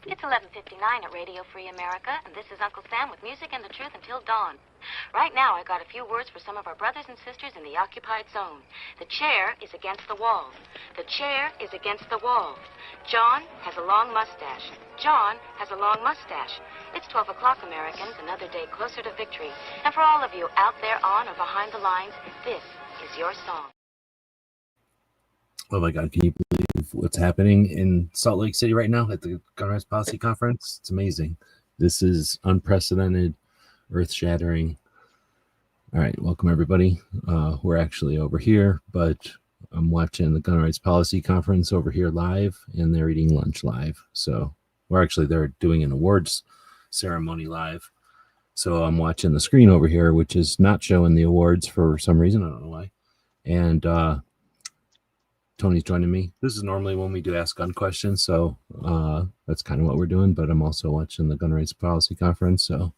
It's 11:59 at Radio Free America, and this is Uncle Sam with music and the truth until dawn. Right now, I got a few words for some of our brothers and sisters in the occupied zone. The chair is against the wall. The chair is against the wall. John has a long mustache. John has a long mustache. It's 12 o'clock, Americans, another day closer to victory. And for all of you out there on or behind the lines, this is your song. Oh my God, can you believe what's happening in Salt Lake City right now at the Gun Rights Policy Conference? It's amazing. This is unprecedented, earth-shattering. All right, welcome everybody. We're actually over here, but I'm watching the Gun Rights Policy Conference over here live, and they're eating lunch live. So, they're doing an awards ceremony live. So I'm watching the screen over here, which is not showing the awards for some reason. I don't know why. And Tony's joining me. This is normally when we do Ask Gun questions, so that's kind of what we're doing, but I'm also watching the Gun Rights Policy Conference. So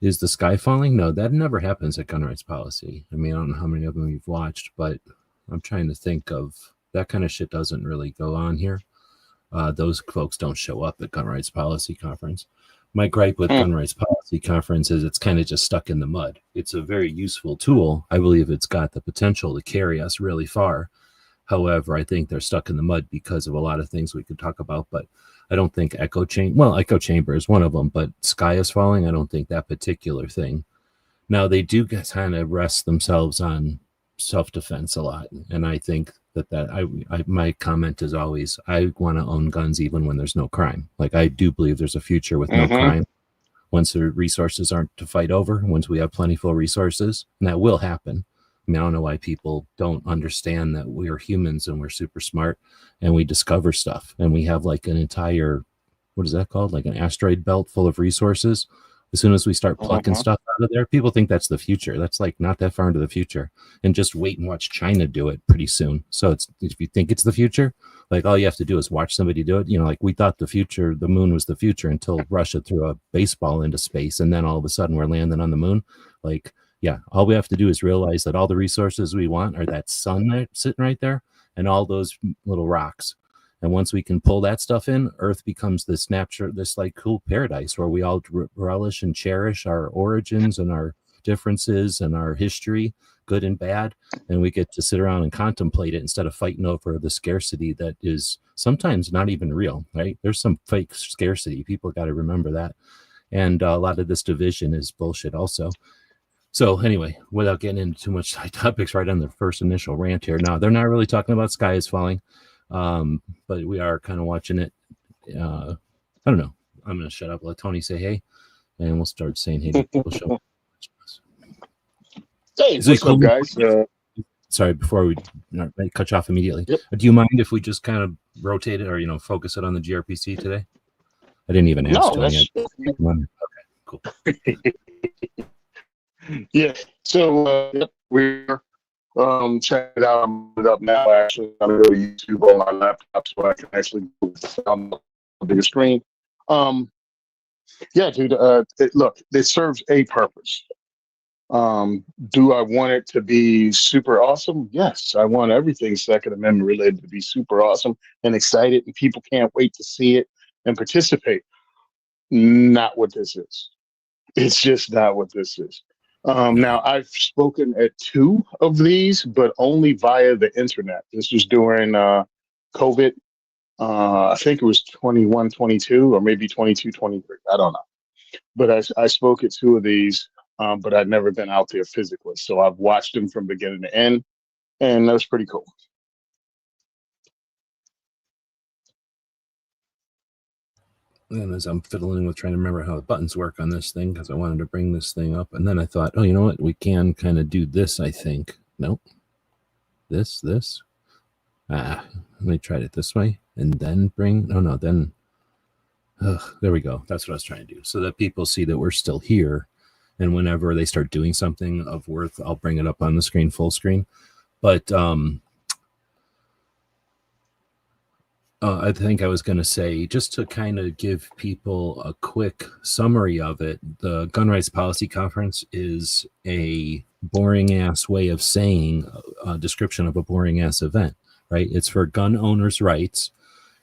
is the sky falling? No, that never happens at Gun Rights Policy. I mean, I don't know how many of them you've watched, but I'm trying to think of that kind of shit doesn't really go on here. Those folks don't show up at Gun Rights Policy Conference. My gripe with Gun Rights Policy Conference is it's kind of just stuck in the mud. It's a very useful tool. I believe it's got the potential to carry us really far. However, I think they're stuck in the mud because of a lot of things we could talk about, but I don't think echo chamber is one of them, but sky is falling. I don't think that particular thing. Now, they do kind of rest themselves on self-defense a lot, and I think that my comment is always, I want to own guns even when there's no crime. Like, I do believe there's a future with no crime once the resources aren't to fight over, once we have plentiful resources, and that will happen. I mean, I don't know why people don't understand that we are humans and we're super smart and we discover stuff, and we have like an entire, what is that called? Like an asteroid belt full of resources. As soon as we start plucking stuff out of there, people think that's the future. That's like not that far into the future, and just wait and watch China do it pretty soon. So it's, if you think it's the future, like all you have to do is watch somebody do it. You know, like we thought the moon was the future until Russia threw a baseball into space, and then all of a sudden we're landing on the moon. Like, yeah, all we have to do is realize that all the resources we want are that sun that's sitting right there and all those little rocks. And once we can pull that stuff in, Earth becomes this like cool paradise where we all relish and cherish our origins and our differences and our history, good and bad. And we get to sit around and contemplate it instead of fighting over the scarcity that is sometimes not even real, right? There's some fake scarcity. People got to remember that. And a lot of this division is bullshit also. So anyway, without getting into too much side topics right on the first initial rant here. Now, they're not really talking about sky is falling. But we are kind of watching it. I don't know. I'm going to shut up, let Tony say hey, and we'll start saying hey to people. Show. Hey, what's up, guys? Sorry, before we cut you off immediately. Yep. Do you mind if we just kind of rotate it or, focus it on the GRPC today? I didn't even ask Tony. Okay, cool. Yeah, so we're check it out. I'm it up now. Actually, I'm going to go to YouTube on my laptop so I can actually on the bigger screen. Yeah, dude. Look, it serves a purpose. Do I want it to be super awesome? Yes, I want everything Second Amendment related to be super awesome and excited, and people can't wait to see it and participate. Not what this is. It's just not what this is. Now, I've spoken at 2 of these, but only via the internet. This was during COVID. I think it was 21, 22, or maybe 22, 23. I don't know. But I spoke at 2 of these, but I'd never been out there physically. So I've watched them from beginning to end, and that was pretty cool. And as I'm fiddling with trying to remember how the buttons work on this thing, because I wanted to bring this thing up, and then I thought, oh, you know what? We can kind of do this, I think. Nope. This. Let me try it this way, and then there we go. That's what I was trying to do, so that people see that we're still here, and whenever they start doing something of worth, I'll bring it up on the screen, full screen. But I think I was going to say, just to kind of give people a quick summary of it, the Gun Rights Policy Conference is a boring-ass way of saying a description of a boring-ass event, right? It's for gun owners' rights,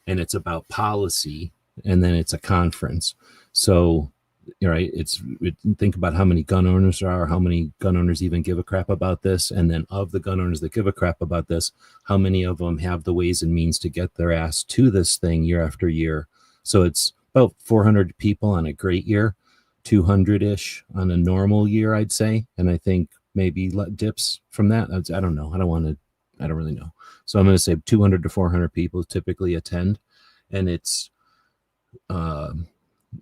and it's about policy, and then it's a conference. So, right, think about how many gun owners there are, how many gun owners even give a crap about this, and then of the gun owners that give a crap about this, how many of them have the ways and means to get their ass to this thing year after year. So it's about 400 people on a great year, 200-ish on a normal year, I'd say, and I think maybe dips from that. I don't know. I don't really know. So I'm going to say 200 to 400 people typically attend, and it's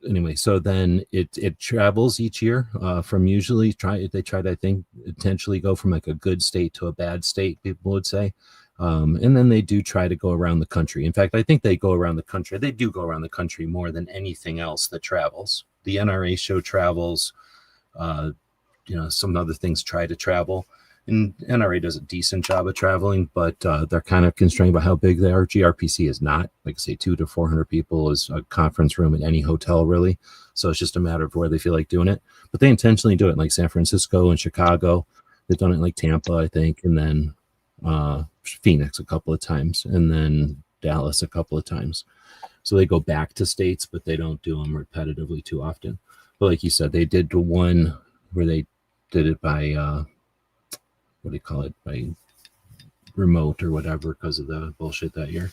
anyway. So then it travels each year from usually they try to, I think, intentionally go from like a good state to a bad state, people would say. And then they do try to go around the country. In fact, I think they go around the country. They do go around the country more than anything else that travels. The NRA show travels. Some other things try to travel. And NRA does a decent job of traveling, but they're kind of constrained by how big they are. GRPC is not. Like I say, 200 to 400 people is a conference room in any hotel, really. So it's just a matter of where they feel like doing it. But they intentionally do it, like San Francisco and Chicago. They've done it like Tampa, I think, and then Phoenix a couple of times, and then Dallas a couple of times. So they go back to states, but they don't do them repetitively too often. But like you said, they did one where they did it by what do you call it, by remote or whatever, because of the bullshit that year.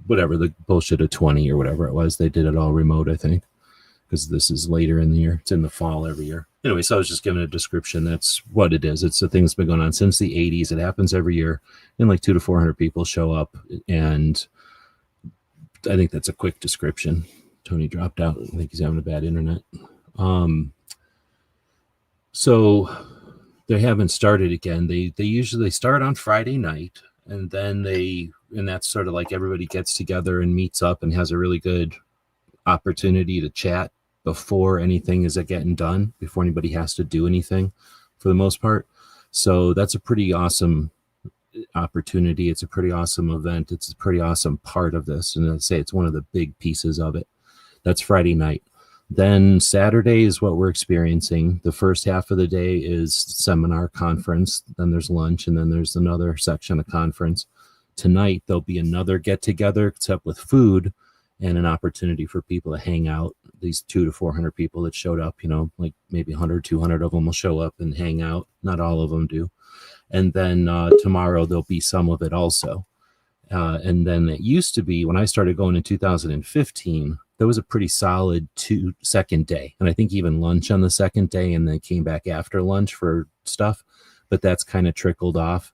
Whatever, the bullshit of 20 or whatever it was, they did it all remote, I think, because this is later in the year. It's in the fall every year. Anyway, so I was just giving a description. That's what it is. It's a thing that's been going on since the 80s. It happens every year, and like 200 to 400 people show up, and I think that's a quick description. Tony dropped out. I think he's having a bad internet. So they haven't started again. They usually start on Friday night, and then that's sort of like everybody gets together and meets up and has a really good opportunity to chat before anything is getting done, before anybody has to do anything for the most part. So that's a pretty awesome opportunity. It's a pretty awesome event. It's a pretty awesome part of this. And I'd say it's one of the big pieces of it. That's Friday night. Then Saturday is what we're experiencing. The first half of the day is seminar conference. Then there's lunch, and then there's another section of conference. Tonight, there'll be another get-together, except with food and an opportunity for people to hang out. These 200 to 400 people that showed up, like maybe 100, 200 of them will show up and hang out. Not all of them do. And then tomorrow, there'll be some of it also. And then it used to be, when I started going in 2015, there was a pretty solid second day. And I think even lunch on the second day, and then came back after lunch for stuff. But that's kind of trickled off.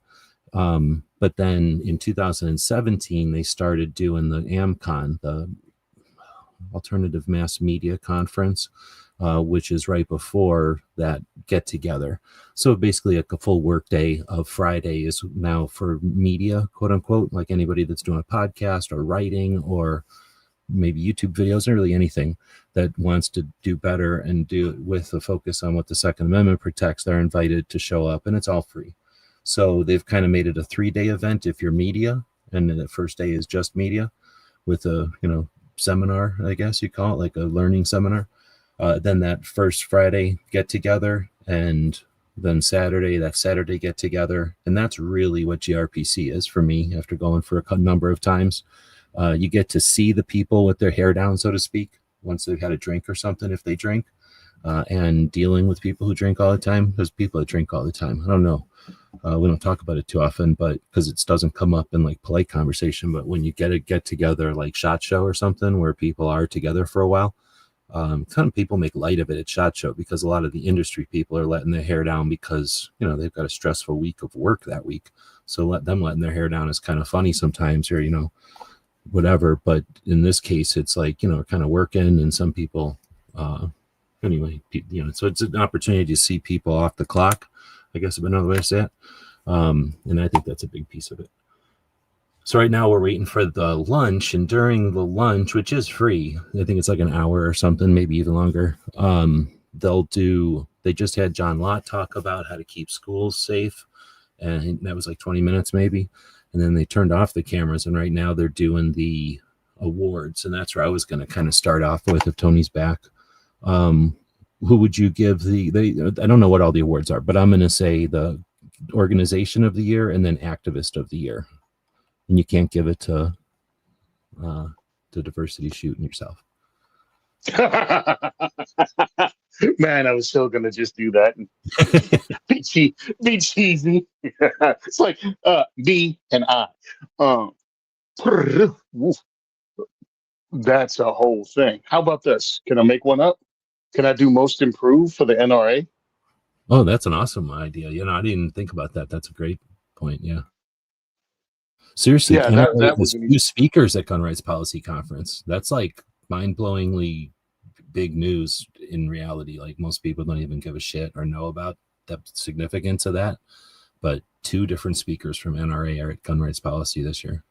But then in 2017, they started doing the AMCON, the Alternative Mass Media Conference, which is right before that get together. So basically a full work day of Friday is now for media, quote unquote, like anybody that's doing a podcast or writing or maybe YouTube videos, or really anything that wants to do better and do it with a focus on what the Second Amendment protects. They're invited to show up, and it's all free. So they've kind of made it a 3-day event if you're media, and then the first day is just media with a seminar, I guess you call it, like a learning seminar. Then that first Friday get together, and then Saturday, that Saturday get together. And that's really what GRPC is for me after going for a number of times. You get to see the people with their hair down, so to speak, once they've had a drink or something, if they drink, and dealing with people who drink all the time. There's people that drink all the time. I don't know. We don't talk about it too often, but because it doesn't come up in like polite conversation. But when you get together, like SHOT Show or something, where people are together for a while, kind of people make light of it at SHOT Show, because a lot of the industry people are letting their hair down because they've got a stressful week of work that week. So letting their hair down is kind of funny sometimes, or whatever. But in this case, it's like we're kind of working, and some people anyway, so it's an opportunity to see people off the clock, I guess, another way to say it. And I think that's a big piece of it. So right now we're waiting for the lunch, and during the lunch, which is free, I think it's like an hour or something, maybe even longer. They just had John Lott talk about how to keep schools safe, and that was like 20 minutes maybe. And then they turned off the cameras, and right now they're doing the awards, and that's where I was going to kind of start off with if Tony's back. Who would you give I don't know what all the awards are, but I'm going to say the Organization of the Year and then Activist of the Year. And you can't give it to the diversity shoot yourself. Man, I was still gonna just do that and be cheesy. It's like me and I. Um, that's a whole thing. How about this? Can I make one up? Can I do most improved for the NRA? Oh, that's an awesome idea. I didn't even think about that. That's a great point. Yeah. Seriously, Yeah, NRA that was has an few speakers at Gun Rights Policy Conference. That's like mind-blowingly big news in reality. Like most people don't even give a shit or know about the significance of that. But 2 different speakers from NRA are at Gun Rights Policy this year.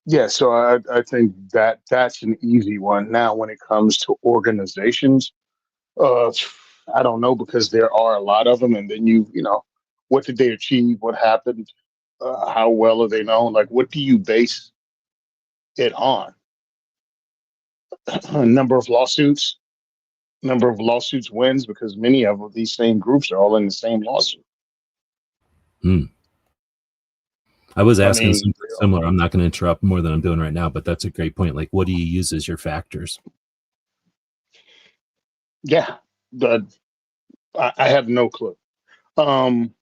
yeah. So I think that's an easy one. Now, when it comes to organizations, uh, I don't know because there are a lot of them, and then what did they achieve? What happened? How well are they known? Like, what do you base it on? Number of lawsuits wins because many of these same groups are all in the same lawsuit. Hmm. I was I asking mean, something similar. I'm not going to interrupt more than I'm doing right now, but that's a great point. Like, what do you use as your factors? yeah, the, I have no clue. Um,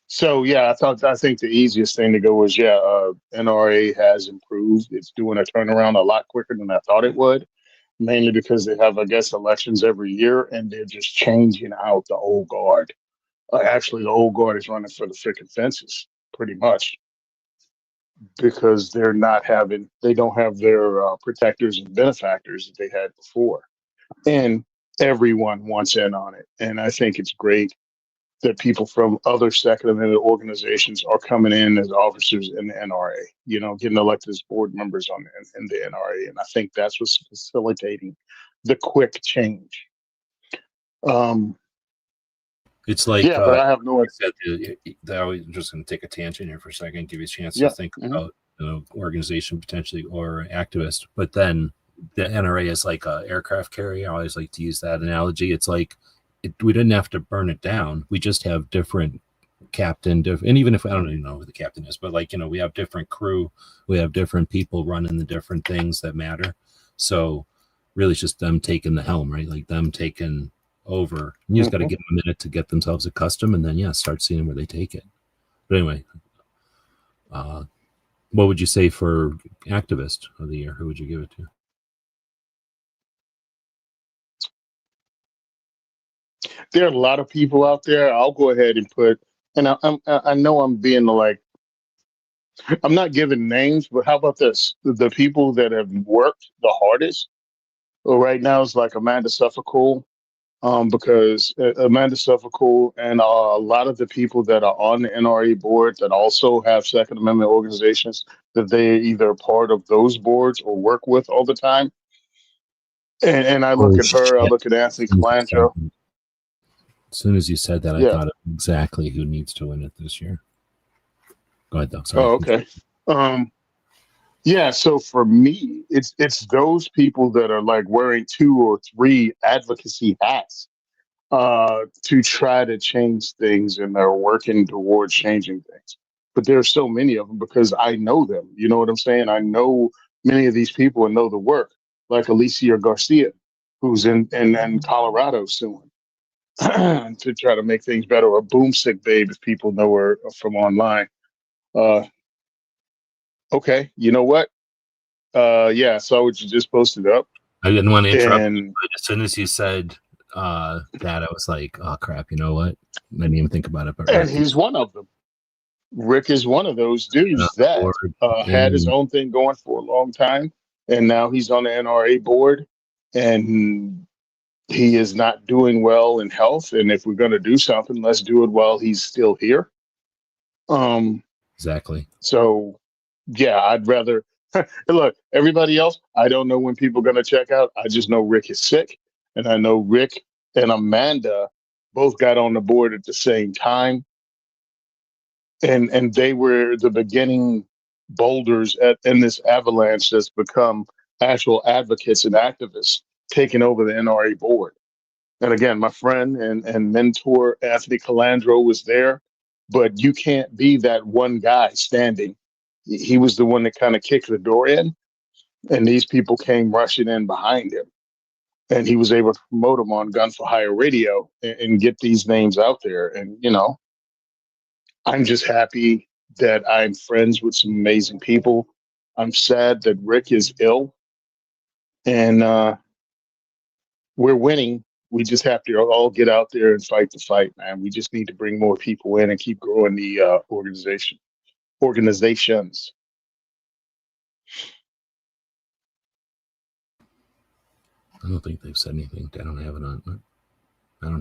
so yeah, I think the easiest thing to go is NRA has improved. It's doing a turnaround a lot quicker than I thought it would, mainly because they have, I guess, elections every year, and they're just changing out the old guard. Actually, the old guard is running for the freaking fences, pretty much, because they don't have their protectors and benefactors that they had before, and everyone wants in on it. And I think it's great that people from other Second Amendment organizations are coming in as officers in the NRA, getting elected as board members in the NRA. And I think that's what's facilitating the quick change. Um, It's like, yeah, but I have no you idea. said, I'm just going to take a tangent here for a second, give you a chance to Yeah. think Mhm. about organization potentially or activist. But then the NRA is like a aircraft carrier. I always like to use that analogy. It's like we didn't have to burn it down. We just have different captain, and even if I don't even know who the captain is, but we have different crew, we have different people running the different things that matter. So really, it's just them taking the helm, right? Like them taking over. You just got to Mhm. give them a minute to get themselves accustomed, and then start seeing where they take it. But anyway, what would you say for activist of the year? Who would you give it to? There are a lot of people out there. I'll go ahead and and I know I'm being like, I'm not giving names, but how about this? The people that have worked the hardest right now is like Amanda Suffolk, because Amanda Suffolk and a lot of the people that are on the NRA board that also have Second Amendment organizations that they either part of those boards or work with all the time. And I look Oh at her, I shit! look at Anthony Colangelo. As soon as you said that, I Yeah. thought of exactly who needs to win it this year. Go ahead, though. Sorry. Oh, okay. Um, yeah. So for me, it's those people that are like wearing 2 or 3 advocacy hats to try to change things, and they're working towards changing things. But there are so many of them because I know them. You know what I'm saying? I know many of these people and know the work, like Alicia Garcia, who's in Colorado soon to try to make things better, or Boomstick Babe, if people know her from online. Uh, okay, you know what? Yeah, I saw what you just posted up, I didn't want to interrupt you, and but as soon as you said that, I was like, oh crap, you know what? I didn't even think about it, but and Rick he's one of them. Rick is one of those on dudes the that board. had his And own thing going for a long time, and now he's on the NRA board, and he is not doing well in health. And if we're going to do something, let's do it while he's still here. Um, exactly. so yeah, I'd rather look. Everybody else, I don't know when people are going to check out. I just know Rick is sick, and I know Rick and Amanda both got on the board at the same time, and they were the beginning boulders in this avalanche that's become actual advocates and activists taking over the NRA board. And again, my friend and mentor Anthony Calandro was there, but you can't be that one guy standing he was the one that kind of kicked the door in, and these people came rushing in behind him. And he was able to promote them on Gun for Hire Radio and get these names out there. And, I'm just happy that I'm friends with some amazing people. I'm sad that Rick is ill, and we're winning. We just have to all get out there and fight the fight, man. We just need to bring more people in and keep growing the organizations. I don't think they've said anything. I don't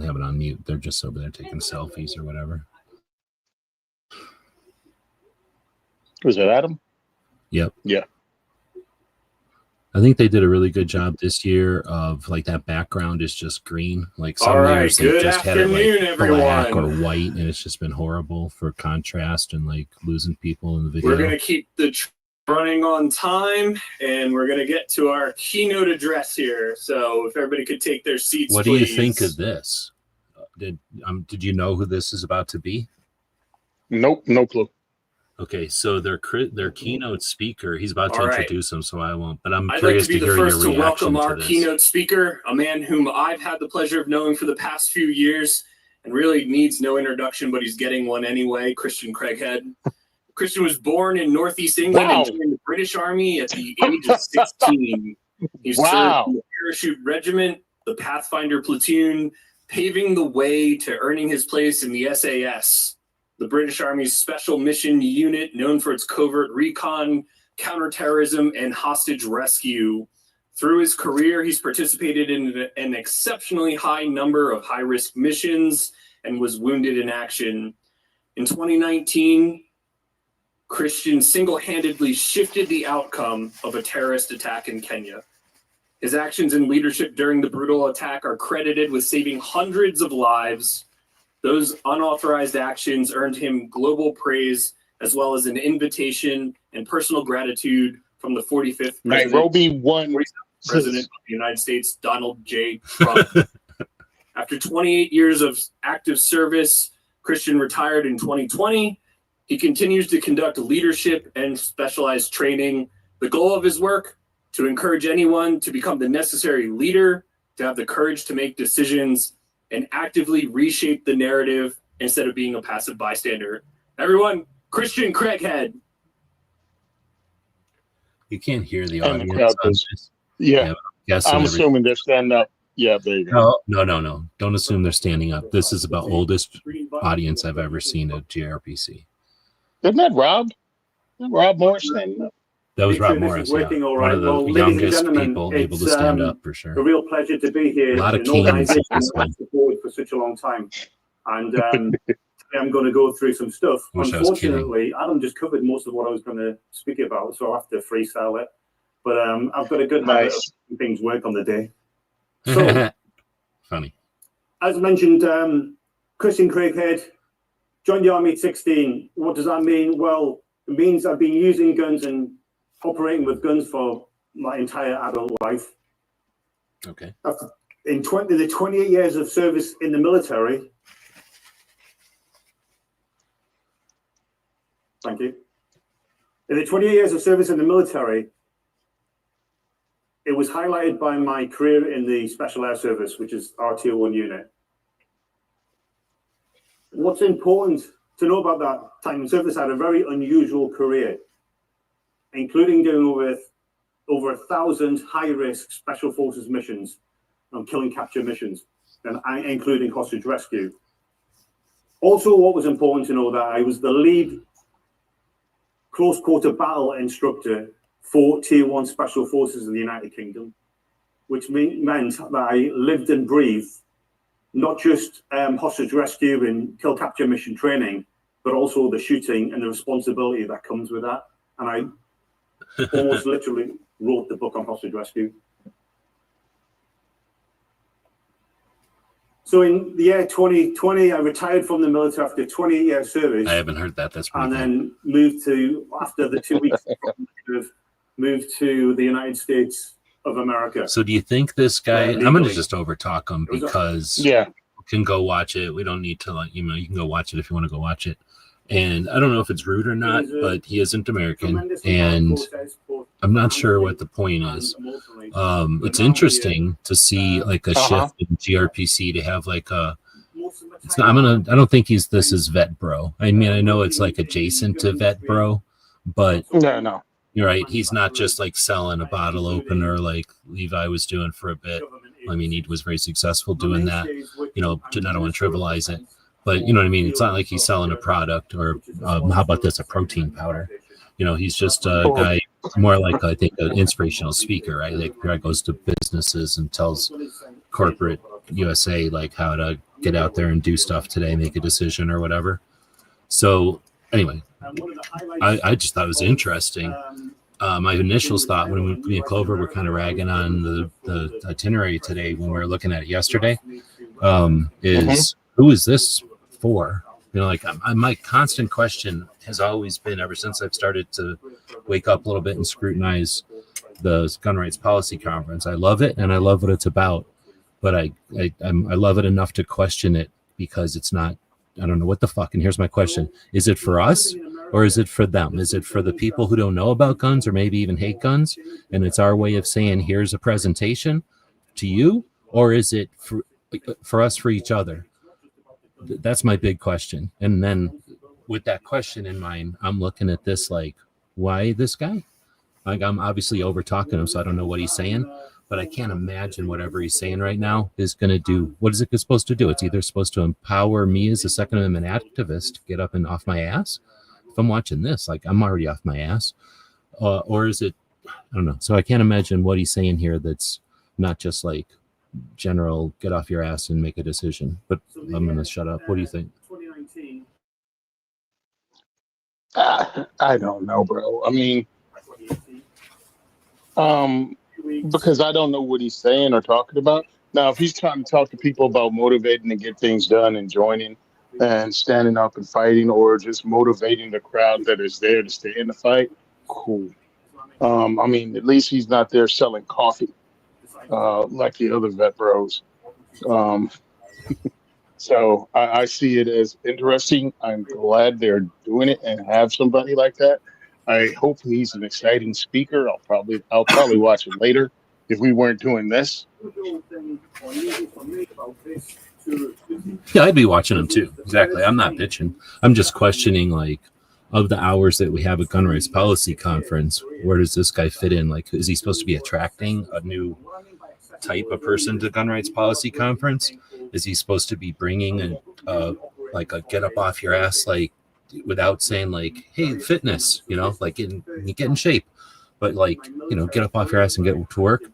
have it on mute. They're just over there taking selfies or whatever. Was that Adam? Yep. Yeah. I think they did a really good job this year of like that background is just green. Like some years they just had it like black or white, and it's just been horrible for contrast and like losing people in the video. We're gonna keep the running on time, and we're gonna get to our keynote address here. So if everybody could take their seats, what please. do you think of this? Did you know who this is about to be? Nope, no clue. Okay, so their keynote speaker, he's about to introduce him, so I won't. But I'm I'd curious like to be to the hear first your to reaction welcome our to this. keynote speaker, a man whom I've had the pleasure of knowing for the past few years, and really needs no introduction, but he's getting one anyway. Christian Craighead. Christian was born in Northeast England and joined the British Army at the age of 16. He served in the Parachute Regiment, the Pathfinder Platoon, paving the way to earning his place in the SAS. The British Army's special mission unit, known for its covert recon, counterterrorism, and hostage rescue. Through his career, he's participated in an exceptionally high number of high-risk missions and was wounded in action. In 2019, Christian single-handedly shifted the outcome of a terrorist attack in Kenya. His actions and leadership during the brutal attack are credited with saving hundreds of lives. Those unauthorized actions earned him global praise, as well as an invitation and personal gratitude from the 45th President of the United States, Donald J. Trump. After 28 years of active service, Christian retired in 2020. He continues to conduct leadership and specialized training. The goal of his work, to encourage anyone to become the necessary leader, to have the courage to make decisions, and actively reshape the narrative instead of being a passive bystander. Everyone, Christian Craighead. You can't hear the audience. Yeah. I'm assuming they're standing up. Yeah, there you go. No. Don't assume they're standing up. This is about oldest audience I've ever seen at GRPC. Isn't that Rob? Rob Morris standing up? That was Rob Morris, yeah. One of the youngest people able to stand up, for sure. A real pleasure to be here. A lot of kings for such a long time. And today I'm going to go through some stuff. Unfortunately, Adam just covered most of what I was going to speak about, so I'll have to freestyle it. But I've got a good habit of making things work on the day. So, funny. As mentioned, Christian Craighead joined the Army at 16. What does that mean? Well, it means I've been using guns and operating with guns for my entire adult life. Okay. In the 28 years of service in the military, thank you. In the 28 years of service in the military, it was highlighted by my career in the Special Air Service, which is our Tier 1 unit. What's important to know about that time in service, I had a very unusual career, including doing over 1,000 high-risk Special Forces missions and kill and capture missions, and including hostage rescue. Also, what was important to know that I was the lead close quarter battle instructor for Tier 1 Special Forces in the United Kingdom, which meant that I lived and breathed not just hostage rescue and kill capture mission training, but also the shooting and the responsibility that comes with that. And I almost literally wrote the book on hostage rescue. So in the year 2020, I retired from the military after 28 years service. I haven't heard that. That's pretty cool. Then moved to, after the 2 weeks, moved to the United States of America. So do you think this guy, I'm going to just overtalk him because you can go watch it. We don't need to, you can go watch it if you want to go watch it. And I don't know if it's rude or not, but he isn't American, and I'm not sure what the point is. It's interesting to see like a shift in GRPC to have like a. It's not. I don't think this is vet bro. I mean, I know it's like adjacent to vet bro, but no. You're right. He's not just like selling a bottle opener like Levi was doing for a bit. I mean, he was very successful doing that. You know, I don't want to trivialize it, but you know what I mean? It's not like he's selling a product or how about this, a protein powder? You know, he's just a guy more like, I think, an inspirational speaker, right? Like, guy goes to businesses and tells corporate USA like how to get out there and do stuff today, make a decision or whatever. So anyway, I just thought it was interesting. My initial thought when me and Clover were kind of ragging on the itinerary today when we were looking at it yesterday is who is this for? You know, like my constant question has always been ever since I've started to wake up a little bit and scrutinize the gun rights policy conference. I love it and I love what it's about, but I love it enough to question it because it's not. I don't know what the fuck. And here's my question: is it for us or is it for them? Is it for the people who don't know about guns or maybe even hate guns? And it's our way of saying, here's a presentation to you, or is it for us, for each other? That's my big question. And then with that question in mind, I'm looking at this like, why this guy? Like, I'm obviously over talking him, so I don't know what he's saying, but I can't imagine whatever he's saying right now is going to do. What is it supposed to do? It's either supposed to empower me as a Second Amendment activist to get up and off my ass. If I'm watching this, like, I'm already off my ass. Or is it, I don't know. So I can't imagine what he's saying here that's not just like general get off your ass and make a decision. But I'm going to shut up. What do you think? I don't know, bro. I mean, because I don't know what he's saying or talking about. Now, if he's trying to talk to people about motivating to get things done and joining and standing up and fighting, or just motivating the crowd that is there to stay in the fight, cool. I mean, at least he's not there selling coffee like the other vet bros. So I see it as interesting. I'm glad they're doing it and have somebody like that. I hope he's an exciting speaker. I'll probably watch it later if we weren't doing this. Yeah, I'd be watching him too. Exactly. I'm not bitching. I'm just questioning, like, of the hours that we have at Gun Rights Policy Conference, where does this guy fit in? Like, is he supposed to be attracting a new type of person to Gun Rights Policy Conference? Is he supposed to be bringing a get up off your ass, like, without saying like, hey, fitness, you know, like get in shape, but like, you know, get up off your ass and get to work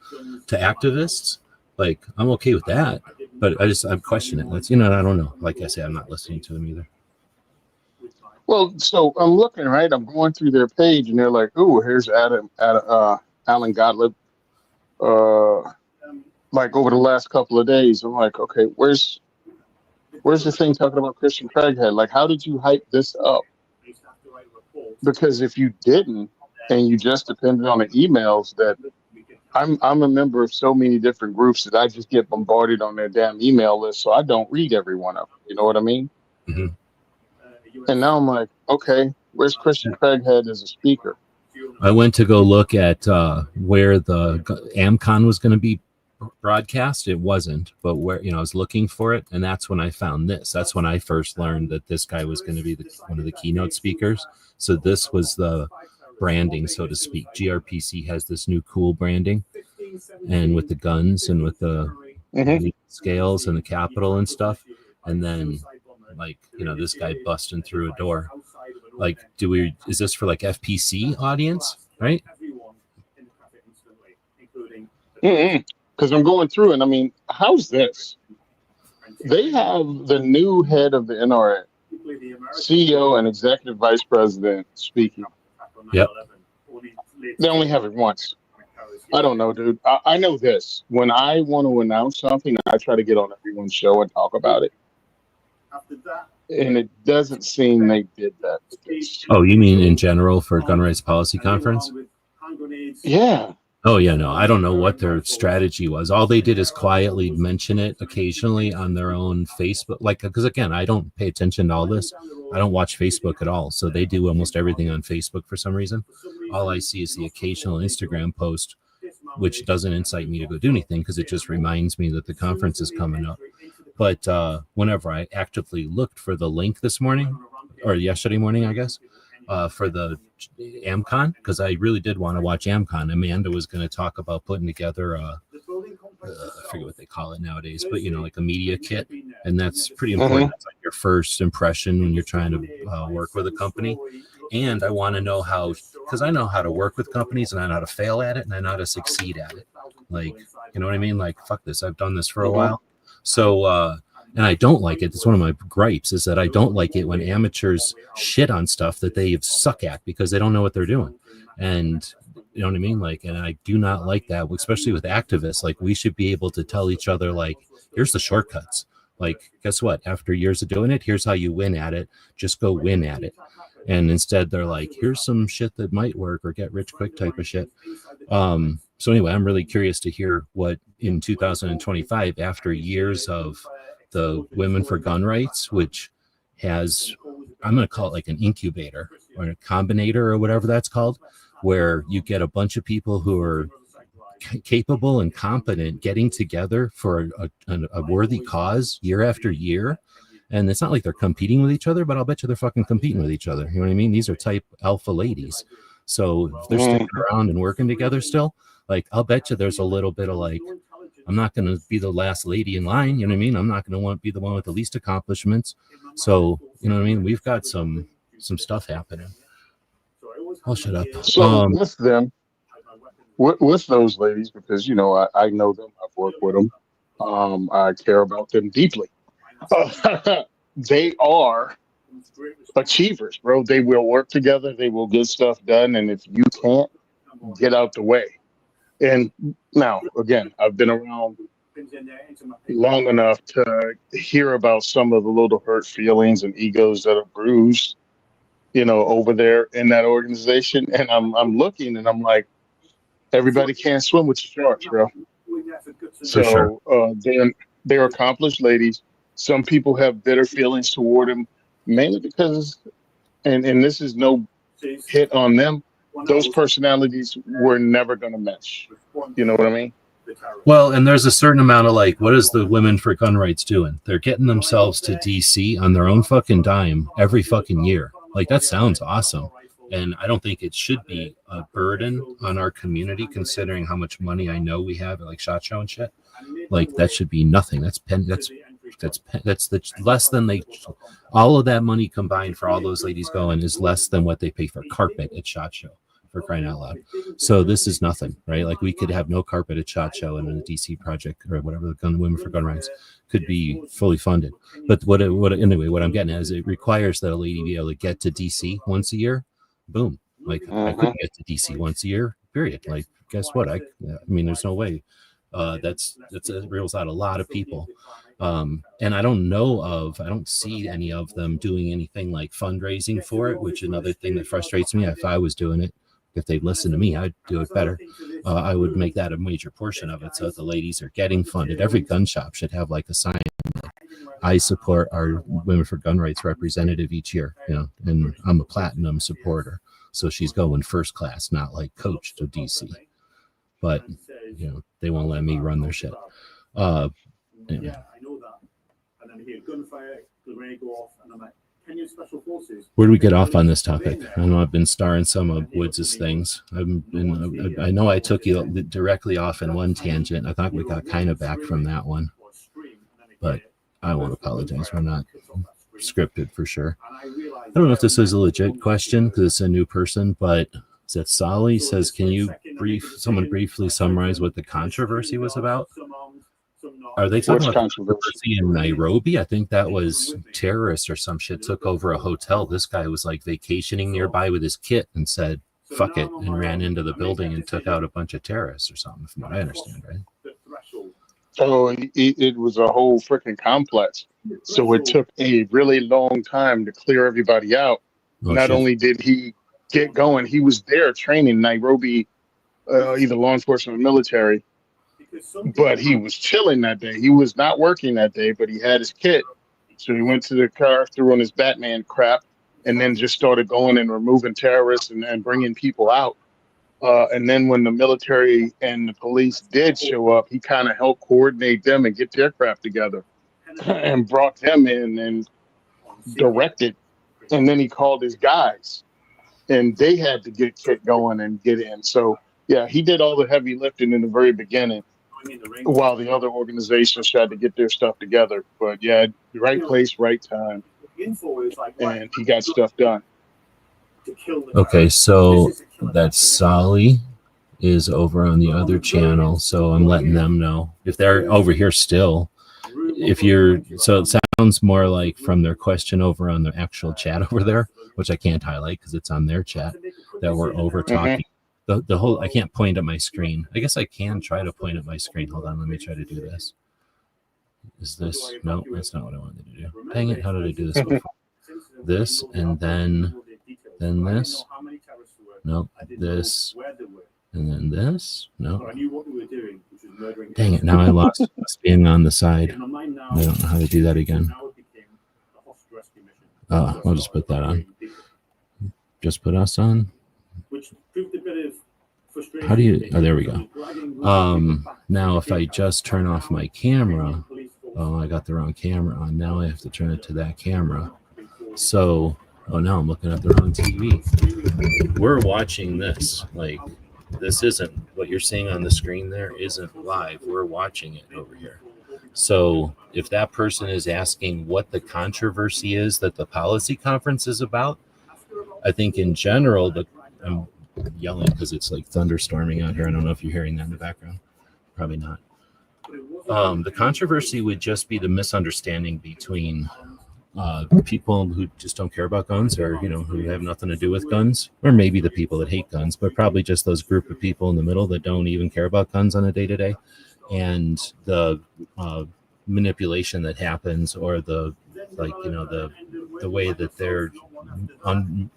to activists? Like, I'm okay with that, but I'm questioning it. That's, you know, I don't know. Like I say, I'm not listening to him either. Well, so I'm looking, right? I'm going through their page and they're like, oh, here's Alan Gottlieb. Like over the last couple of days, I'm like, okay, where's the thing talking about Christian Craighead? Like, how did you hype this up? Because if you didn't, and you just depended on the emails, that I'm a member of so many different groups that I just get bombarded on their damn email list, so I don't read every one of them. You know what I mean? Mm-hmm. And now I'm like, okay, where's Christian Craighead as a speaker? I went to go look at where the AmCon was going to be broadcast. It wasn't, but where, you know, I was looking for it, and that's when I found this. That's when I first learned that this guy was going to be one of the keynote speakers. So this was the branding, so to speak. GRPC has this new cool branding, and with the guns and with the scales and the Capitol and stuff, and then, like, you know, this guy busting through a door. Like, is this for like FPC audience, right? Because I'm going through, and I mean, how's this? They have the new head of the NRA, CEO and executive vice president speaking. Yep. They only have it once. I don't know, dude. I know this. When I want to announce something, I try to get on everyone's show and talk about it. And it doesn't seem they did that. Oh, you mean in general for Gun Rights Policy Conference? Yeah. Oh, yeah, no. I don't know what their strategy was. All they did is quietly mention it occasionally on their own Facebook. Like, because again, I don't pay attention to all this. I don't watch Facebook at all. So they do almost everything on Facebook for some reason. All I see is the occasional Instagram post, which doesn't incite me to go do anything because it just reminds me that the conference is coming up. But whenever I actively looked for the link this morning, or yesterday morning, I guess, for the AmCon, because I really did want to watch AmCon. Amanda was going to talk about putting together I forget what they call it nowadays, but like a media kit, and that's pretty important. That's like your first impression when you're trying to work with a company. And I want to know how, because I know how to work with companies and I know how to fail at it and I know how to succeed at it. Like, you know what I mean? Like, fuck this, I've done this for a while. So, and I don't like it. It's one of my gripes is that I don't like it when amateurs shit on stuff that they suck at because they don't know what they're doing. And you know what I mean? Like, and I do not like that, especially with activists. Like, we should be able to tell each other, like, here's the shortcuts. Like, guess what? After years of doing it, here's how you win at it. Just go win at it. And instead they're like, here's some shit that might work or get rich quick type of shit. So anyway, I'm really curious to hear what in 2025, after years of the Women for Gun Rights, which has, I'm going to call it like an incubator or a combinator or whatever that's called, where you get a bunch of people who are capable and competent getting together for a worthy cause year after year. And it's not like they're competing with each other, but I'll bet you they're fucking competing with each other. You know what I mean? These are type alpha ladies. So if they're sticking around and working together still, like, I'll bet you there's a little bit of like, I'm not going to be the last lady in line. You know what I mean? I'm not going to want to be the one with the least accomplishments. So, you know what I mean? We've got some stuff happening. I'll shut up. So with them, with those ladies, because, I know them, I've worked with them. I care about them deeply. They are achievers, bro. They will work together. They will get stuff done. And if you can't, get out the way. And now, again, I've been around long enough to hear about some of the little hurt feelings and egos that are bruised, over there in that organization. And I'm looking and I'm like, everybody can't swim with the sharks, bro. So they're accomplished ladies. Some people have bitter feelings toward them, mainly because, and this is no hit on them, those personalities were never going to mesh. You know what I mean? Well, and there's a certain amount of like, what is the Women for Gun Rights doing? They're getting themselves to DC on their own fucking dime every fucking year. Like, that sounds awesome. And I don't think it should be a burden on our community, considering how much money I know we have at like SHOT Show and shit. Like, that should be nothing. That's the less than all of that money combined for all those ladies going is less than what they pay for carpet at SHOT Show, for crying out loud. So this is nothing, right? Like, we could have no carpet at SHOT Show, and a DC project or whatever, the Women for Gun Rights could be fully funded. But what I'm getting at is it requires that a lady be able to get to DC once a year. Boom. Like, I couldn't get to DC once a year, period. Like, guess what? I mean, there's no way. That reels out a lot of people. And I don't see any of them doing anything like fundraising for it, which is another thing that frustrates me. If I was doing it, if they'd listen to me, I'd do it better. I would make that a major portion of it so that the ladies are getting funded. Every gun shop should have like a sign. I support our Women for Gun Rights representative each year, and I'm a platinum supporter. So she's going first class, not like coach to DC. But, they won't let me run their shit. Anyway. Yeah, I know that. And then I hear gunfire, the grenade go off, and I'm like, Kenyan Special Forces. Where do we get off on this topic? I know I've been starring some of Woods' things. I know I took you directly off in one tangent. I thought we got kind of back from that one. But I won't apologize. We're not scripted for sure. I don't know if this is a legit question because it's a new person, but is that Solly says, can you someone briefly summarize what the controversy was about? Are they talking about controversy in Nairobi? I think that was terrorists or some shit took over a hotel. This guy was like vacationing nearby with his kit and said, fuck it, and ran into the building and took out a bunch of terrorists or something, from what I understand, right? So it was a whole freaking complex. So it took a really long time to clear everybody out. Not only did he get going, he was there training Nairobi, either law enforcement or military. But he was chilling that day. He was not working that day, but he had his kit. So he went to the car, threw on his Batman crap, and then just started going and removing terrorists and bringing people out. And then when the military and the police did show up, he kind of helped coordinate them and get their crap together and brought them in and directed. And then he called his guys and they had to get Kit going and get in. So, yeah, he did all the heavy lifting in the very beginning while the other organizations tried to get their stuff together. But, yeah, right place, right time. And he got stuff done. Okay, so that Solly is over on the other channel, so I'm letting them know if they're over here still. If you're, so it sounds more like from their question over on the actual chat over there, which I can't highlight because it's on their chat, that we're over talking. The whole, I can't point at my screen. I guess I can try to point at my screen. Hold on, let me try to do this. Is this, no, that's not what I wanted to do. Dang it, how did I do this before? This, and then this, no, this, and then this, no. Dang it, now I lost being on the side. I don't know how to do that again. Oh, I'll just put that on. Just put us on. How do you, oh, there we go. Now if I just turn off my camera, oh, I got the wrong camera on. Now I have to turn it to that camera. So, oh, now I'm looking at the wrong TV. We're watching this. Like, this isn't, what you're seeing on the screen there isn't live. We're watching it over here. So if that person is asking what the controversy is that the policy conference is about, I think in general, I'm yelling because it's like thunderstorming out here. I don't know if you're hearing that in the background. Probably not. The controversy would just be the misunderstanding between people who just don't care about guns, or who have nothing to do with guns, or maybe the people that hate guns, but probably just those group of people in the middle that don't even care about guns on a day-to-day, and the manipulation that happens, or the way that their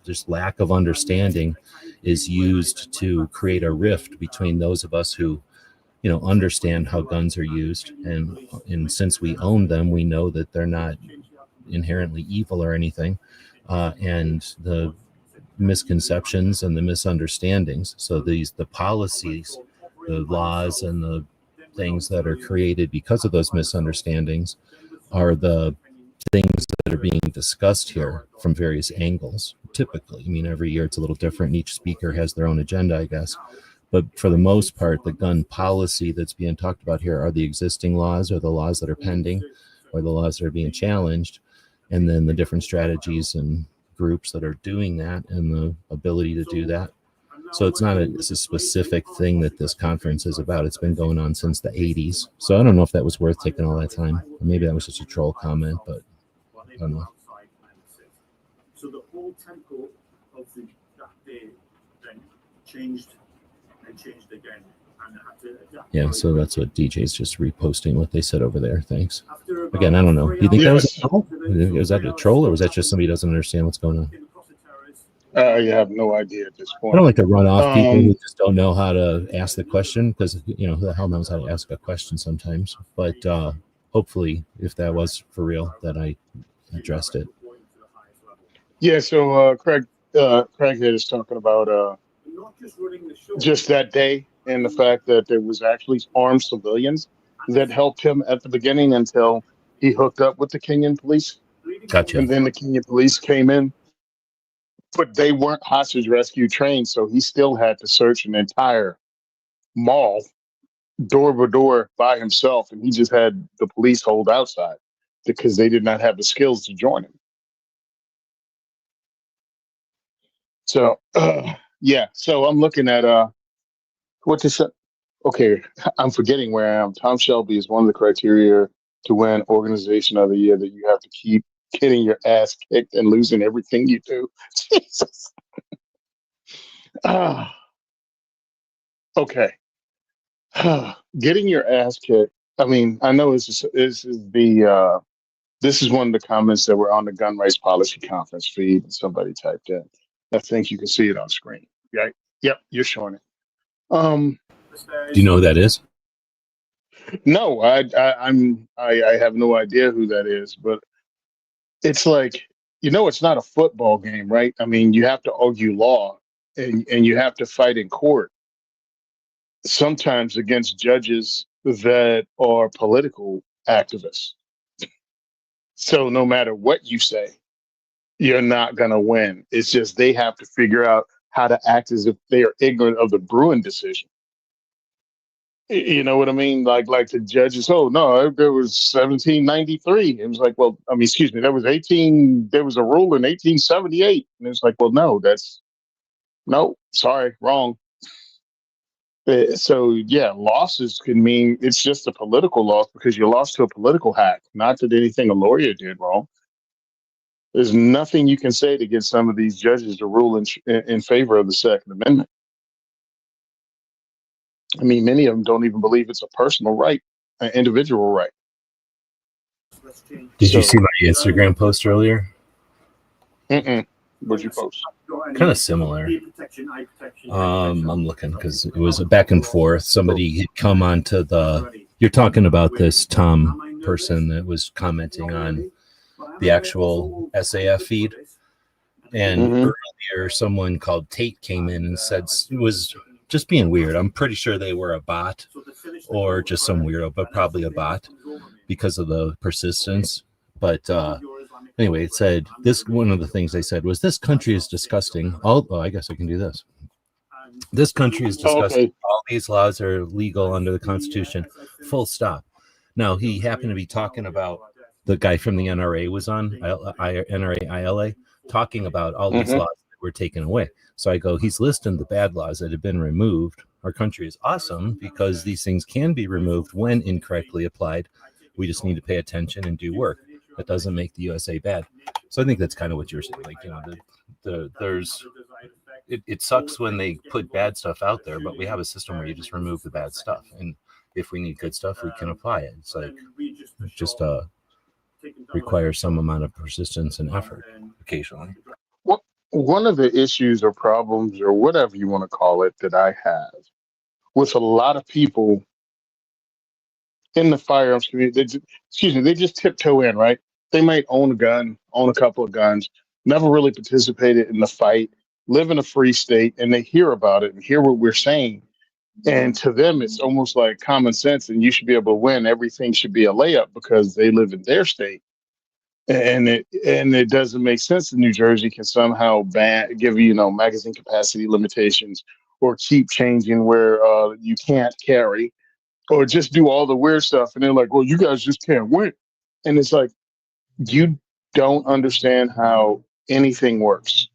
just lack of understanding is used to create a rift between those of us who understand how guns are used, and since we own them, we know that they're not inherently evil or anything, and the misconceptions and the misunderstandings. So the policies, the laws, and the things that are created because of those misunderstandings are the things that are being discussed here from various angles. Typically, I mean, every year it's a little different. Each speaker has their own agenda, I guess. But for the most part, the gun policy that's being talked about here are the existing laws, or the laws that are pending, or the laws that are being challenged, and then the different strategies and groups that are doing that, and the ability to do that. So it's not it's a specific thing that this conference is about. It's been going on since the 80s. So I don't know if that was worth taking all that time. Or maybe that was just a troll comment, but I don't know. So the whole tempo of that day then changed and changed again. And had to adapt. Yeah, so that's what DJ's just reposting what they said over there. Thanks. Again, I don't know. You think that was a troll? Was that a troll, or was that just somebody who doesn't understand what's going on? You have no idea at this point. I don't like to run off people who just don't know how to ask the question, because who the hell knows how to ask a question sometimes. But hopefully, if that was for real, that I addressed it. Yeah. So Craighead is talking about just that day, and the fact that there was actually armed civilians that helped him at the beginning until he hooked up with the Kenyan police. Gotcha. And then the Kenyan police came in, but they weren't hostage rescue trained, so he still had to search an entire mall door to door by himself, and he just had the police hold outside because they did not have the skills to join him. So yeah, so I'm looking at what to say. Okay, I'm forgetting where I am. Tom Shelby is one of the criteria to win Organization of the Year, that you have to keep getting your ass kicked and losing everything you do. Jesus. Okay. Getting your ass kicked. I mean, I know this is one of the comments that were on the Gun Rights Policy Conference feed. Somebody typed in. I think you can see it on screen. Right? Yep, you're showing it. Do you know who that is? No, I have no idea who that is, but it's like, it's not a football game, right? I mean, you have to argue law and you have to fight in court, sometimes against judges that are political activists. So no matter what you say, you're not going to win. It's just they have to figure out how to act as if they are ignorant of the Bruin decision. You know what I mean? Like the judges, oh no, there was 1793. It was like, well, I mean, excuse me, there was a rule in 1878. And it's like, well, no, sorry, wrong. So yeah, losses can mean it's just a political loss because you lost to a political hack, not that anything a lawyer did wrong. There's nothing you can say to get some of these judges to rule in favor of the Second Amendment. I mean, many of them don't even believe it's a personal right, an individual right. Did you see my Instagram post earlier? What'd you post? Kind of similar. I'm looking because it was a back and forth. Somebody had come onto you're talking about this Tom person that was commenting on the actual SAF feed. And earlier, someone called Tate came in and said it was just being weird. I'm pretty sure they were a bot or just some weirdo, but probably a bot because of the persistence. But anyway, it said one of the things they said was this country is disgusting. I guess I can do this. This country is disgusting. Okay. All these laws are legal under the Constitution. Full stop. Now, he happened to be talking about the guy from the NRA was on, NRA ILA, talking about all these laws that were taken away. So I go, he's listing the bad laws that have been removed. Our country is awesome because these things can be removed when incorrectly applied. We just need to pay attention and do work. That doesn't make the USA bad. So I think that's kind of what you're saying. Like, it sucks when they put bad stuff out there, but we have a system where you just remove the bad stuff. And if we need good stuff, we can apply it. It's like, just requires some amount of persistence and effort occasionally. Well, one of the issues or problems or whatever you want to call it that I have with a lot of people in the firearms community, they just tiptoe in, right? They might own a gun, own a couple of guns, never really participated in the fight, live in a free state, and they hear about it and hear what we're saying. And to them, it's almost like common sense, and you should be able to win. Everything should be a layup because they live in their state. And it doesn't make sense that New Jersey can somehow give magazine capacity limitations or keep changing where you can't carry or just do all the weird stuff. And they're like, well, you guys just can't win. And it's like, you don't understand how anything works,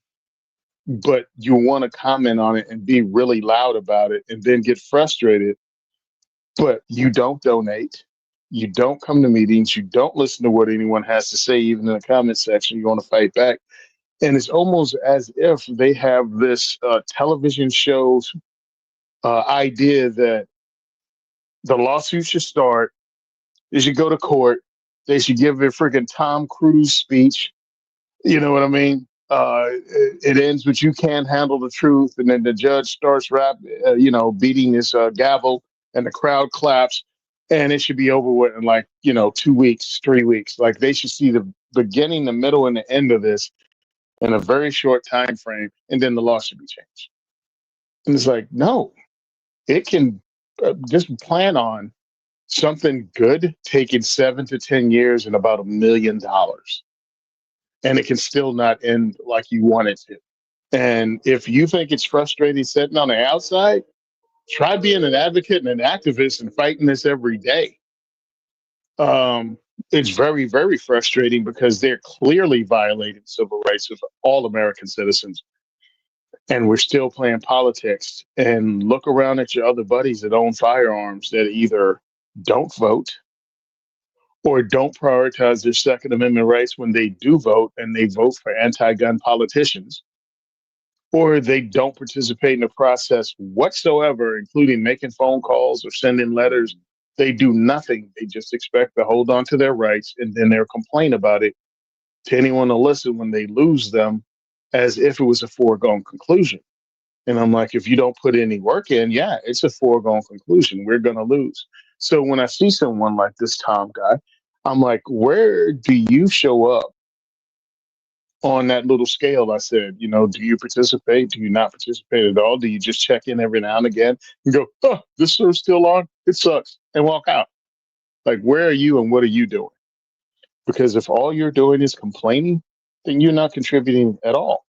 but you want to comment on it and be really loud about it and then get frustrated, but you don't donate. You don't come to meetings. You don't listen to what anyone has to say, even in the comment section. You want to fight back. And it's almost as if they have this television show's idea that the lawsuit should start. They should go to court. They should give a freaking Tom Cruise speech. You know what I mean? It ends with you can't handle the truth. And then the judge starts beating his gavel and the crowd claps. And it should be over with in 2 weeks, 3 weeks. Like they should see the beginning, the middle, and the end of this in a very short time frame, and then the law should be changed. And it's like, no, it can just plan on something good taking 7 to 10 years and about $1 million, and it can still not end like you want it to. And if you think it's frustrating sitting on the outside, try being an advocate and an activist and fighting this every day. It's very, very frustrating because they're clearly violating civil rights of all American citizens. And we're still playing politics. And look around at your other buddies that own firearms that either don't vote or don't prioritize their Second Amendment rights when they do vote, and they vote for anti-gun politicians, or they don't participate in the process whatsoever, including making phone calls or sending letters. They do nothing. They just expect to hold on to their rights, and then they'll complain about it to anyone to listen when they lose them, as if it was a foregone conclusion. And I'm like, if you don't put any work in, yeah, it's a foregone conclusion. We're going to lose. So when I see someone like this Tom guy, I'm like, where do you show up on that little scale. I said, you know, do you participate? Do you not participate at all? Do you just check in every now and again and go, oh, this show's still on? It sucks, and walk out? Like, where are you and what are you doing? Because if all you're doing is complaining, then you're not contributing at all.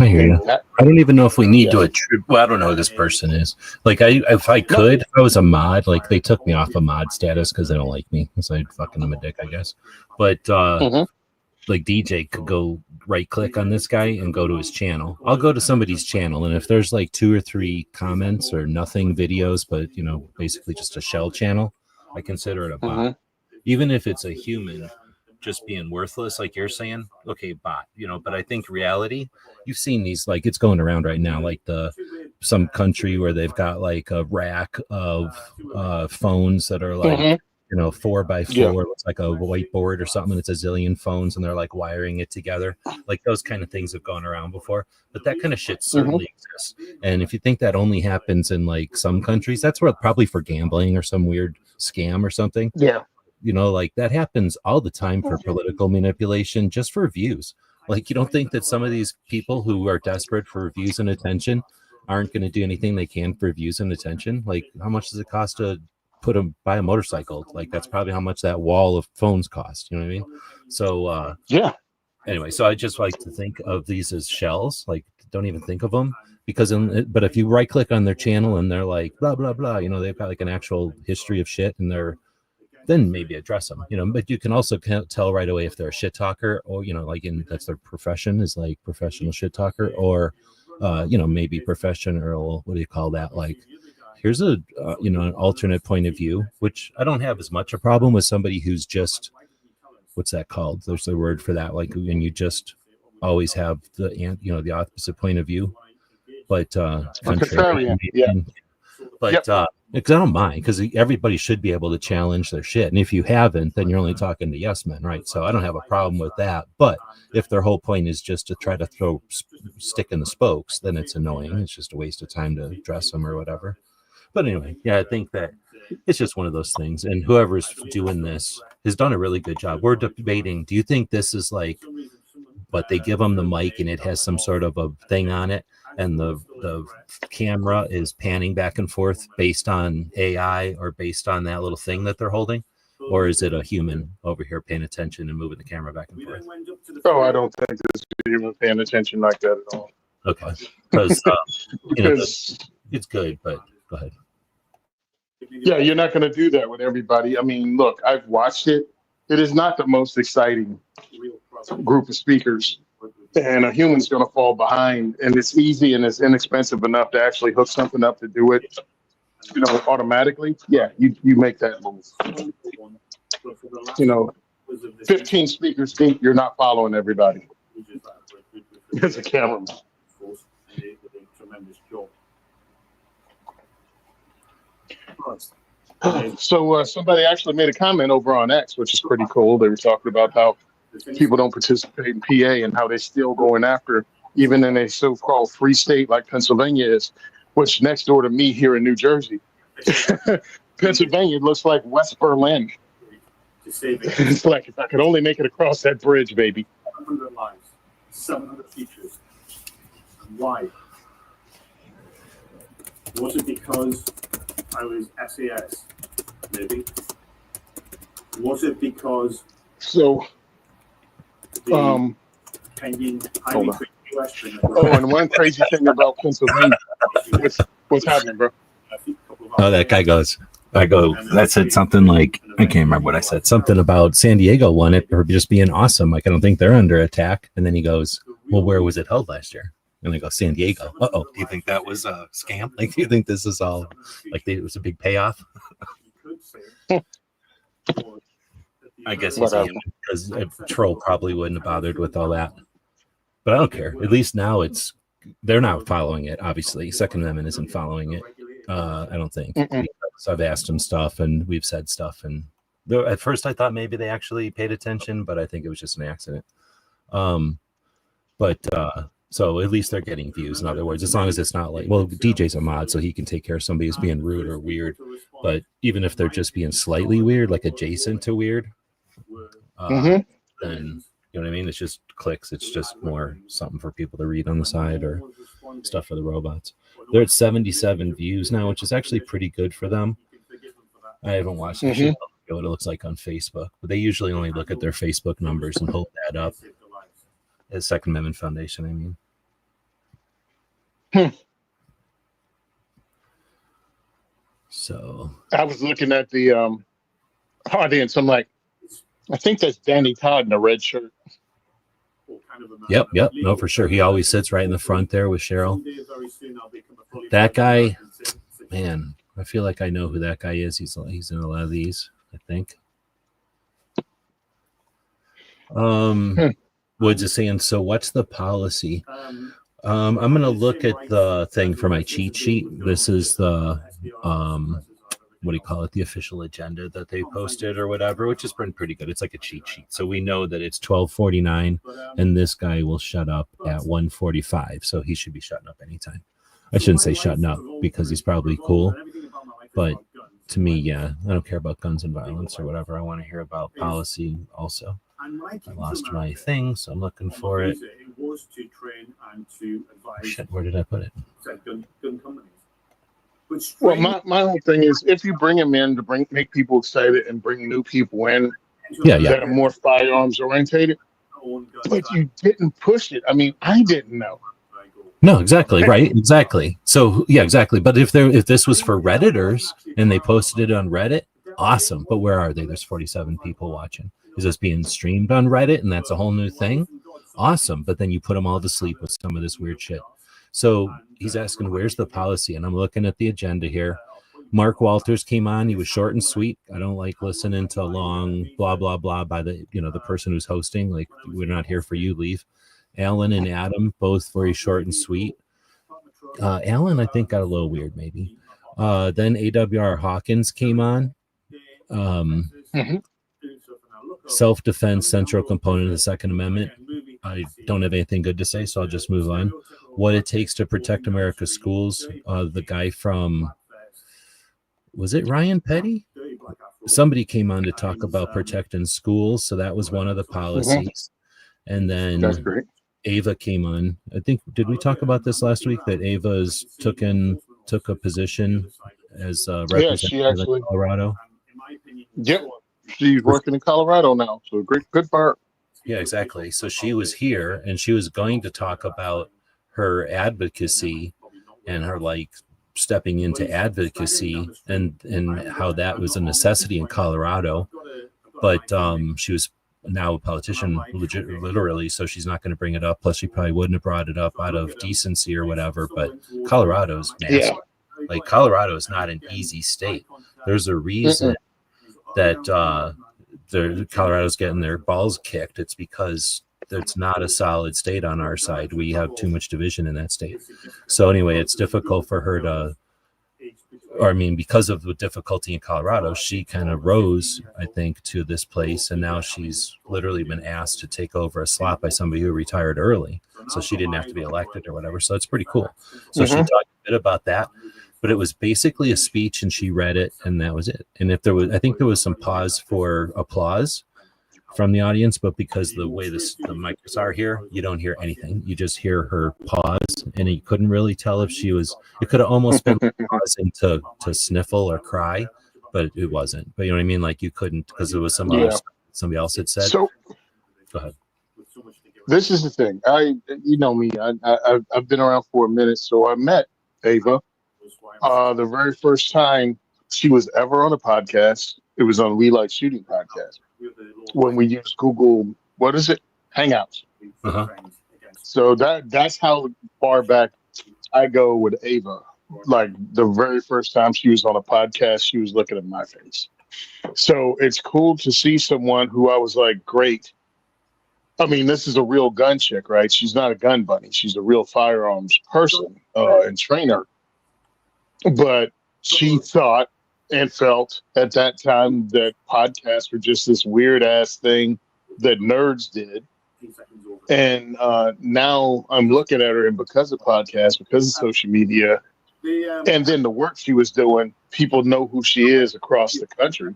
I hear you. I don't even know if we need to attribute. Well, I don't know who this person is. Like, if I could, if I was a mod, like they took me off of mod status because they don't like me. So I'd fucking them a dick, I guess. But like DJ could go right click on this guy and go to his channel. I'll go to somebody's channel, and if there's like 2 or 3 comments or nothing videos, but you know, basically just a shell channel, I consider it a bot. Even if it's a human just being worthless, like you're saying, okay, bot, you know. But I think reality, you've seen these, like it's going around right now, like some country where they've got like a rack of phones that are like you know 4x4, looks like a whiteboard or something. It's a zillion phones, and they're like wiring it together. Like those kind of things have gone around before, but that kind of shit certainly exists. And if you think that only happens in like some countries, that's where probably for gambling or some weird scam or something. You know, like that happens all the time for political manipulation, just for views. Like, you don't think that some of these people who are desperate for views and attention aren't going to do anything they can for views and attention? Like, how much does it cost to buy a motorcycle? Like, that's probably how much that wall of phones cost. You know what I mean? So, anyway, so I just like to think of these as shells. Like, don't even think of them. Because, but if you right click on their channel and they're like, blah, blah, blah, you know, they've got like an actual history of shit and then maybe address them, you know. But you can also tell right away if they're a shit talker, or, you know, like that's their profession, is like professional shit talker, or you know, maybe professional, what do you call that, like here's a you know, an alternate point of view, which I don't have as much a problem with somebody who's just, what's that called, there's a word for that, like, and you just always have the, you know, the opposite point of view, but contrarian, but because I don't mind, because everybody should be able to challenge their shit. And if you haven't, then you're only talking to yes men, right? So I don't have a problem with that. But if their whole point is just to try to throw stick in the spokes, then it's annoying. It's just a waste of time to address them or whatever. But anyway, yeah, I think that it's just one of those things. And whoever's doing this has done a really good job. We're debating, do you think this is like, but they give them the mic and it has some sort of a thing on it, and the camera is panning back and forth based on AI or based on that little thing that they're holding? Or is it a human over here paying attention and moving the camera back and forth? Oh, I don't think there's a human paying attention like that at all. Okay. Because you know, it's good, but go ahead. Yeah, you're not going to do that with everybody. I mean, look, I've watched it. It is not the most exciting group of speakers, and a human's going to fall behind, and it's easy and it's inexpensive enough to actually hook something up to do it, you know, automatically. Yeah, you make that move. You know, 15 speakers deep, you're not following everybody. There's a cameraman. So somebody actually made a comment over on X, which is pretty cool. They were talking about how people don't participate in PA and how they're still going after, even in a so-called free state like Pennsylvania is, which next door to me here in New Jersey, Pennsylvania looks like West Berlin. It's like, if I could only make it across that bridge, baby. 700 lives, 700 features. Why? Was it because I was SAS? Maybe. Was it because pending highly question? Oh, and one crazy thing about Pennsylvania. What's happening, bro? Oh, that guy goes. That said something like, I can't remember what I said. Something about San Diego won it for just being awesome. Like, I don't think they're under attack. And then he goes, well, where was it held last year? And they go, San Diego. Uh-oh. Do you think that was a scam? Like, do you think this is all, like, it was a big payoff? I guess he's because a troll probably wouldn't have bothered with all that. But I don't care. At least now they're not following it, obviously. Second Amendment isn't following it. I don't think. So I've asked them stuff and we've said stuff. And at first I thought maybe they actually paid attention, but I think it was just an accident. So at least they're getting views. In other words, as long as it's not like, well, DJ's a mod, so he can take care of somebody who's being rude or weird. But even if they're just being slightly weird, like adjacent to weird, then than, you know what I mean? It's just clicks. It's just more something for people to read on the side or stuff for the robots. They're at 77 views now, which is actually pretty good for them. I haven't watched it. I should know what it looks like on Facebook, but they usually only look at their Facebook numbers and hold that up as Second Amendment Foundation, I mean. So I was looking at the audience. I'm like, I think that's Danny Todd in a red shirt. Yep. No, for sure. He always sits right in the front there with Cheryl. That guy, man, I feel like I know who that guy is. He's in a lot of these, I think. Woods is saying, so what's the policy? I'm going to look at the thing for my cheat sheet. This is the, what do you call it? The official agenda that they posted or whatever, which has been pretty good. It's like a cheat sheet. So we know that it's 12:49 and this guy will shut up at 1:45. So he should be shutting up anytime. I shouldn't say shutting up because he's probably cool. But to me, yeah, I don't care about guns and violence or whatever. I want to hear about policy also. I lost my thing, so I'm looking for it. Shit, where did I put it? Well, my whole thing is if you bring them in to make people excited and bring new people in that are more firearms orientated, but you didn't push it. I mean, I didn't know. No, exactly, right, exactly. So yeah, exactly. But if this was for Redditors and they posted it on Reddit, awesome. But where are they? There's 47 people watching. Is this being streamed on Reddit and that's a whole new thing? Awesome. But then you put them all to sleep with some of this weird shit. So he's asking, where's the policy? And I'm looking at the agenda here. Mark Walters came on. He was short and sweet. I don't like listening to long blah, blah, blah by the person who's hosting. Like, we're not here for you, leave. Alan and Adam, both very short and sweet. Alan, I think, got a little weird, maybe. Then AWR Hawkins came on. Self-defense central component of the Second Amendment. I don't have anything good to say, so I'll just move on. What it takes to protect America's schools. The guy from, was it Ryan Petty? Somebody came on to talk about protecting schools, so that was one of the policies. And then that's great. Ava came on. I think, did we talk about this last week, that Ava's took a position as representative of Colorado? Yep. She's working in Colorado now, so good for her. Yeah, exactly. So she was here, and she was going to talk about her advocacy and her stepping into advocacy and how that was a necessity in Colorado. But she was now a politician, literally, so she's not going to bring it up. Plus, she probably wouldn't have brought it up out of decency or whatever. But Colorado's massive. Yeah. Like, Colorado is not an easy state. There's a reason that Colorado's getting their balls kicked. It's because it's not a solid state on our side. We have too much division in that state. So anyway, it's difficult for her to, or I mean, because of the difficulty in Colorado, she kind of rose, I think, to this place. And now she's literally been asked to take over a slot by somebody who retired early. So she didn't have to be elected or whatever. So it's pretty cool. So she talked a bit about that. But it was basically a speech, and she read it, and that was it. And if there was, I think there was some pause for applause from the audience, but because the way the mics are here, you don't hear anything. You just hear her pause, and you couldn't really tell if she was. It could have almost been pausing to sniffle or cry, but it wasn't. But you know what I mean? Like, you couldn't, because it was somebody else had said. So go ahead. This is the thing. You know me. I've been around for a minute, so I met Ava. The very first time she was ever on a podcast, it was on We Like Shooting podcast, when we used Google, what is it? Hangouts. So that's how far back I go with Ava. Like, the very first time she was on a podcast, she was looking at my face. So it's cool to see someone who I was like, great. I mean, this is a real gun chick, right? She's not a gun bunny. She's a real firearms person and trainer. But she thought and felt at that time that podcasts were just this weird ass thing that nerds did. And now I'm looking at her, and because of podcasts, because of social media, and then the work she was doing, people know who she is across the country.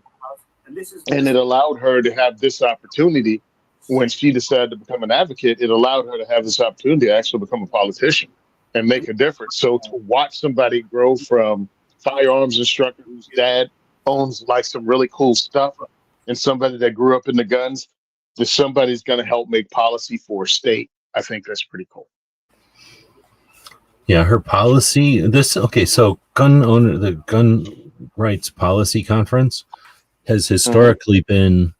And it allowed her to have this opportunity when she decided to become an advocate, it allowed her to have this opportunity to actually become a politician and make a difference. So to watch somebody grow from firearms instructor whose dad owns like some really cool stuff and somebody that grew up in the guns to somebody's going to help make policy for a state, I think that's pretty cool. Yeah, her policy. So the gun rights policy conference has historically been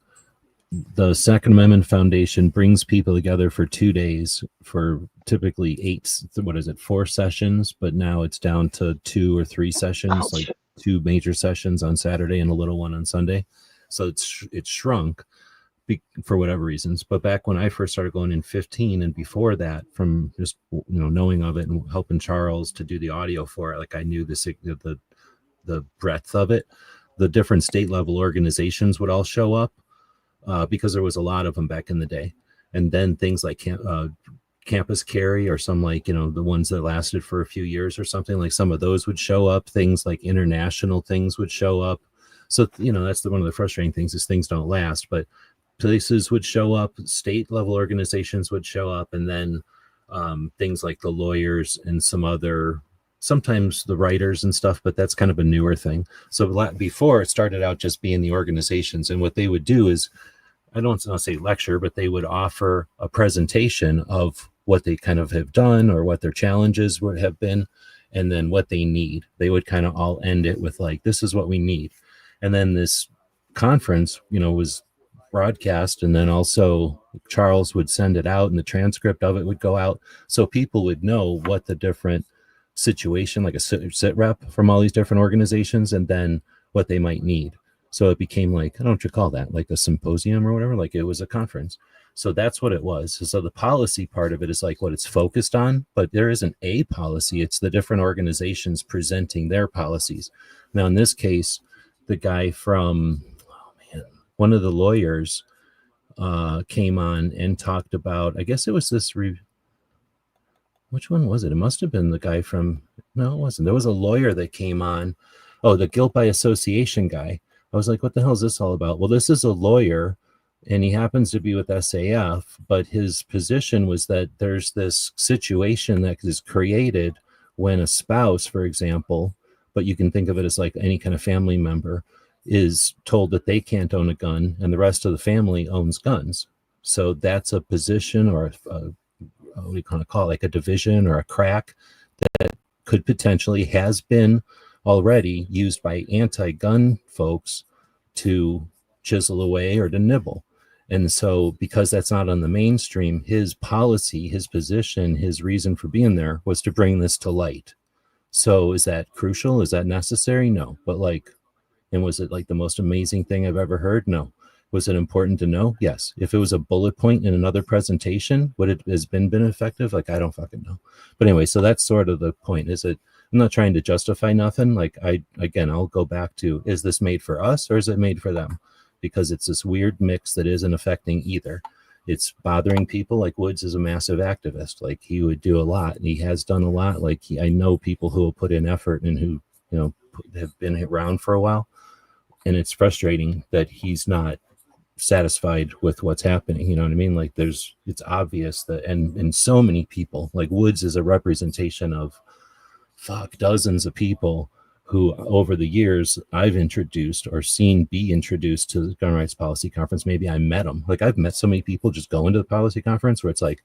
the Second Amendment Foundation brings people together for 2 days for typically 4 sessions, but now it's down to 2 or 3 sessions, like 2 major sessions on Saturday and a little one on Sunday. So it's shrunk for whatever reasons. But back when I first started going in 15 and before that, from just knowing of it and helping Charles to do the audio for it, like I knew the breadth of it. The different state level organizations would all show up because there was a lot of them back in the day. And then things like Campus Carry or some the ones that lasted for a few years or something, like some of those would show up. Things like international things would show up. So, that's one of the frustrating things is things don't last, but places would show up, state level organizations would show up, and then things like the lawyers and sometimes the writers and stuff, but that's kind of a newer thing. So before it started out just being the organizations, and what they would do is, I don't want to say lecture, but they would offer a presentation of what they kind of have done or what their challenges would have been, and then what they need. They would kind of all end it with like, this is what we need. And then this conference, was broadcast, and then also Charles would send it out and the transcript of it would go out so people would know what the different situation, like a sit rep from all these different organizations, and then what they might need. So it became like, I don't know what you call that, like a symposium or whatever, like it was a conference. So that's what it was. So the policy part of it is like what it's focused on, but there isn't a policy. It's the different organizations presenting their policies. Now, in this case, the guy from, one of the lawyers came on and talked about, I guess it was this, which one was it? It must have been the guy from, no, it wasn't. There was a lawyer that came on. Oh, the guilt by association guy. I was like, what the hell is this all about? Well, this is a lawyer, and he happens to be with SAF, but his position was that there's this situation that is created when a spouse, for example, but you can think of it as like any kind of family member, is told that they can't own a gun and the rest of the family owns guns. So that's a position or what do you kind of call it, like a division or a crack that could potentially has been already used by anti-gun folks to chisel away or to nibble. And so because that's not on the mainstream, his policy, his position, his reason for being there was to bring this to light. So is that crucial? Is that necessary? No. But and was it like the most amazing thing I've ever heard? No. Was it important to know? Yes. If it was a bullet point in another presentation, would it has been effective? Like, I don't fucking know. But anyway, so that's sort of the point. I'm not trying to justify nothing. Like I'll go back to, is this made for us or is it made for them? Because it's this weird mix that isn't affecting either. It's bothering people. Like Woods is a massive activist. Like he would do a lot and he has done a lot. Like I know people who will put in effort and who, have been around for a while. And it's frustrating that he's not satisfied with what's happening. You know what I mean? Like it's obvious that, and so many people, like Woods is a representation of dozens of people who over the years I've introduced or seen be introduced to the Gun Rights Policy Conference. Maybe I met them. Like I've met so many people just going to the policy conference where it's like,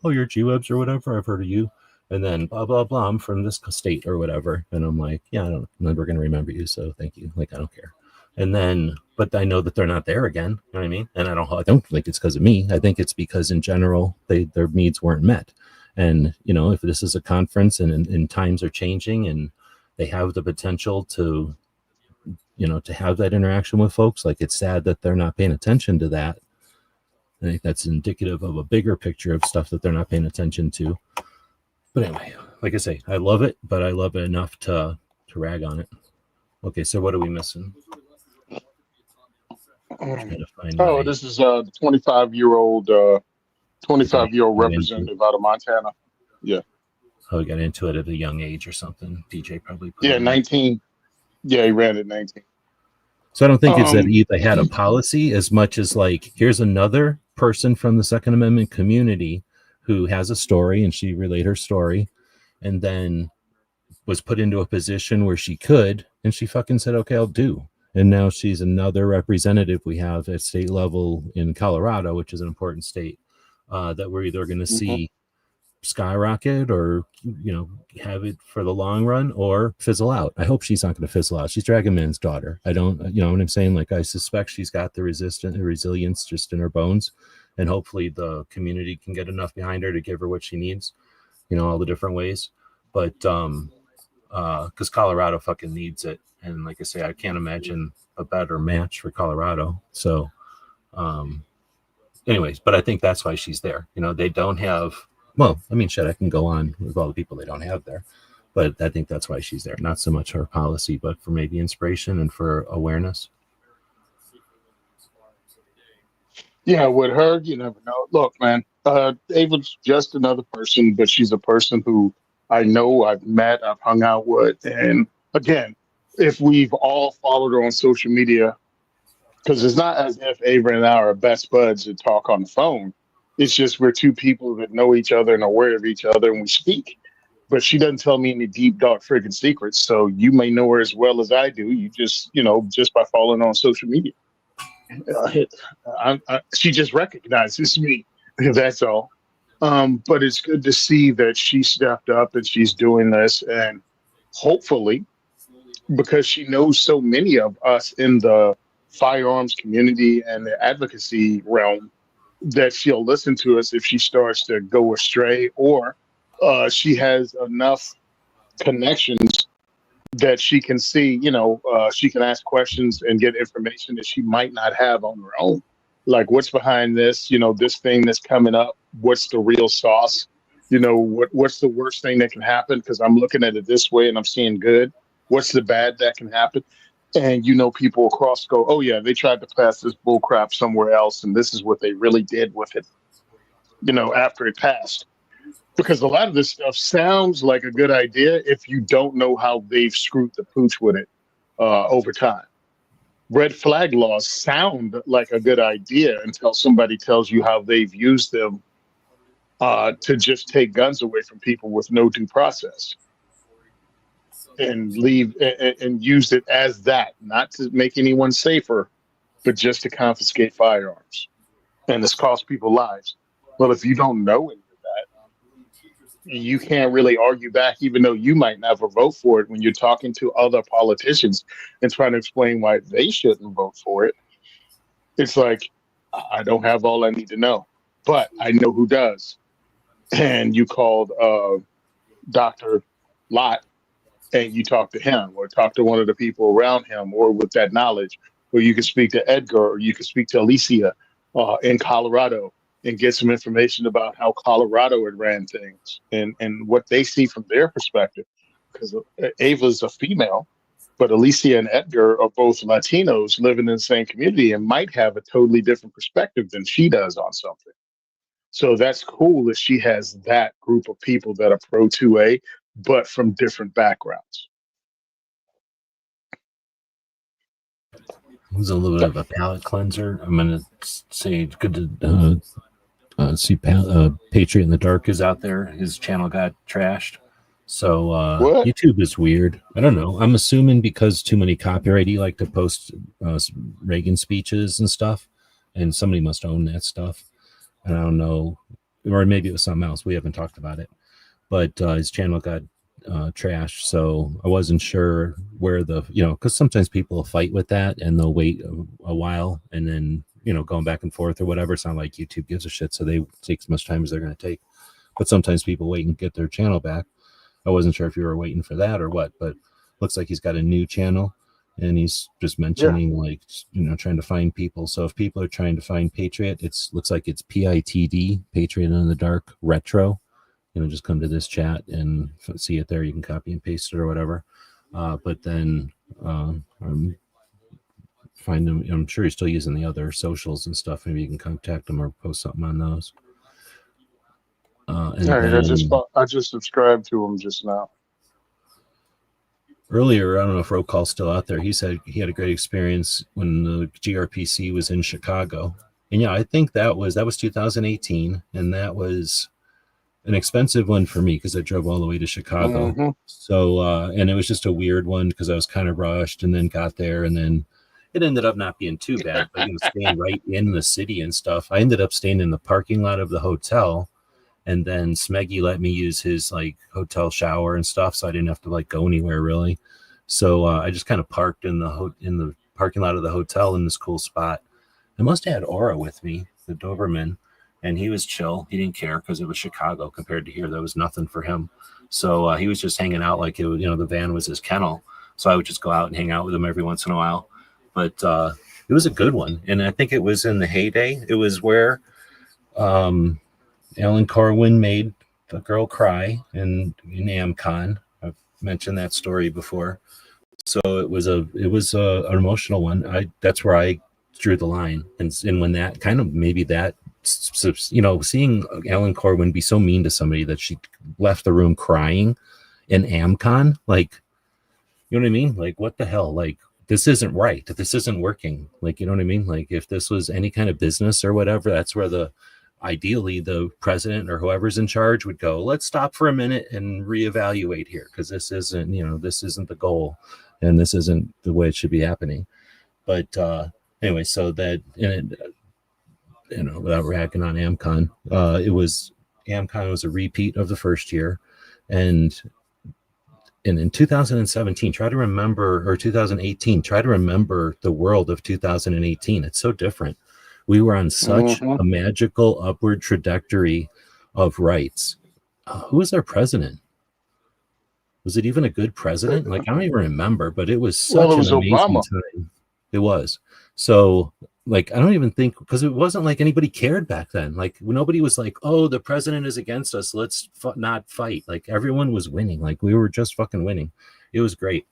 oh, you're G-Webs or whatever. I've heard of you. And then blah, blah, blah, I'm from this state or whatever. And I'm like, yeah, I don't never going to remember you. So thank you. Like, I don't care. And then, but I know that they're not there again. You know what I mean? And I don't think it's because of me. I think it's because in general, their needs weren't met. And, if this is a conference and times are changing and they have the potential to, to have that interaction with folks, like it's sad that they're not paying attention to that. I think that's indicative of a bigger picture of stuff that they're not paying attention to. But anyway, like I say, I love it, but I love it enough to rag on it. Okay, so what are we missing? This is a 25-year-old representative out of Montana. Yeah. Oh, he got into it at a young age or something. DJ probably. 19. Yeah, he ran at 19. So I don't think it's that they had a policy as much as like, here's another person from the Second Amendment community who has a story, and she relayed her story, and then was put into a position where she could, and she fucking said, okay, I'll do. And now she's another representative we have at state level in Colorado, which is an important state, that we're either going to see skyrocket or, you know, have it for the long run or fizzle out. I hope she's not going to fizzle out. She's Dragon Man's daughter. I don't, you know what I'm saying? Like, I suspect she's got the resilience just in her bones, and hopefully the community can get enough behind her to give her what she needs, you know, all the different ways. But because Colorado fucking needs it, and like I say, I can't imagine a better match for Colorado. So anyways, but I think that's why she's there. You know, they don't have, well, I mean, shit, I can go on with all the people they don't have there, but I think that's why she's there. Not so much her policy, but for maybe inspiration and for awareness. Yeah, with her, you never know. Look, man, Ava's just another person, but she's a person who I know, I've met, I've hung out with. And again, if we've all followed her on social media, because it's not as if Ava and I are best buds that talk on the phone. It's just we're two people that know each other and are aware of each other, and we speak. But she doesn't tell me any deep, dark, freaking secrets. So you may know her as well as I do. You just, you know, just by following on social media. She just recognizes me. That's all. But it's good to see that she stepped up and she's doing this. And hopefully, because she knows so many of us in the firearms community and the advocacy realm, that she'll listen to us if she starts to go astray, or she has enough connections that she can see, you know, she can ask questions and get information that she might not have on her own. Like, what's behind this, you know, this thing that's coming up? What's the real sauce? You know, what's the worst thing that can happen? Because I'm looking at it this way and I'm seeing good. What's the bad that can happen? And, you know, people across go, oh, yeah, they tried to pass this bull crap somewhere else, and this is what they really did with it, you know, after it passed. Because a lot of this stuff sounds like a good idea if you don't know how they've screwed the pooch with it over time. Red flag laws sound like a good idea until somebody tells you how they've used them to just take guns away from people with no due process. And leave and use it as that, not to make anyone safer, but just to confiscate firearms. And it's cost people lives. Well, if you don't know any of that, you can't really argue back, even though you might never vote for it when you're talking to other politicians and trying to explain why they shouldn't vote for it. It's like, I don't have all I need to know, but I know who does. And you called Dr. Lott, and you talk to him or talk to one of the people around him or with that knowledge, or you can speak to Edgar, or you can speak to Alicia in Colorado and get some information about how Colorado had ran things and what they see from their perspective. Because Ava's a female, but Alicia and Edgar are both Latinos living in the same community and might have a totally different perspective than she does on something. So that's cool that she has that group of people that are pro 2A, but from different backgrounds. It was a little bit of a palate cleanser. I'm going to say it's good to see Patriot in the Dark is out there. His channel got trashed. So YouTube is weird. I don't know. I'm assuming because too many copyright, he like to post Reagan speeches and stuff, and somebody must own that stuff. And I don't know, or maybe it was something else. We haven't talked about it. But his channel got trashed, so I wasn't sure where the, you know, because sometimes people will fight with that and they'll wait a while and then, you know, going back and forth or whatever. It's not like YouTube gives a shit, so they take as much time as they're going to take. But sometimes people wait and get their channel back. I wasn't sure if you were waiting for that or what, but looks like he's got a new channel and he's just mentioning like, you know, trying to find people. So if people are trying to find Patriot, looks like it's PITD, Patriot in the Dark Retro. You know, just come to this chat and see it there. You can copy and paste it or whatever. But then find him. I'm sure he's still using the other socials and stuff. Maybe you can contact him or post something on those. And All right, then, I just subscribed to him just now. Earlier, I don't know if Roll Call's still out there. He said he had a great experience when the GRPC was in Chicago. And yeah, I think that was 2018, and that was an expensive one for me because I drove all the way to Chicago. Mhm. So and it was just a weird one because I was kind of rushed and then got there, and then it ended up not being too bad, but staying right in the city and stuff. I ended up staying in the parking lot of the hotel, and then Smeggy let me use his like hotel shower and stuff, so I didn't have to like go anywhere really. So I just kind of parked in the parking lot of the hotel in this cool spot. I must have had Aura with me, the Doberman, and he was chill. He didn't care because it was Chicago compared to here. There was nothing for him. So he was just hanging out like it was, the van was his kennel. So I would just go out and hang out with him every once in a while. But it was a good one. And I think it was in the heyday. It was where Alan Corwin made the girl cry in AmCon. I've mentioned that story before. So it was an emotional one. That's where I drew the line, and when that kind of maybe that seeing Alan Corwin be so mean to somebody that she left the room crying in AmCon, like, you know what I mean? Like, what the hell? Like, this isn't right. This isn't working. Like, you know what I mean? Like, if this was any kind of business or whatever, that's where ideally the president or whoever's in charge would go, let's stop for a minute and reevaluate here, because this isn't the goal, and this isn't the way it should be happening. But anyway, so that, and without ragging on AmCon, AmCon was a repeat of the first year, and in 2017, try to remember, or 2018, try to remember the world of 2018. It's so different. We were on such a magical upward trajectory of rights. Who was our president? Was it even a good president? Like, I don't even remember, but it was such an amazing Obama. time. It was. So, like, I don't even think, because it wasn't like anybody cared back then. Like, nobody was like, oh, the president is against us, let's not fight. Like, everyone was winning. Like, we were just fucking winning. It was great.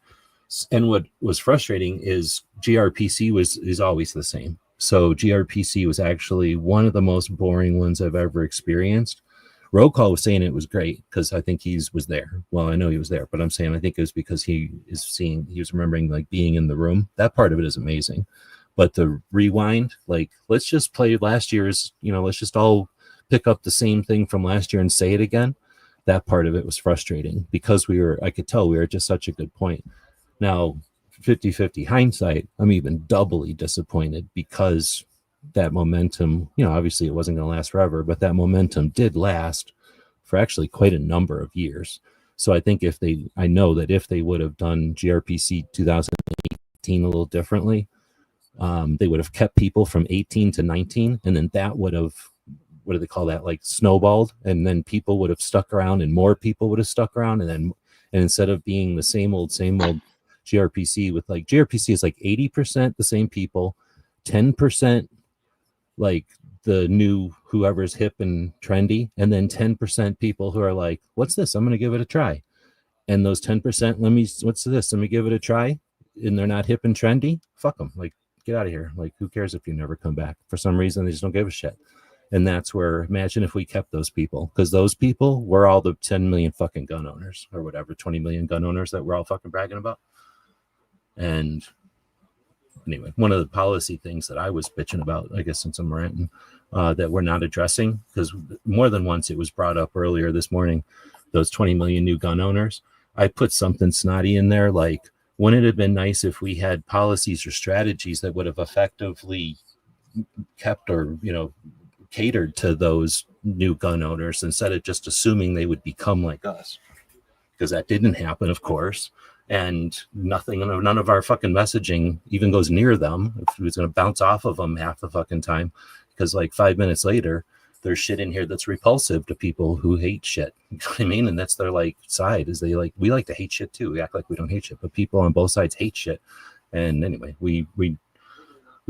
And what was frustrating is GRPC is always the same. So GRPC was actually one of the most boring ones I've ever experienced. Roll Call was saying it was great because I think he was there. Well, I know he was there, but I'm saying I think it was because he was remembering like being in the room. That part of it is amazing. But the rewind, like, let's just play last year's, let's just all pick up the same thing from last year and say it again. That part of it was frustrating because I could tell we were at just such a good point. Now, 50-50 hindsight, I'm even doubly disappointed because that momentum, obviously it wasn't going to last forever, but that momentum did last for actually quite a number of years. So I think I know that if they would have done GRPC 2018 a little differently, they would have kept people from 18 to 19, and then that would have, what do they call that, like snowballed, and then people would have stuck around and more people would have stuck around, and instead of being the same old GRPC with like, GRPC is like 80% the same people, 10% like the new whoever's hip and trendy, and then 10% people who are like, what's this? I'm going to give it a try. And those 10%, what's this? Let me give it a try. And they're not hip and trendy. Fuck them. Like, get out of here. Like, who cares if you never come back? For some reason, they just don't give a shit. And that's where, imagine if we kept those people, because those people were all the 10 million fucking gun owners or whatever, 20 million gun owners that we're all fucking bragging about. And anyway, one of the policy things that I was bitching about, I guess, since I'm ranting, that we're not addressing, because more than once it was brought up earlier this morning, those 20 million new gun owners. I put something snotty in there, like, wouldn't it have been nice if we had policies or strategies that would have effectively kept or, catered to those new gun owners instead of just assuming they would become like us? Because that didn't happen, of course. And none of our fucking messaging even goes near them. If it was going to bounce off of them half the fucking time, because like 5 minutes later, there's shit in here that's repulsive to people who hate shit. You know what I mean? And that's their like side, is we like to hate shit too. We act like we don't hate shit, but people on both sides hate shit. And anyway, we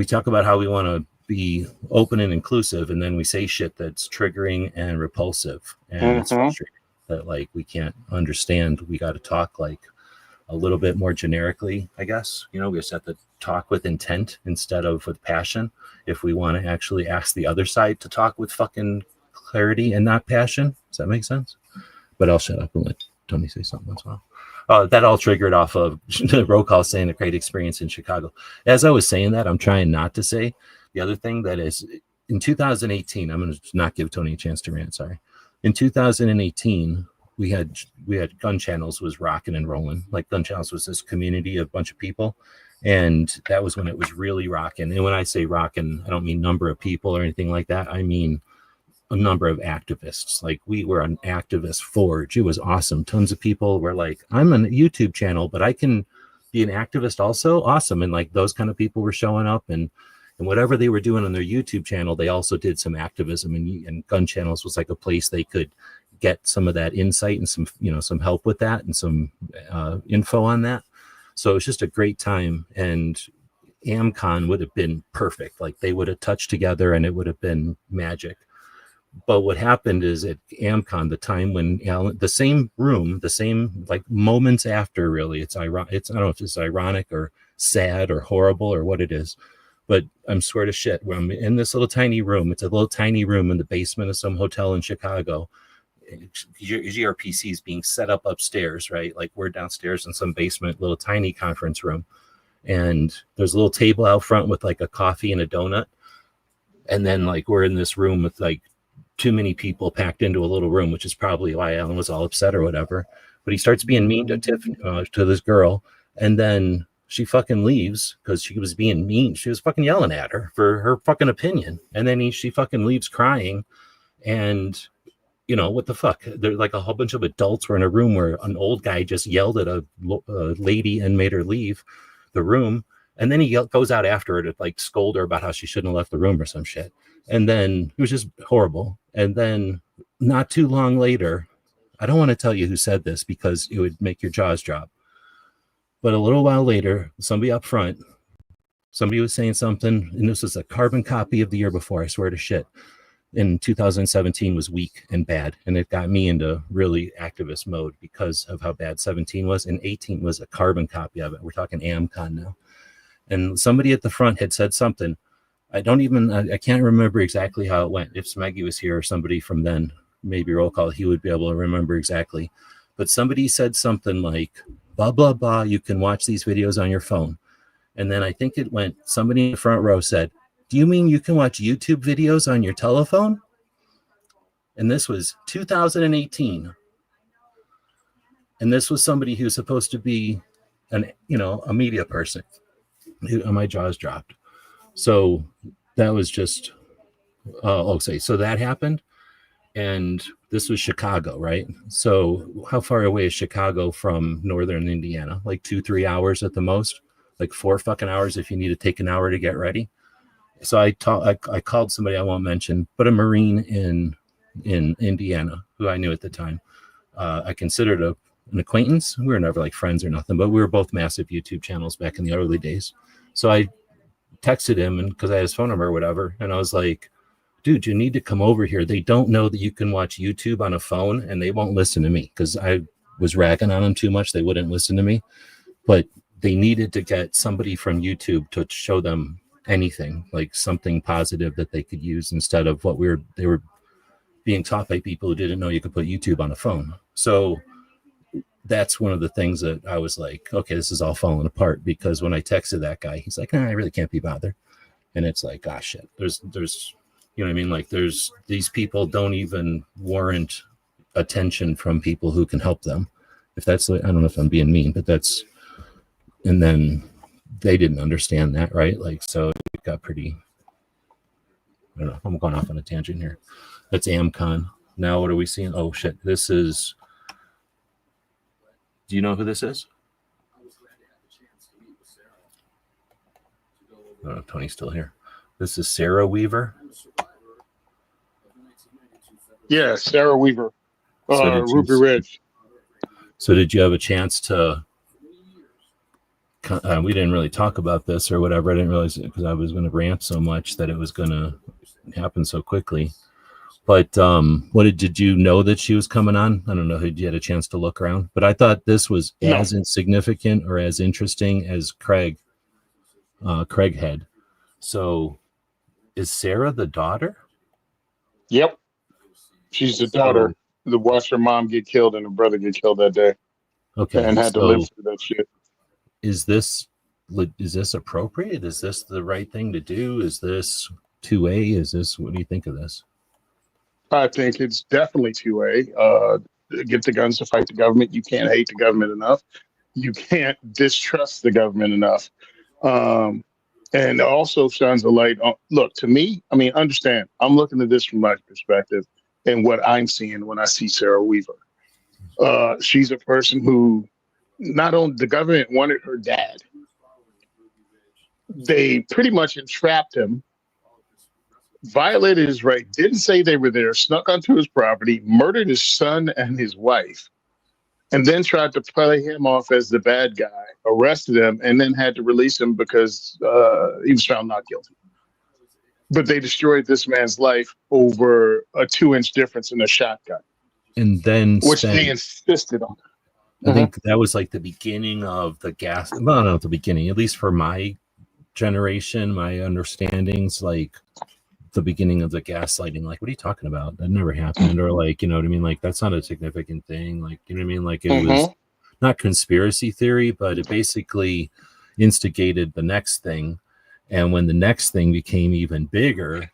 talk about how we want to be open and inclusive, and then we say shit that's triggering and repulsive, and it's frustrating that like we can't understand. We got to talk like a little bit more generically, I guess. We just have to talk with intent instead of with passion if we want to actually ask the other side to talk with fucking clarity and not passion. Does that make sense? But I'll shut up and let Tony say something as well. That all triggered off of the Roll Call saying a great experience in Chicago. As I was saying that, I'm trying not to say the other thing that is in 2018, I'm going to not give Tony a chance to rant. Sorry. In 2018, we had Gun Channels was rocking and rolling. Like Gun Channels was this community of a bunch of people, and that was when it was really rocking. And when I say rocking, I don't mean number of people or anything like that. I mean a number of activists. Like we were an activist forge. It was awesome. Tons of people were like, I'm on a YouTube channel, but I can be an activist also. Awesome. And like those kind of people were showing up, and whatever they were doing on their YouTube channel, they also did some activism, and Gun Channels was like a place they could get some of that insight and some help with that and some info on that. So it was just a great time, and AmCon would have been perfect. Like they would have touched together and it would have been magic. But what happened is at AmCon, the time when the same room, the same like moments after, really, it's ironic. I don't know if it's ironic or sad or horrible or what it is, but I'm swear to shit, when I'm in this little tiny room, it's a little tiny room in the basement of some hotel in Chicago. GRPC is being set up upstairs, right? Like we're downstairs in some basement, little tiny conference room, and there's a little table out front with like a coffee and a donut, and then like we're in this room with like too many people packed into a little room, which is probably why Alan was all upset or whatever. But he starts being mean to Tiffany, to this girl, and then she fucking leaves because she was being mean. She was fucking yelling at her for her fucking opinion, and then she fucking leaves crying. And what the fuck? There's like a whole bunch of adults were in a room where an old guy just yelled at a lady and made her leave the room. And then he goes out after her to like scold her about how she shouldn't have left the room or some shit. And then it was just horrible. And then not too long later, I don't want to tell you who said this because it would make your jaws drop. But a little while later, somebody up front, somebody was saying something, and this was a carbon copy of the year before, I swear to shit. In 2017 was weak and bad, and it got me into really activist mode because of how bad 17 was, and 18 was a carbon copy of it. We're talking AmCon now. And somebody at the front had said something. I can't remember exactly how it went. If Smeggy was here or somebody from then, maybe roll call, he would be able to remember exactly. But somebody said something like, blah, blah, blah, you can watch these videos on your phone. And then I think it went, somebody in the front row said, do you mean you can watch YouTube videos on your telephone? And this was 2018. And this was somebody who's supposed to be a media person. My jaws dropped. So that was just, so that happened. And this was Chicago, right? So how far away is Chicago from northern Indiana? Like 2-3 hours at the most, like 4 fucking hours if you need to take an hour to get ready. So I called somebody I won't mention, but a Marine in Indiana who I knew at the time. I considered an acquaintance. We were never like friends or nothing, but we were both massive YouTube channels back in the early days. So I texted him, and because I had his phone number or whatever, and I was like, dude, you need to come over here. They don't know that you can watch YouTube on a phone, and they won't listen to me because I was ragging on them too much. They wouldn't listen to me, but they needed to get somebody from YouTube to show them anything, like something positive that they could use instead of what they were being taught by people who didn't know you could put YouTube on a phone. So that's one of the things that I was like, okay, this is all falling apart, because when I texted that guy, he's like, I really can't be bothered. And it's like, ah, shit, there's, you know what I mean? Like these people don't even warrant attention from people who can help them. If that's, I don't know if I'm being mean, but that's, and then they didn't understand that, right? Like, so it got pretty, I don't know, I'm going off on a tangent here. That's AmCon. Now what are we seeing? Oh shit, this is, do you know who this is? Oh, Tony's still here. This is Sarah Weaver. Yeah, Sarah Weaver, Ruby Ridge. So did you have a chance to, we didn't really talk about this or whatever. I didn't realize it because I was going to rant so much that it was going to happen so quickly. But did you know that she was coming on? I don't know if you had a chance to look around, but I thought this was as insignificant or as interesting as Craighead. So is Sarah the daughter? Yep. She's the daughter. The watched her mom get killed and her brother get killed that day. Okay. And had to live through that shit. Is this appropriate? Is this the right thing to do? Is this 2A? Is this, what do you think of this? I think it's definitely 2A. Get the guns to fight the government. You can't hate the government enough. You can't distrust the government enough. And also shines a light on, look, to me, I mean, understand, I'm looking at this from my perspective and what I'm seeing when I see Sarah Weaver. She's a person who, not only the government wanted her dad, they pretty much entrapped him, violated his right, didn't say they were there, snuck onto his property, murdered his son and his wife, and then tried to play him off as the bad guy, arrested him, and then had to release him because he was found not guilty. But they destroyed this man's life over a 2-inch difference in a shotgun. And then which they insisted on. I think that was like the beginning of the gas. Well, not the beginning, at least for my generation, my understandings, like the beginning of the gaslighting. Like, what are you talking about? That never happened. Or like, you know what I mean? Like, that's not a significant thing. Like, you know what I mean? Like, it was not conspiracy theory, but it basically instigated the next thing. And when the next thing became even bigger,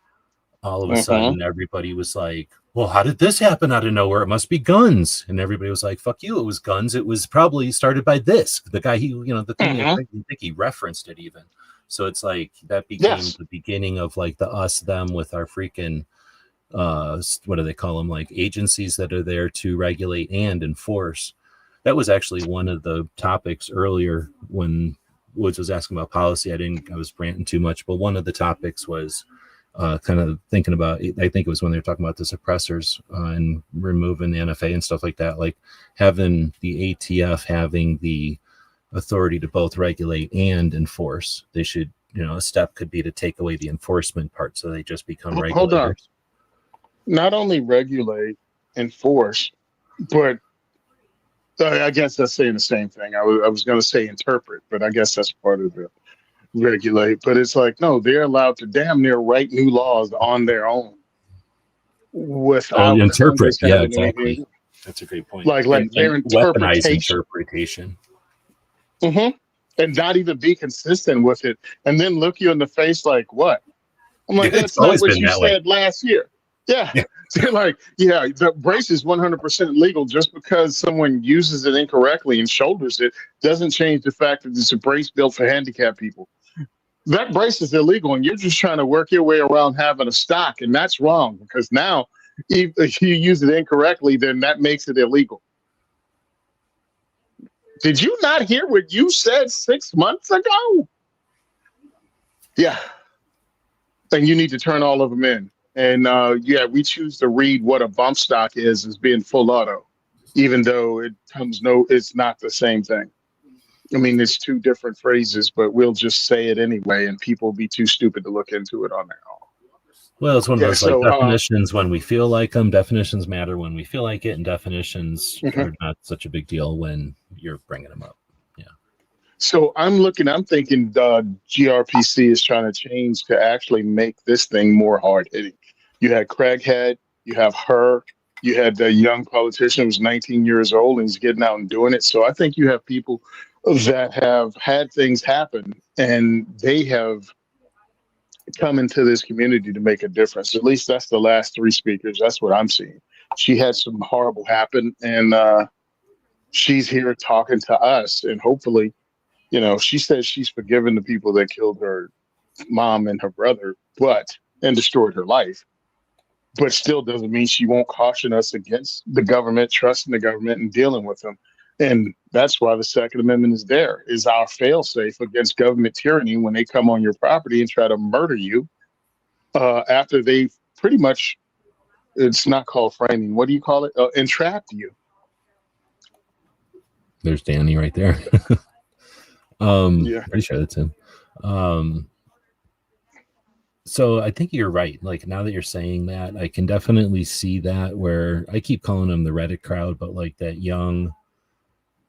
all of a sudden everybody was like, well, how did this happen out of nowhere? It must be guns. And everybody was like, fuck you, it was guns. It was probably started by this. The guy, he, you know, the thing, I think he referenced it even. So it's like that became the beginning of like the us, them with our freaking, what do they call them? Like agencies that are there to regulate and enforce. That was actually one of the topics earlier when Woods was asking about policy. I was ranting too much, but one of the topics was kind of thinking about, I think it was when they were talking about the suppressors and removing the NFA and stuff like that, like having the ATF having the authority to both regulate and enforce. They should, you know, a step could be to take away the enforcement part so they just become regulators. Hold on. Not only regulate, enforce, but I guess that's saying the same thing. I was going to say interpret, but I guess that's part of it. Regulate, but it's like, no, they're allowed to damn near write new laws on their own without interpret. Yeah, exactly. Anything. That's a great point. Like their interpretation. And not even be consistent with it, and then look you in the face like, what? I'm like, that's not what you said last year. Yeah. They're like, yeah, the brace is 100% legal. Just because someone uses it incorrectly and shoulders it doesn't change the fact that it's a brace built for handicapped people. That brace is illegal, and you're just trying to work your way around having a stock, and that's wrong, because now if you use it incorrectly, then that makes it illegal. Did you not hear what you said 6 months ago? Yeah. And you need to turn all of them in. And we choose to read what a bump stock is as being full auto, even though it's not the same thing. I mean, it's two different phrases, but we'll just say it anyway, and people will be too stupid to look into it on their own. Well, it's one of those definitions when we feel like them. Definitions matter when we feel like it, and definitions are not such a big deal when you're bringing them up. Yeah. So I'm thinking GRPC is trying to change to actually make this thing more hard-hitting. You had Craighead, you have her, you had the young politician who's 19 years old and he's getting out and doing it. So I think you have people that have had things happen and they have come into this community to make a difference. At least that's the last three speakers. That's what I'm seeing. She had some horrible happen, and she's here talking to us, and hopefully, you know, she says she's forgiven the people that killed her mom and her brother, and destroyed her life. But still doesn't mean she won't caution us against the government, trusting the government and dealing with them. And that's why the Second Amendment is there, is our fail-safe against government tyranny when they come on your property and try to murder you after they pretty much, it's not called framing, what do you call it? Entrapped you. There's Danny right there. Pretty sure that's him. So I think you're right. Like, now that you're saying that, I can definitely see that, where I keep calling them the Reddit crowd, but like that young,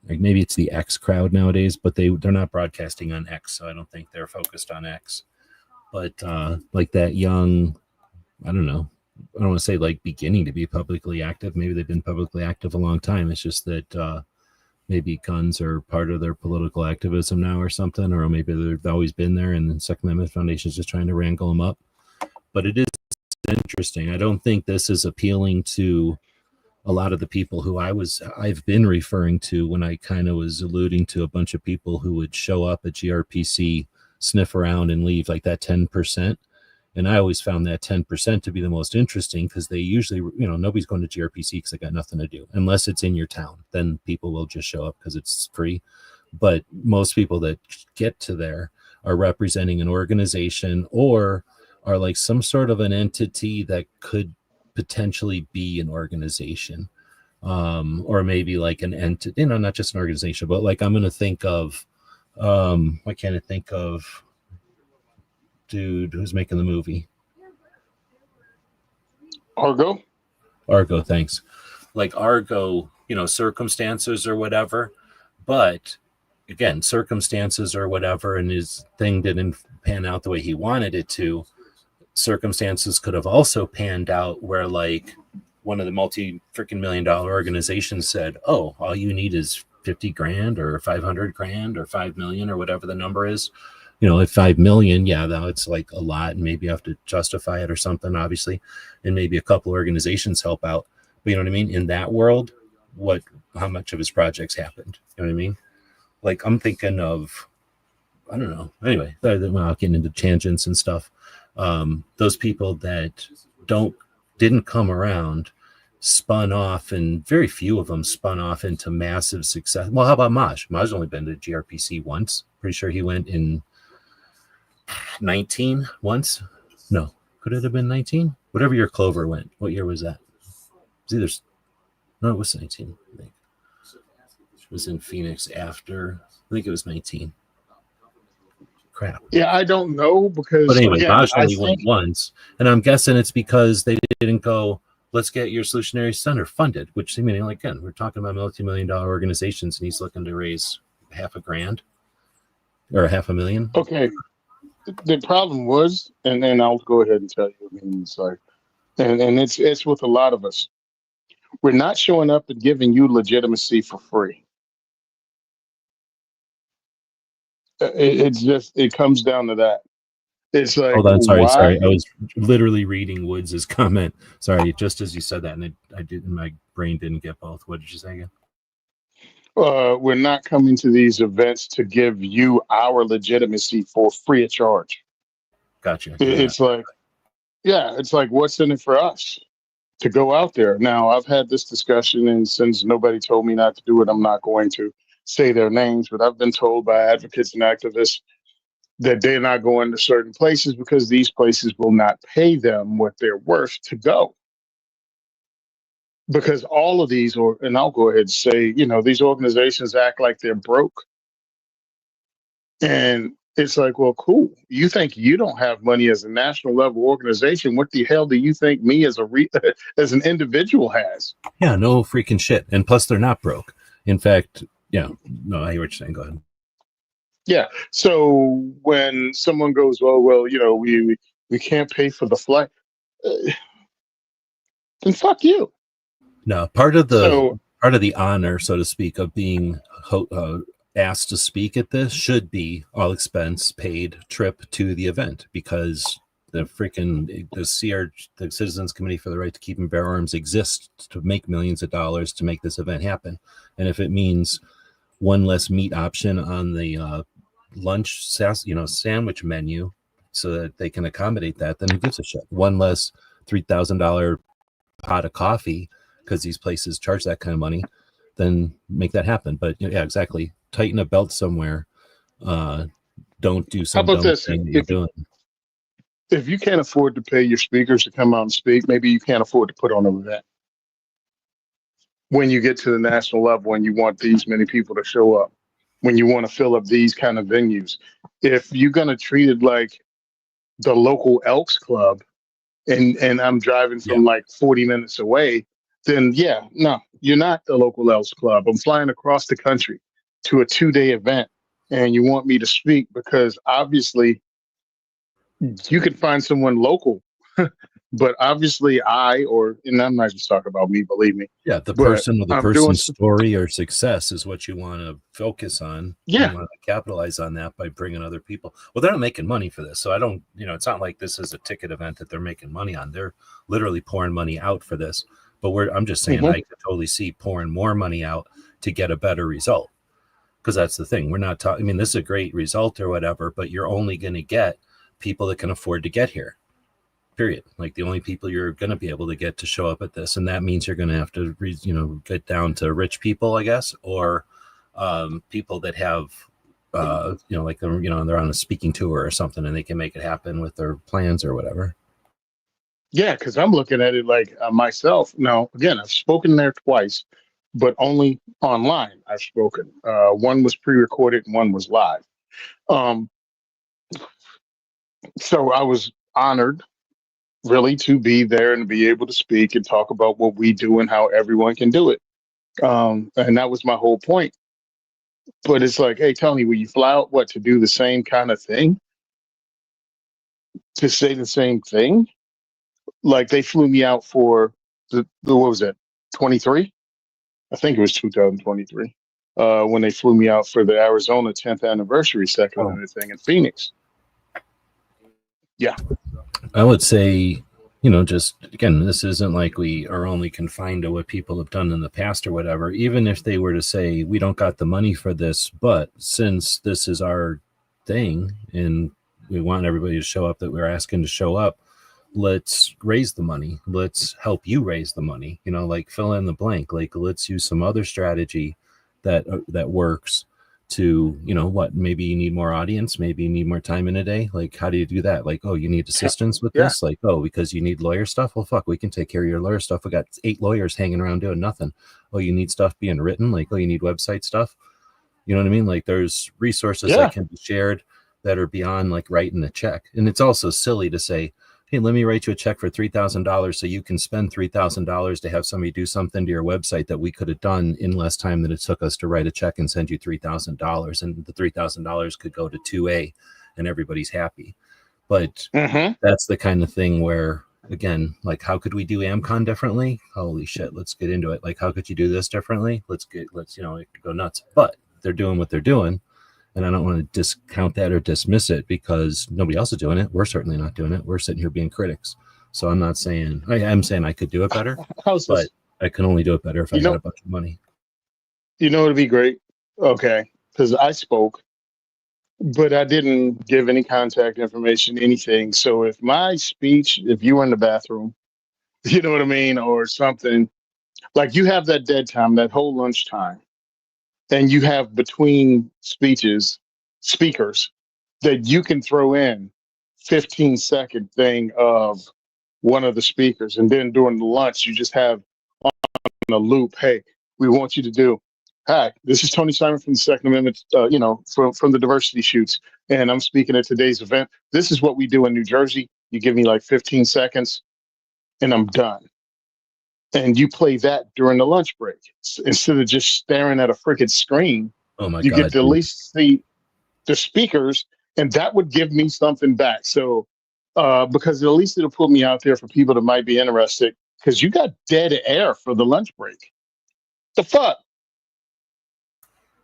like maybe it's the X crowd nowadays, but they're not broadcasting on X, so I don't think they're focused on X. But like that young, I don't want to say like beginning to be publicly active. Maybe they've been publicly active a long time. It's just that maybe guns are part of their political activism now or something, or maybe they've always been there and the Second Amendment Foundation is just trying to wrangle them up. but it is interesting. I don't think this is appealing to a lot of the people who I've been referring to when I kind of was alluding to a bunch of people who would show up at GRPC, sniff around and leave, like that 10%. And I always found that 10% to be the most interesting, because they usually, nobody's going to GRPC because they got nothing to do, unless it's in your town. Then people will just show up because it's free. But most people that get to there are representing an organization or are like some sort of an entity that could potentially be an organization, or maybe like an entity, not just an organization, but like I'm going to think of, why can't I think of, dude who's making the movie? Argo, thanks. Like Argo, circumstances or whatever. But again, circumstances or whatever, and his thing didn't pan out the way he wanted it to. Circumstances could have also panned out where like one of the multi-million-dollar organizations said, oh, all you need is 50 grand or 500 grand or 5 million or whatever the number is. At 5 million, yeah, now it's like a lot, and maybe you have to justify it or something, obviously, and maybe a couple organizations help out. But you know what I mean? In that world, how much of his projects happened? You know what I mean? Like I'm thinking of, I don't know. Anyway, I'll get into tangents and stuff. Those people that didn't come around spun off, and very few of them spun off into massive success. Well, how about Maj? Maj's only been to GRPC once. Pretty sure he went in 19 once. No, could it have been 19? Whatever year Clover went. What year was that? It was 19. I think it was in Phoenix after. I think it was 19. Crap. Yeah, I don't know, because. But anyway, again, Maj only went once, and I'm guessing it's because they didn't go, let's get your solutionary center funded. Which, again, we're talking about multi-million-dollar organizations, and he's looking to raise $500,000 or $500,000. Okay. The problem was, and then I'll go ahead and tell you. It's like, and it's with a lot of us. We're not showing up and giving you legitimacy for free. It comes down to that. It's like, hold on, why? sorry. I was literally reading Woods' comment. Sorry, just as you said that, and my brain didn't get both. What did you say again? We're not coming to these events to give you our legitimacy for free of charge. Gotcha. It's like, it's like, what's in it for us to go out there? Now, I've had this discussion, and since nobody told me not to do it, I'm not going to say their names, but I've been told by advocates and activists that they're not going to certain places because these places will not pay them what they're worth to go. Because all of these, and I'll go ahead and say, these organizations act like they're broke. And it's like, well, cool. You think you don't have money as a national level organization? What the hell do you think me as as an individual has? Yeah, no freaking shit. And plus, they're not broke. In fact, yeah. No, I hear what you're saying. Go ahead. Yeah. So when someone goes, well, we can't pay for the flight, then fuck you. No, part of the honor, so to speak, of being asked to speak at this should be all expense paid trip to the event, because the Citizens Committee for the Right to Keep and Bear Arms exists to make millions of dollars to make this event happen. And if it means one less meat option on the lunch sandwich menu so that they can accommodate that, then who gives a shit? One less $3,000 pot of coffee, because these places charge that kind of money, then make that happen. But yeah, exactly. Tighten a belt somewhere. Don't do some dumb thing that you're doing. If you can't afford to pay your speakers to come out and speak, maybe you can't afford to put on an event. When you get to the national level and you want these many people to show up, when you want to fill up these kind of venues, if you're going to treat it like the local Elks Club, and I'm driving from like 40 minutes away, then no, you're not the local Elks Club. I'm flying across the country to a 2-day event, and you want me to speak because obviously you could find someone local But obviously and I'm not just talking about me, believe me. Yeah, the But person or the I'm doing person's story or success is what you want to focus on. Yeah. You want to capitalize on that by bringing other people. Well, they're not making money for this. So I don't, it's not like this is a ticket event that they're making money on. They're literally pouring money out for this. But I'm just saying, I could totally see pouring more money out to get a better result. Because that's the thing. We're not talking, I mean, this is a great result or whatever, but you're only going to get people that can afford to get here. Period. Like the only people you're going to be able to get to show up at this, and that means you're going to have to, get down to rich people, I guess, or people that have, like they're on a speaking tour or something, and they can make it happen with their plans or whatever. Yeah, because I'm looking at it like myself. Now, again, I've spoken there twice, but only online. I've spoken. One was pre-recorded and one was live. So I was honored, really, to be there and be able to speak and talk about what we do and how everyone can do it. And that was my whole point. But it's like, hey, Tony, will you fly out to do the same kind of thing? To say the same thing? Like they flew me out for the what was that, 23? I think it was 2023. When they flew me out for the Arizona 10th anniversary second thing in Phoenix. Yeah. I would say, just again, this isn't like we are only confined to what people have done in the past or whatever. Even if they were to say, we don't got the money for this, but since this is our thing and we want everybody to show up that we're asking to show up, let's raise the money. Let's help you raise the money, like fill in the blank. Like, let's use some other strategy that works to, maybe you need more audience, maybe you need more time in a day. Like, how do you do that? Like, oh, you need assistance with this? Like, oh, because you need lawyer stuff? Well, fuck, we can take care of your lawyer stuff. We got 8 lawyers hanging around doing nothing. Oh, you need stuff being written? Like, oh, you need website stuff? You know what I mean? Like, there's resources that can be shared that are beyond like writing a check. And it's also silly to say, hey, let me write you a check for $3,000 so you can spend $3,000 to have somebody do something to your website that we could have done in less time than it took us to write a check and send you $3,000. And the $3,000 could go to 2A and everybody's happy. But that's the kind of thing where, again, like, how could we do AmCon differently? Holy shit, let's get into it. Like, how could you do this differently? Let's it could go nuts. But they're doing what they're doing. And I don't want to discount that or dismiss it because nobody else is doing it. We're certainly not doing it. We're sitting here being critics. So I'm not saying, I am saying I could do it better, but I can only do it better if I got a bunch of money. You know, it'd be great. Okay. Because I spoke, but I didn't give any contact information, anything. So if my speech, if you were in the bathroom, you know what I mean, or something, like you have that dead time, that whole lunch time. And you have between speakers that you can throw in 15-second thing of one of the speakers. And then during the lunch, you just have on a loop, hey, we want you to do, hi, this is Tony Simon from the Second Amendment, from the diversity shoots. And I'm speaking at today's event. This is what we do in New Jersey. You give me like 15 seconds and I'm done. And you play that during the lunch break instead of just staring at a freaking screen. Oh my you God, get to at least see the speakers, and that would give me something back. So, because at least it'll put me out there for people that might be interested. Because you got dead air for the lunch break. The fuck?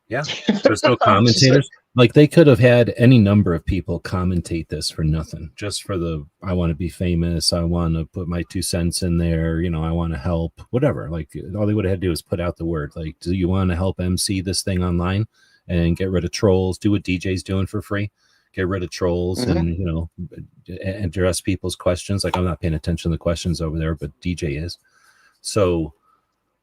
Yeah, there's no commentators. Like, they could have had any number of people commentate this for nothing, just for the, I want to be famous, I want to put my 2 cents in there, I want to help, whatever. Like, all they would have had to do is put out the word. Like, do you want to help MC this thing online and get rid of trolls? Do what DJ's doing for free. Get rid of trolls and, address people's questions. Like, I'm not paying attention to the questions over there, but DJ is. So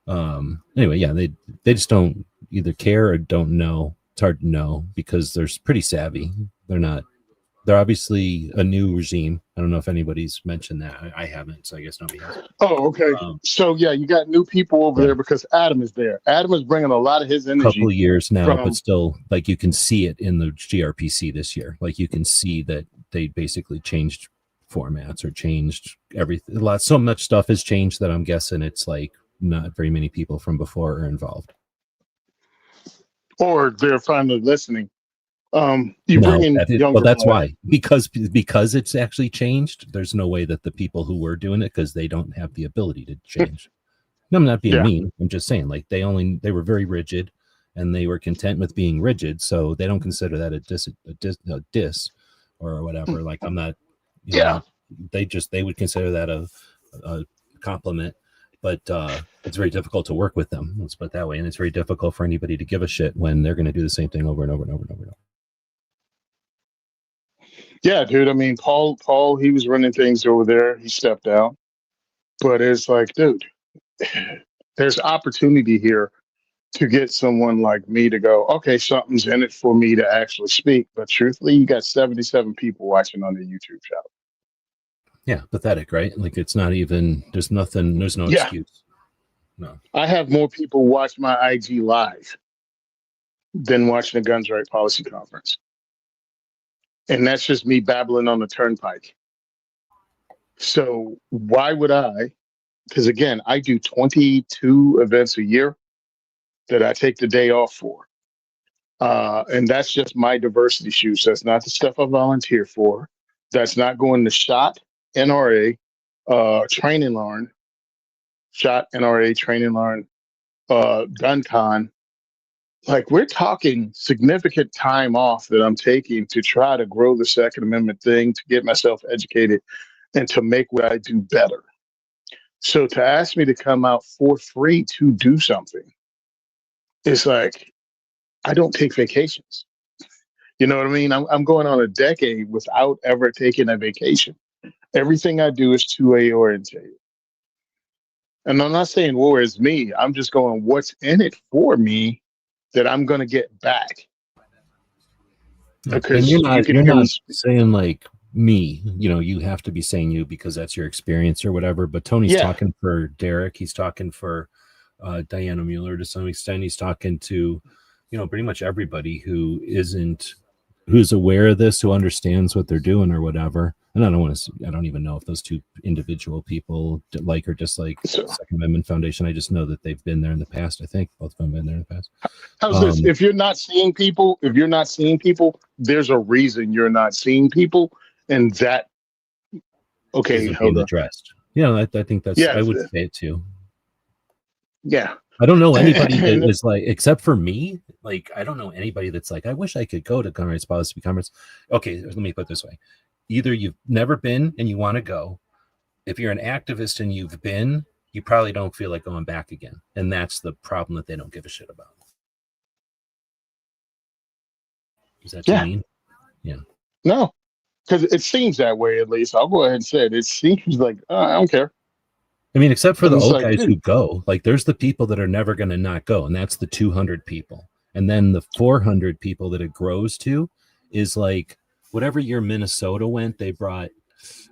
anyway, yeah, they just don't either care or don't know. It's hard to know because they're pretty savvy. They're obviously a new regime. I don't know if anybody's mentioned that. I haven't, so I guess nobody has. Oh, okay. So yeah, you got new people over there because Adam is there. Adam is bringing a lot of his energy. Couple of years now, but still, like, you can see it in the GRPC this year. Like, you can see that they basically changed formats or changed everything. So much stuff has changed that I'm guessing it's like not very many people from before are involved. Or they're finally listening. You No, bring in younger that's blood. why, because it's actually changed. There's no way that the people who were doing it, because they don't have the ability to change. No, I'm not being Yeah. mean. I'm just saying, like, they were very rigid, and they were content with being rigid. So they don't consider that a diss or whatever. Like, I'm not, Yeah. they would consider that a compliment. But it's very difficult to work with them. Let's put it that way. And it's very difficult for anybody to give a shit when they're going to do the same thing over and over and over and over and over. Yeah, dude. I mean, Paul, he was running things over there. He stepped down, but it's like, dude, there's opportunity here to get someone like me to go, okay, something's in it for me to actually speak. But truthfully, you got 77 people watching on the YouTube channel. Yeah, pathetic, right? Like, it's not even, there's no Yeah. excuse. No. I have more people watch my IG live than watching the Guns Right Policy Conference. And that's just me babbling on the turnpike. So why would I? Because again, I do 22 events a year that I take the day off for. And that's just my diversity shoots. That's not the stuff I volunteer for. That's not going to SHOT, NRA, training learn, SHOT, NRA, training learn, gun con. Like, we're talking significant time off that I'm taking to try to grow the Second Amendment thing, to get myself educated, and to make what I do better. So to ask me to come out for free to do something, it's like, I don't take vacations. You know what I mean? I'm going on a decade without ever taking a vacation. Everything I do is 2A oriented. And I'm not saying war is me. I'm just going, what's in it for me that I'm going to get back? Because and you're not me saying like me, you have to be saying you because that's your experience or whatever. But Tony's talking for Derek. He's talking for Diana Mueller to some extent. He's talking to, pretty much everybody who's aware of this, who understands what they're doing or whatever. And I don't even know if those two individual people like or dislike Second Amendment Foundation. I just know that they've been there in the past. I think both of them have been there in the past. How's this? If you're not seeing people, there's a reason you're not seeing people. And that, okay, hold on. Addressed. I think that's, I would say it too. Yeah. I don't know anybody that is like, except for me, like, I don't know anybody that's like, I wish I could go to Gun Rights Policy Conference. Okay, let me put it this way. Either you've never been and you want to go. If you're an activist and you've been, you probably don't feel like going back again. And that's the problem that they don't give a shit about. Is that too mean? Yeah. No, because it seems that way, at least. I'll go ahead and say it. It seems like, I don't care. I mean, except for the old guys who go, like, there's the people that are never going to not go, and that's the 200 people. And then the 400 people that it grows to is like, whatever year Minnesota went, they brought,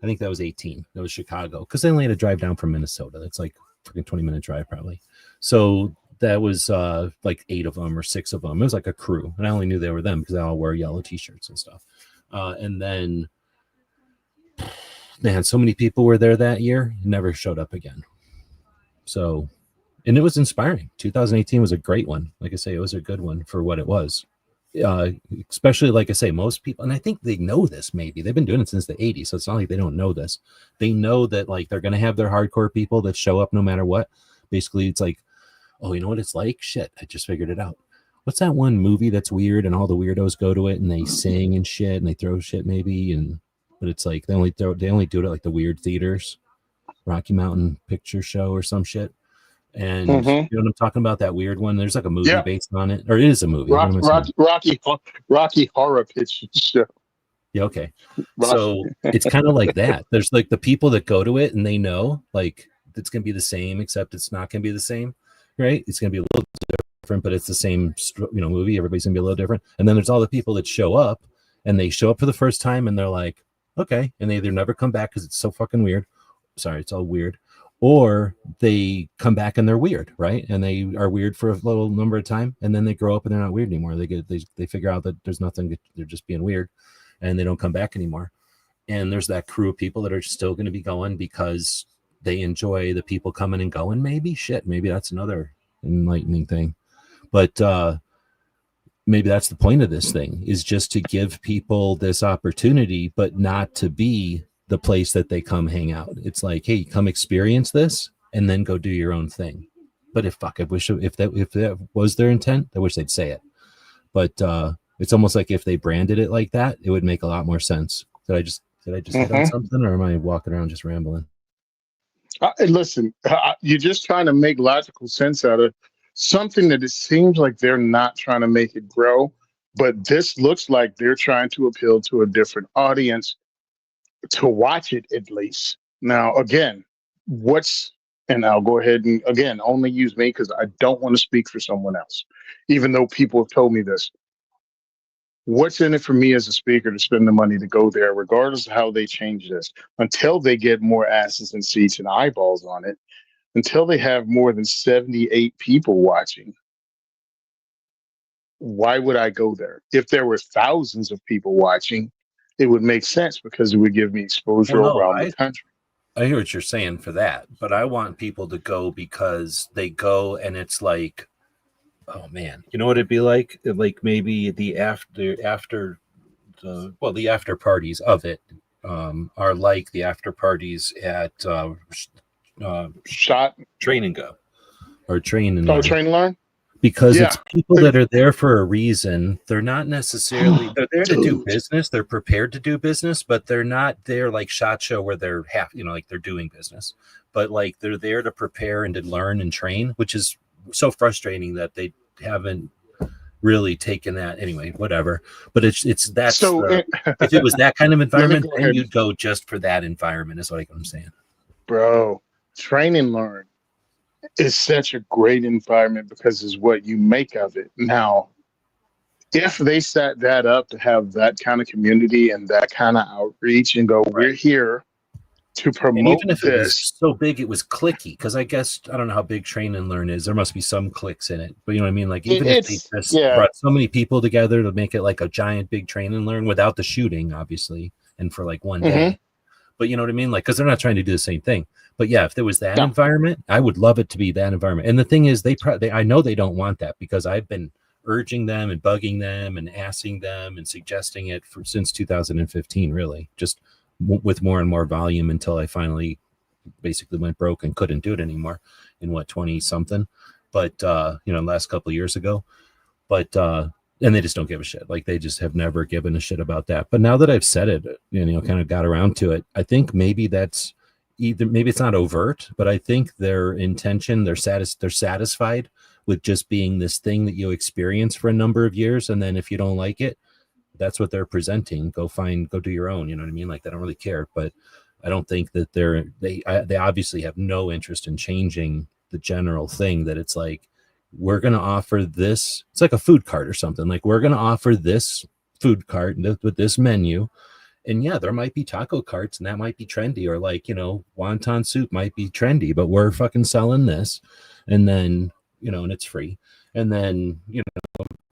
I think that was 18. That was Chicago, because they only had to drive down from Minnesota. That's like a freaking 20-minute drive probably. So that was like 8 of them or 6 of them. It was like a crew, and I only knew they were them because they all wear yellow t-shirts and stuff. And then they had so many people were there that year, never showed up again. So, and it was inspiring. 2018 was a great one. Like I say, it was a good one for what it was. Especially, like I say, most people, and I think they know this, maybe they've been doing it since the 80s. So it's not like they don't know this. They know that, like, they're going to have their hardcore people that show up no matter what. Basically, it's like, oh, you know what it's like? Shit, I just figured it out. What's that one movie that's weird and all the weirdos go to it and they sing and shit and they throw shit maybe, but it's like they only do it at like the weird theaters, Rocky Mountain Picture Show or some shit. And you know what I'm talking about? That weird one. There's like a movie based on it, or it is a movie. Rocky Horror Picture Show. Yeah, okay. So it's kind of like that. There's like the people that go to it and they know like it's gonna be the same, except it's not gonna be the same, right? It's gonna be a little different, but it's the same, movie. Everybody's gonna be a little different. And then there's all the people that show up and they show up for the first time and they're like, okay, and they either never come back because it's so fucking weird. Sorry, it's all weird. Or they come back and they're weird, right? And they are weird for a little number of time, and then they grow up and they're not weird anymore. They figure out that there's nothing, they're just being weird, and they don't come back anymore. And there's that crew of people that are still going to be going because they enjoy the people coming and going. Maybe that's another enlightening thing. But maybe that's the point of this thing, is just to give people this opportunity, but not to be the place that they come hang out. It's like, hey, come experience this and then go do your own thing. But if that was their intent, I wish they'd say it. But it's almost like if they branded it like that, it would make a lot more sense. Did I just hit on something, or am I walking around just rambling? Listen, you're just trying to make logical sense out of something that it seems like they're not trying to make it grow, but this looks like they're trying to appeal to a different audience to watch it at least. Now, again, and I'll go ahead and again only use me because I don't want to speak for someone else, even though people have told me this. What's in it for me as a speaker to spend the money to go there, regardless of how they change this, until they get more asses and seats and eyeballs on it, until they have more than 78 people watching? Why would I go there? If there were thousands of people watching, it would make sense because it would give me exposure around the country. I hear what you're saying for that, but I want people to go because they go and it's like, oh man, you know what it'd be like? Like maybe the after parties of it are like the after parties at Train and Go or Train and Learn. Train and Learn? Because it's people that are there for a reason. They're not necessarily, they're there to do business. They're prepared to do business, but they're not there like SHOT Show where they're like they're doing business. But like they're there to prepare and to learn and train, which is so frustrating that they haven't really taken that. Anyway, whatever. But it's that. So if it was that kind of environment, then you'd go just for that environment, is what I'm saying. Bro, Train and Learn is such a great environment because it's what you make of it. Now, if they set that up to have that kind of community and that kind of outreach and go, we're here to promote, and even if it was so big, it was clicky. Because I guess I don't know how big Train and Learn is. There must be some clicks in it, but you know what I mean. Like even if they just brought so many people together to make it like a giant big Train and Learn without the shooting, obviously, and for like one day. But you know what I mean? Like, because they're not trying to do the same thing. But yeah, if there was that environment, I would love it to be that environment. And the thing is, I know they don't want that because I've been urging them and bugging them and asking them and suggesting it since 2015, really, just with more and more volume until I finally basically went broke and couldn't do it anymore in 20 something. But, last couple of years ago, but, and they just don't give a shit. Like they just have never given a shit about that. But now that I've said it, kind of got around to it, I think maybe maybe it's not overt, but I think their intention, they're satisfied with just being this thing that you experience for a number of years. And then if you don't like it, that's what they're presenting. Go do your own. You know what I mean? Like they don't really care, but I don't think that they obviously have no interest in changing the general thing that it's like, we're going to offer this. It's like a food cart or something. Like we're going to offer this food cart with this menu. And yeah, there might be taco carts and that might be trendy, or like, wonton soup might be trendy, but we're fucking selling this. And then, and it's free. And then,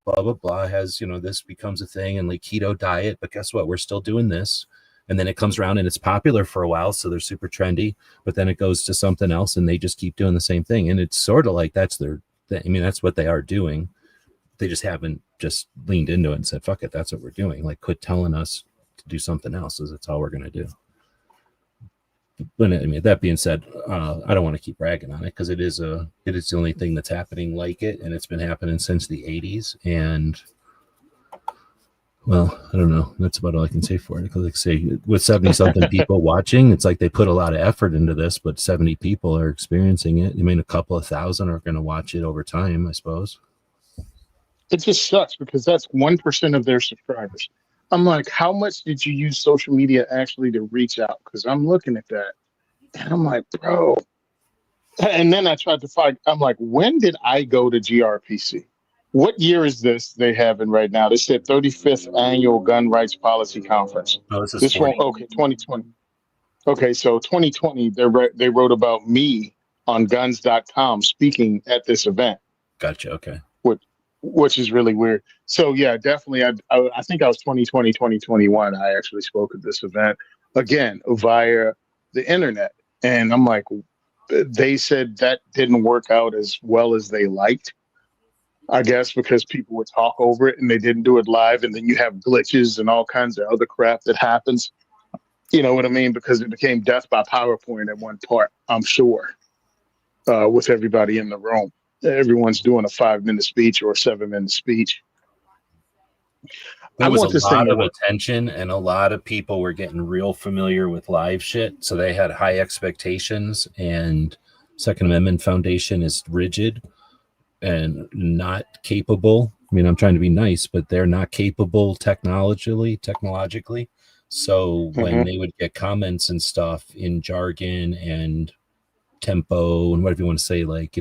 blah, blah, blah has, this becomes a thing and like keto diet, but guess what? We're still doing this. And then it comes around and it's popular for a while. So they're super trendy, but then it goes to something else and they just keep doing the same thing. And it's sort of like, that's what they are doing. They just haven't just leaned into it and said, fuck it, that's what we're doing. Like quit telling us to do something else, as that's all we're going to do. But that being said, I don't want to keep bragging on it because it is the only thing that's happening like it, and it's been happening since the 80s. And well, I don't know. That's about all I can say for it. Because like say with 70 something people watching, it's like they put a lot of effort into this, but 70 people are experiencing it. I mean, a couple of thousand are going to watch it over time, I suppose. It just sucks because that's 1% of their subscribers. I'm like, how much did you use social media actually to reach out? Because I'm looking at that and I'm like, bro. And then I tried to find, I'm like, when did I go to GRPC? What year is this they having right now? They said 35th Annual Gun Rights Policy Conference. Oh, this is 40. Okay, 2020. Okay, so 2020, they wrote about me on guns.com speaking at this event. Gotcha, okay. Which is really weird. So yeah, definitely. I think I was 2020, 2021. I actually spoke at this event again via the internet. And I'm like, they said that didn't work out as well as they liked. I guess because people would talk over it and they didn't do it live, and then you have glitches and all kinds of other crap that happens. You know what I mean? Because it became death by PowerPoint at one part, I'm sure, with everybody in the room. Everyone's doing a 5-minute speech or a 7-minute speech. There I was a want this thing lot to of work. attention, and a lot of people were getting real familiar with live shit, so they had high expectations. And Second Amendment Foundation is rigid and not capable. I mean, I'm trying to be nice, but they're not capable technologically. So when Mhm. they would get comments and stuff in jargon and tempo and whatever you want to say, like,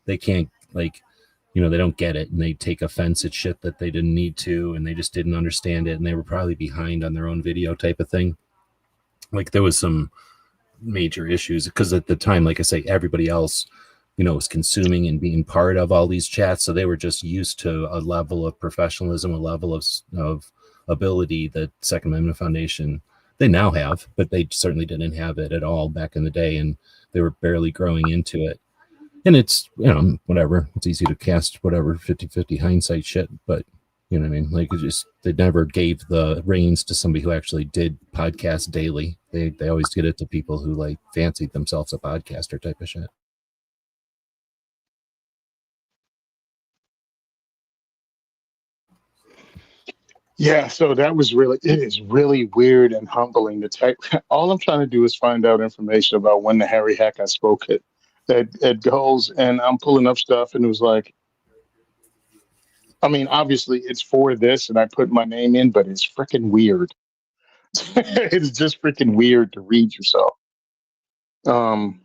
they can't, like, they don't get it, and they take offense at shit that they didn't need to, and they just didn't understand it, and they were probably behind on their own video type of thing. Like, there was some major issues because at the time, like I say, everybody else, was consuming and being part of all these chats, so they were just used to a level of professionalism, a level of ability that Second Amendment Foundation, they now have, but they certainly didn't have it at all back in the day, and they were barely growing into it. And it's, whatever, it's easy to cast whatever 50-50 hindsight shit, but you know what I mean? Like, it just, they never gave the reins to somebody who actually did podcasts daily. They always did it to people who like fancied themselves a podcaster type of shit. Yeah, so it is really weird and humbling to type. All I'm trying to do is find out information about when the Harry heck I spoke at Goals, and I'm pulling up stuff, and it was like, I mean, obviously it's for this, and I put my name in, but it's freaking weird. It's just freaking weird to read yourself. Um,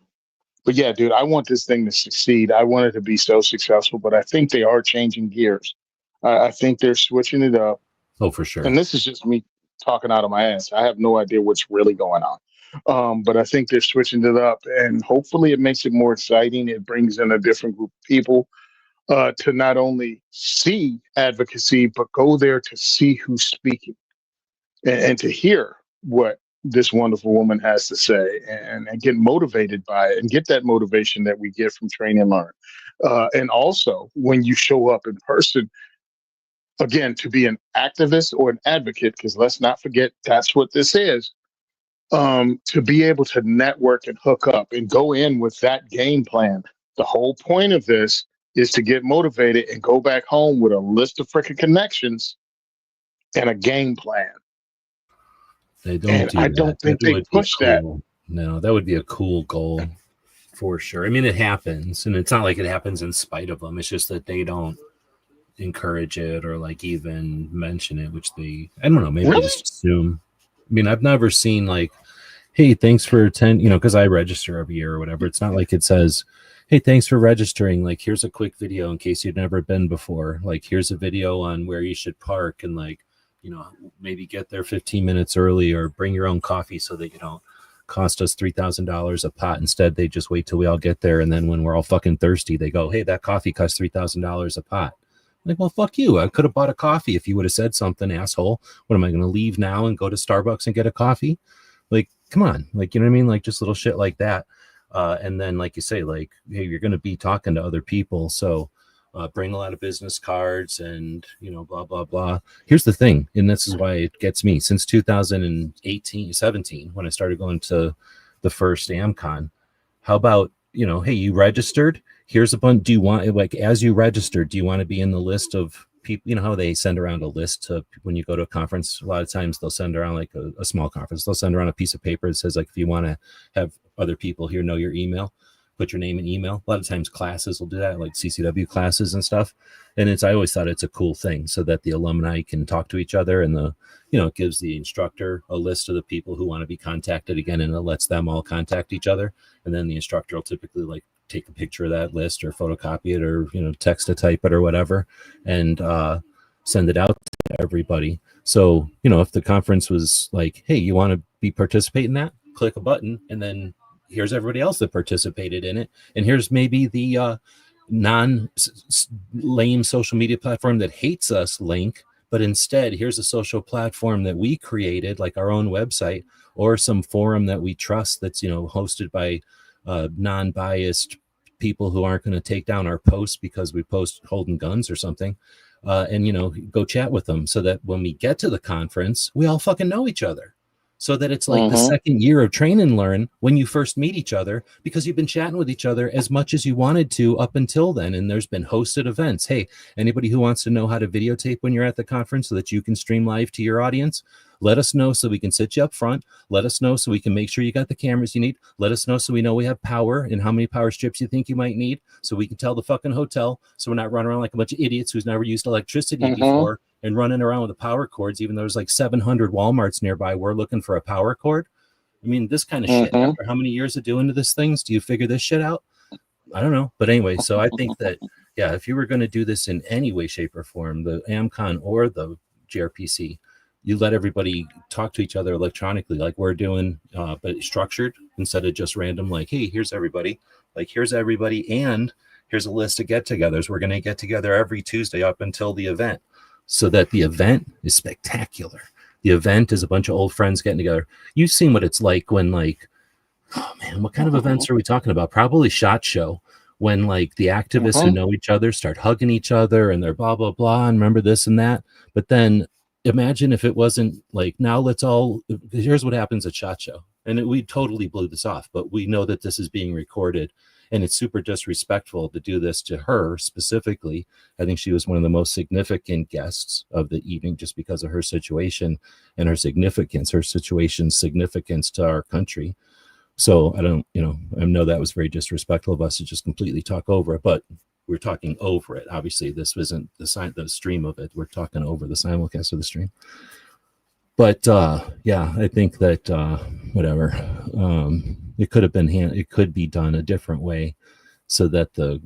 but yeah, dude, I want this thing to succeed. I want it to be so successful, but I think they are changing gears. I think they're switching it up. Oh, for sure. And this is just me talking out of my ass. I have no idea what's really going on. But I think they're switching it up, and hopefully it makes it more exciting. It brings in a different group of people to not only see advocacy, but go there to see who's speaking and to hear what this wonderful woman has to say, and get motivated by it and get that motivation that we get from train and learn. And also, when you show up in person, again, to be an activist or an advocate, because let's not forget that's what this is, to be able to network and hook up and go in with that game plan. The whole point of this is to get motivated and go back home with a list of freaking connections and a game plan. They don't And do I that. don't think That they would be push that. cool. No, that would be a cool goal for sure. I mean, it happens, and it's not like it happens in spite of them. It's just that they don't encourage it or like even mention it, which I don't know, maybe they Really? just assume. I mean, I've never seen like, hey, thanks for attending, because I register every year or whatever. It's not like it says, hey, thanks for registering. Like, here's a quick video in case you've never been before. Like, here's a video on where you should park, and like, maybe get there 15 minutes early, or bring your own coffee so that you don't cost us $3,000 a pot. Instead, they just wait till we all get there, and then when we're all fucking thirsty, they go, hey, that coffee costs $3,000 a pot. Like, well, fuck you. I could have bought a coffee if you would have said something, asshole. What am I going to leave now and go to Starbucks and get a coffee? Like, come on. Like, you know what I mean? Like, just little shit like that. And then, like you say, like, hey, you're going to be talking to other people. So bring a lot of business cards and, blah, blah, blah. Here's the thing. And this is why it gets me. Since 17, when I started going to the first AmCon, how about, hey, you registered? Here's a bunch. Do you want, like, as you registered, do you want to be in the list of people? You know how they send around a list to, when you go to a conference, a lot of times they'll send around like a small conference. They'll send around a piece of paper that says, like, if you want to have other people here know your email, put your name and email. A lot of times classes will do that, like CCW classes and stuff. And I always thought it's a cool thing so that the alumni can talk to each other, and it gives the instructor a list of the people who want to be contacted again, and it lets them all contact each other. And then the instructor will typically like take a picture of that list or photocopy it, or text to type it or whatever, and send it out to everybody. So if the conference was like, hey, you want to be participate in that, click a button, and then here's everybody else that participated in it, and here's maybe the non-lame social media platform that hates us link, but instead here's a social platform that we created, like our own website or some forum that we trust that's hosted by non-biased people who aren't going to take down our posts because we post holding guns or something, and, you know, go chat with them so that when we get to the conference, we all fucking know each other. So that it's like the second year of train and learn when you first meet each other, because you've been chatting with each other as much as you wanted to up until then. And there's been hosted events. Hey, anybody who wants to know how to videotape when you're at the conference so that you can stream live to your audience, let us know so we can sit you up front. Let us know so we can make sure you got the cameras you need. Let us know so we know we have power and how many power strips you think you might need, so we can tell the fucking hotel so we're not running around like a bunch of idiots who's never used electricity before and running around with the power cords, even though there's like 700 Walmarts nearby. We're looking for a power cord. I mean, this kind of shit. After how many years of doing this things, do you figure this shit out? I don't know. But anyway, so I think that, yeah, if you were going to do this in any way, shape, or form, the AmCon or the GRPC, you let everybody talk to each other electronically like we're doing, but structured instead of just random, like, hey, here's everybody. Like, here's everybody, and here's a list of get-togethers. We're going to get together every Tuesday up until the event, so that the event is spectacular. The event is a bunch of old friends getting together. You've seen what it's like when, like, oh man, what kind of events are we talking about? Probably SHOT Show, when like the activists who know each other start hugging each other and they're blah, blah, blah, and remember this and that. But then imagine if it wasn't like, now let's all, here's what happens at SHOT Show. And we totally blew this off, but we know that this is being recorded. And it's super disrespectful to do this to her specifically. I think she was one of the most significant guests of the evening just because of her situation and her significance, her situation's significance to our country. So I don't, you know, I know that was very disrespectful of us to just completely talk over it, but we're talking over it. Obviously, this isn't the stream of it. We're talking over the simulcast of the stream. But yeah, I think that whatever, it could have been it could be done a different way, so that the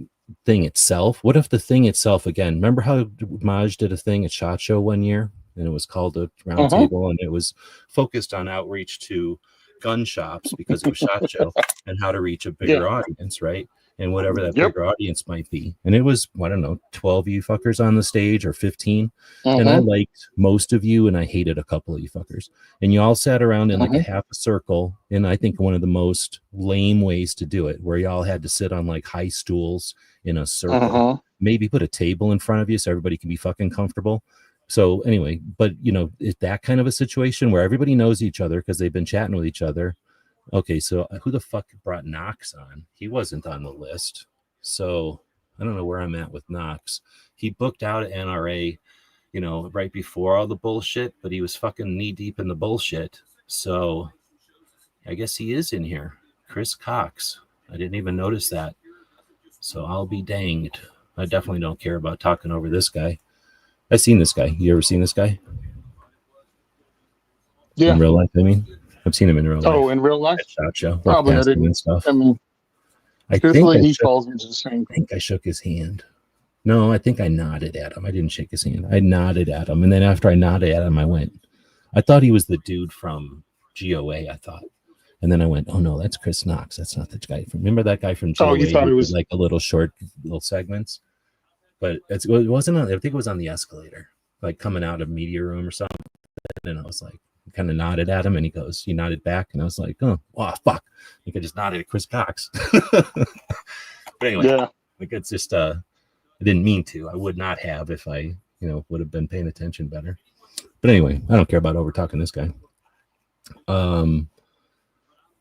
thing itself. What if the thing itself, again? Remember how Maj did a thing at SHOT Show one year, and it was called a roundtable, and it was focused on outreach to gun shops because it was SHOT Show and how to reach a bigger audience, right? And whatever that bigger audience might be. And it was, I don't know, 12 of you fuckers on the stage or 15. And I liked most of you and I hated a couple of you fuckers. And you all sat around in like a half a circle. And I think one of the most lame ways to do it, where y'all had to sit on like high stools in a circle, maybe put a table in front of you so everybody can be fucking comfortable. So anyway, but you know, it's that kind of a situation where everybody knows each other because they've been chatting with each other. Okay, so who the fuck brought Knox on? He wasn't on the list. So I don't know where I'm at with Knox. He booked out at NRA, you know, right before all the bullshit, but he was fucking knee deep in the bullshit. So I guess he is in here. Chris Cox. I didn't even notice that. So I'll be danged. I definitely don't care about talking over this guy. I've seen this guy. You ever seen this guy? Yeah. In real life, I mean? I've seen him in real life. Oh, in real life? SHOT Show. Probably I didn't. And stuff. I mean, I think falls into the same. I think I shook his hand. No, I think I nodded at him. I didn't shake his hand. I nodded at him. And then after I nodded at him, I went. I thought he was the dude from GOA, I thought. And then I went, oh, no, that's Chris Knox. That's not the guy from. Remember that guy from GOA? Oh, you thought it was like a little short little segments? But it wasn't on, I think it was on the escalator, like coming out of media room or something. And I was like, kind of nodded at him, and he nodded back, and I was like, oh fuck. I think I just nodded at Chris Cox. But anyway, like it's just I didn't mean to. I would not have if I, you know, would have been paying attention better. But anyway, I don't care about over talking this guy.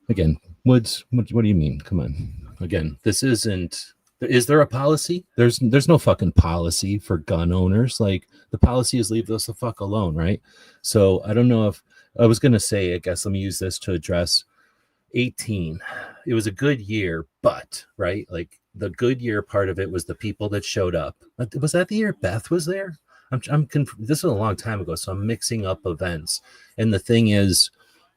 Again, Woods, what do you mean? Come on. Again, this isn't. Is there a policy? There's no fucking policy for gun owners. Like, the policy is leave us the fuck alone, right? So I don't know if I was gonna say, I guess let me use this to address 18. It was a good year, but right, like the good year part of it was the people that showed up. Was that the year Beth was there? This was a long time ago, so I'm mixing up events. And the thing is,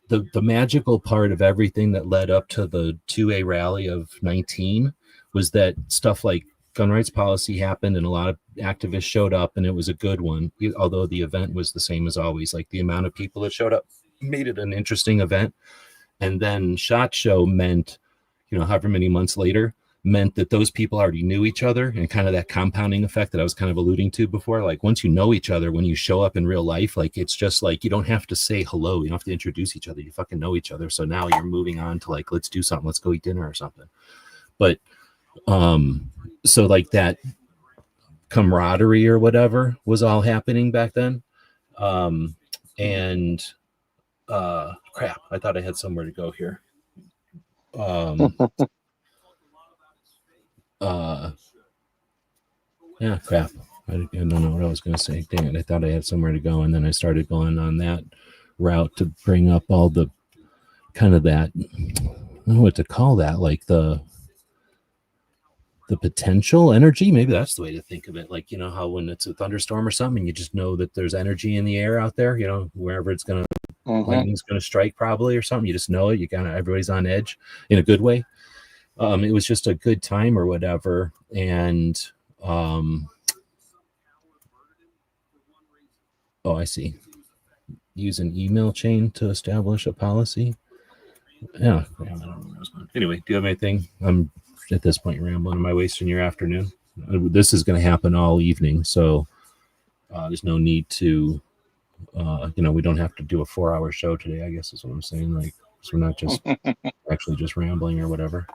the magical part of everything that led up to the 2A rally of 19 was that stuff like gun rights policy happened and a lot of activists showed up, and it was a good one, although the event was the same as always. Like, the amount of people that showed up made it an interesting event. And then SHOT Show meant, you know, however many months later, meant that those people already knew each other, and kind of that compounding effect that I was kind of alluding to before. Like, once you know each other, when you show up in real life, like, it's just like, you don't have to say hello, you don't have to introduce each other, you fucking know each other. So now you're moving on to like, let's do something, let's go eat dinner or something. But So like that camaraderie or whatever was all happening back then. And crap, I thought I had somewhere to go here. Yeah, crap. I don't know what I was going to say. Dang it, I thought I had somewhere to go, and then I started going on that route to bring up all the kind of that, I don't know what to call that, like the potential energy. Maybe that's the way to think of it. Like, you know, how when it's a thunderstorm or something, you just know that there's energy in the air out there, you know, wherever it's going to, lightning's going to strike probably or something. You just know it. You kind of, everybody's on edge in a good way. It was just a good time or whatever. And, oh, I see. Use an email chain to establish a policy. Yeah. I don't know where I was going. Anyway, do you have anything? I'm at this point rambling. Am I wasting your afternoon? This is going to happen all evening, so there's no need to, you know, we don't have to do a 4-hour show today, I guess is what I'm saying. Like, so we're not just actually just rambling or whatever.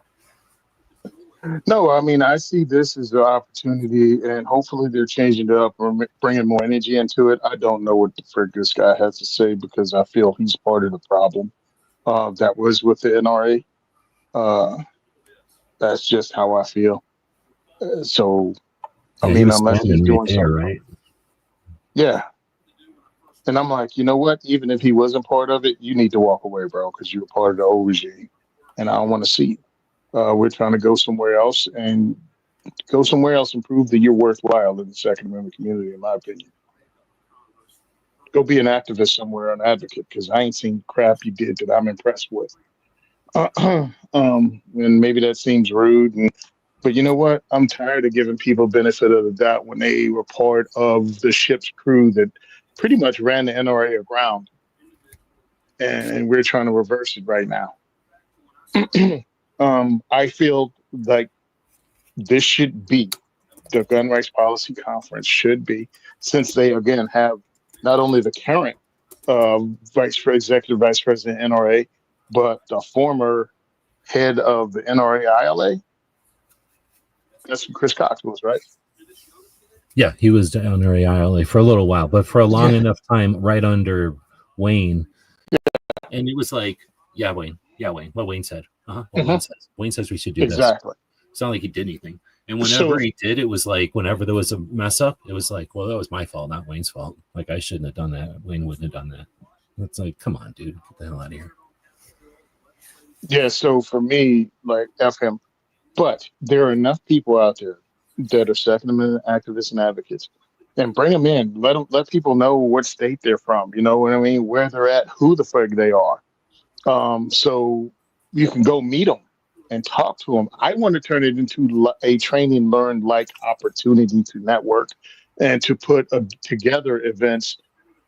No, I mean, I see this as an opportunity, and hopefully they're changing it up or bringing more energy into it. I don't know what the frick this guy has to say because I feel he's part of the problem that was with the NRA. That's just how I feel. So, I mean, unless he's doing something, right? Yeah. And I'm like, you know what? Even if he wasn't part of it, you need to walk away, bro, because you're part of the old regime, and I don't want to see you. We're trying to go somewhere else and prove that you're worthwhile in the Second Amendment community, in my opinion. Go be an activist somewhere, an advocate, because I ain't seen crap you did that I'm impressed with. And maybe that seems rude, but you know what? I'm tired of giving people benefit of the doubt when they were part of the ship's crew that pretty much ran the NRA aground, and we're trying to reverse it right now. I feel like this should be the gun rights policy conference should be, since they again have not only the current executive vice president NRA, but the former head of the NRA ILA. That's what Chris Cox was, right? Yeah, he was down there ILA for a little while, but for a long enough time, right under Wayne. Yeah. And it was like, Wayne. What Wayne said. Wayne says we should do this. Exactly. It's not like he did anything. And whenever he did, it was like, whenever there was a mess up, it was like, well, that was my fault, not Wayne's fault. Like, I shouldn't have done that. Wayne wouldn't have done that. It's like, come on, dude, get the hell out of here. Yeah, so for me, like, F him. But there are enough people out there that are Second Amendment activists and advocates, and bring them in. Let people know what state they're from. You know what I mean? Where they're at, who the frig they are. So you can go meet them and talk to them. I want to turn it into a training, learn like opportunity to network and to put together events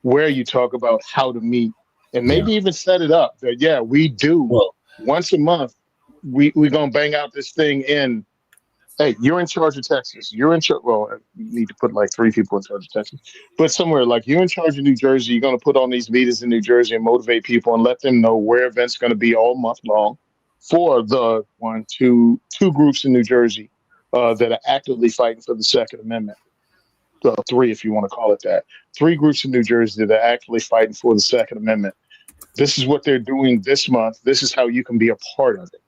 where you talk about how to meet and maybe even set it up that, we do once a month. We're going to bang out this thing in, hey, you're in charge of Texas. You're in charge. Well, you need to put like 3 people in charge of Texas, but somewhere like you're in charge of New Jersey. You're going to put on these meetings in New Jersey and motivate people and let them know where events going to be all month long for the two groups in New Jersey that are actively fighting for the Second Amendment. 3, if you want to call it that. 3 groups in New Jersey that are actively fighting for the Second Amendment. This is what they're doing this month. This is how you can be a part of it.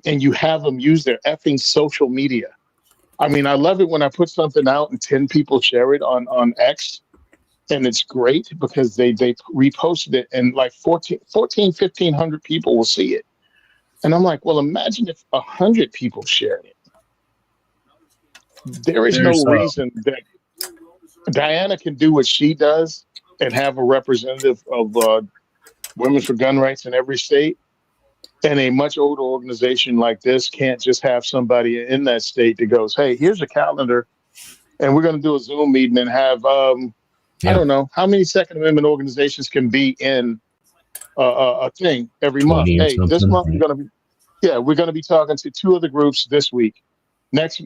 And you have them use their effing social media. I mean, I love it when I put something out and 10 people share it on X, and it's great because they reposted it and like 1,500 people will see it. And I'm like, well, imagine if 100 people shared it. There's no reason that Diana can do what she does and have a representative of Women for Gun Rights in every state. And a much older organization like this can't just have somebody in that state that goes, hey, here's a calendar, and we're going to do a Zoom meeting and have, I don't know, how many Second Amendment organizations can be in a thing every month? Hey, this month we're going to be talking to 2 other groups this week.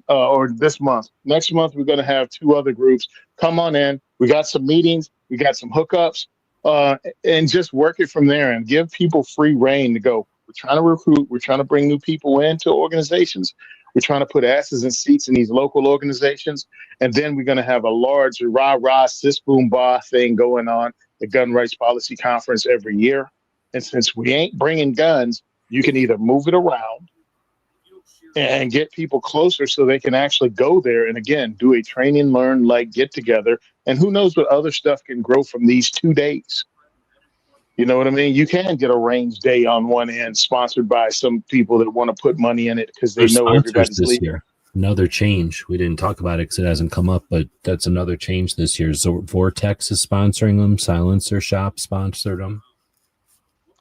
Or this month. Next month, we're going to have 2 other groups. Come on in. We got some meetings. We got some hookups. And just work it from there and give people free reign to go, we're trying to recruit. We're trying to bring new people into organizations. We're trying to put asses in seats in these local organizations. And then we're going to have a large rah-rah, sis boom bah thing going on, the Gun Rights Policy Conference every year. And since we ain't bringing guns, you can either move it around and get people closer so they can actually go there and, again, do a train and learn, like, get together. And who knows what other stuff can grow from these 2 days. You know what I mean? You can get a range day on one end sponsored by some people that want to put money in it because they know everybody's this leaving. year. Another change. We didn't talk about it because it hasn't come up, but that's another change this year. So Vortex is sponsoring them. Silencer Shop sponsored them.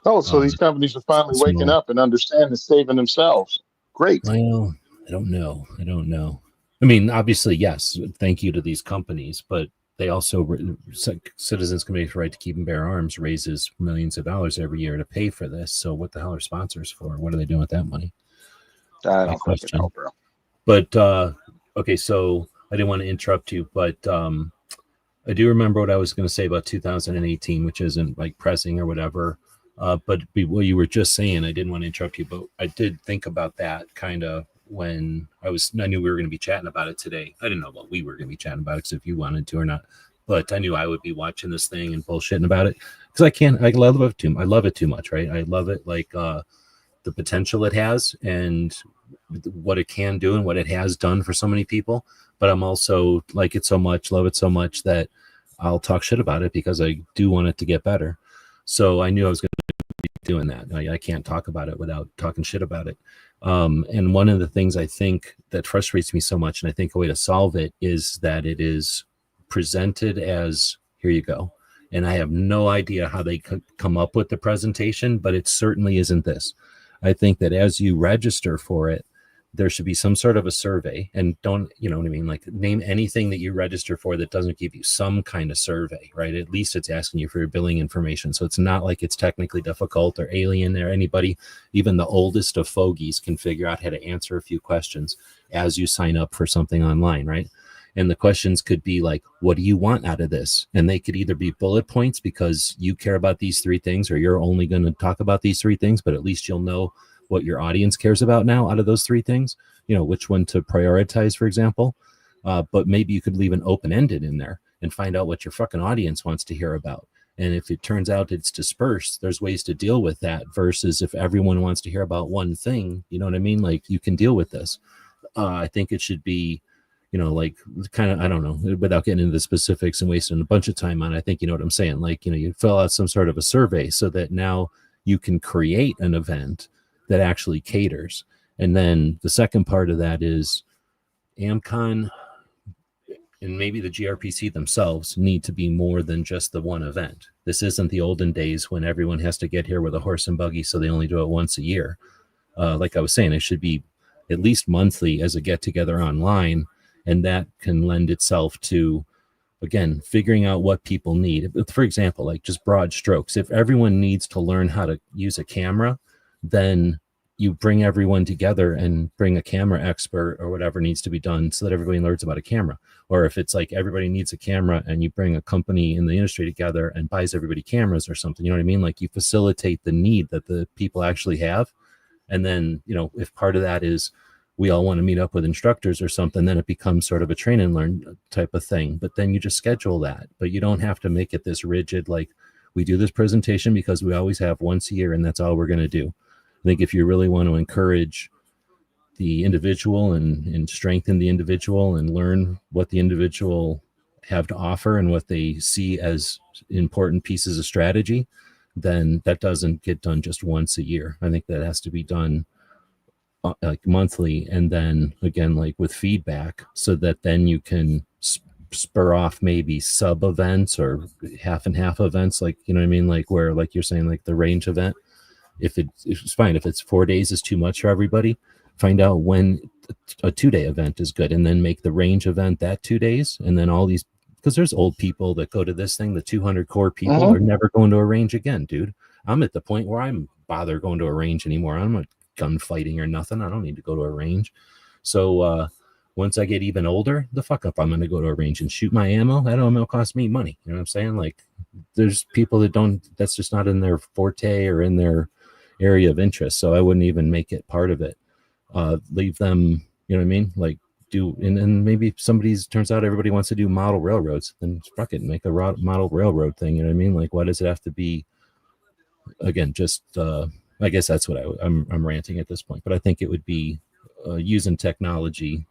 Oh, so these companies are finally waking up and understanding saving themselves. Great. Well, I don't know. I mean, obviously, yes, thank you to these companies, but they also, Citizens Committee for Right to Keep and Bear Arms raises millions of dollars every year to pay for this. So what the hell are sponsors for? What are they doing with that money? I don't fucking know, bro. But, okay, so I didn't want to interrupt you, but I do remember what I was going to say about 2018, which isn't like pressing or whatever. But what you were just saying, I didn't want to interrupt you, but I did think about that kind of when I knew we were going to be chatting about it today. I didn't know what we were going to be chatting about, because if you wanted to or not, but I knew I would be watching this thing and bullshitting about it because I love it too much, right? I love it, like the potential it has and what it can do and what it has done for so many people. But I'm also like it so much, love it so much that I'll talk shit about it because I do want it to get better. So I knew I was going to be doing that. I can't talk about it without talking shit about it. And one of the things I think that frustrates me so much, and I think a way to solve it, is that it is presented as, here you go. And I have no idea how they could come up with the presentation, but it certainly isn't this. I think that as you register for it, there should be some sort of a survey, and don't, you know what I mean? Like, name anything that you register for that doesn't give you some kind of survey, right? At least it's asking you for your billing information. So it's not like it's technically difficult or alien or anybody, even the oldest of fogies can figure out how to answer a few questions as you sign up for something online, right? And the questions could be like, what do you want out of this? And they could either be bullet points because you care about these 3 things, or you're only going to talk about these 3 things, but at least you'll know what your audience cares about now out of those 3 things, you know, which one to prioritize, for example. But maybe you could leave an open-ended in there and find out what your fucking audience wants to hear about. And if it turns out it's dispersed, there's ways to deal with that, versus if everyone wants to hear about one thing, you know what I mean? Like, you can deal with this. I think it should be, you know, like, kind of, I don't know, without getting into the specifics and wasting a bunch of time on it, I think you know what I'm saying. Like, you know, you fill out some sort of a survey so that now you can create an event that actually caters. And then the second part of that is AmCon and maybe the GRPC themselves need to be more than just the one event. This isn't the olden days when everyone has to get here with a horse and buggy, so they only do it once a year. Like I was saying, it should be at least monthly as a get-together online, and that can lend itself to, again, figuring out what people need. For example, like just broad strokes. If everyone needs to learn how to use a camera, then you bring everyone together and bring a camera expert or whatever needs to be done so that everybody learns about a camera. Or if it's like everybody needs a camera and you bring a company in the industry together and buys everybody cameras or something, you know what I mean? Like, you facilitate the need that the people actually have. And then, you know, if part of that is we all want to meet up with instructors or something, then it becomes sort of a train and learn type of thing. But then you just schedule that. But you don't have to make it this rigid, like, we do this presentation because we always have once a year and that's all we're going to do. I think if you really want to encourage the individual and strengthen the individual and learn what the individual have to offer and what they see as important pieces of strategy, then that doesn't get done just once a year. I think that has to be done like monthly, and then again, like with feedback, so that then you can spur off maybe sub events or half and half events, like, you know what I mean? Like, where, like you're saying, like the range event, if it's fine, if it's 4 days is too much for everybody, find out when a 2-day event is good, and then make the range event that 2 days. And then all these, because there's old people that go to this thing, the 200 core people are never going to a range again, dude. I'm at the point where I'm bother going to a range anymore. I'm not gunfighting or nothing. I don't need to go to a range. So once I get even older, the fuck up, I'm going to go to a range and shoot my ammo. That ammo costs me money. You know what I'm saying? Like, there's people that don't, that's just not in their forte or in their, area of interest. So I wouldn't even make it part of it. Leave them, you know what I mean? Like and maybe turns out everybody wants to do model railroads, then fuck it, make a model railroad thing. You know what I mean? Like, why does it have to be, again, just, I guess that's what I'm ranting at this point, but I think it would be using technology,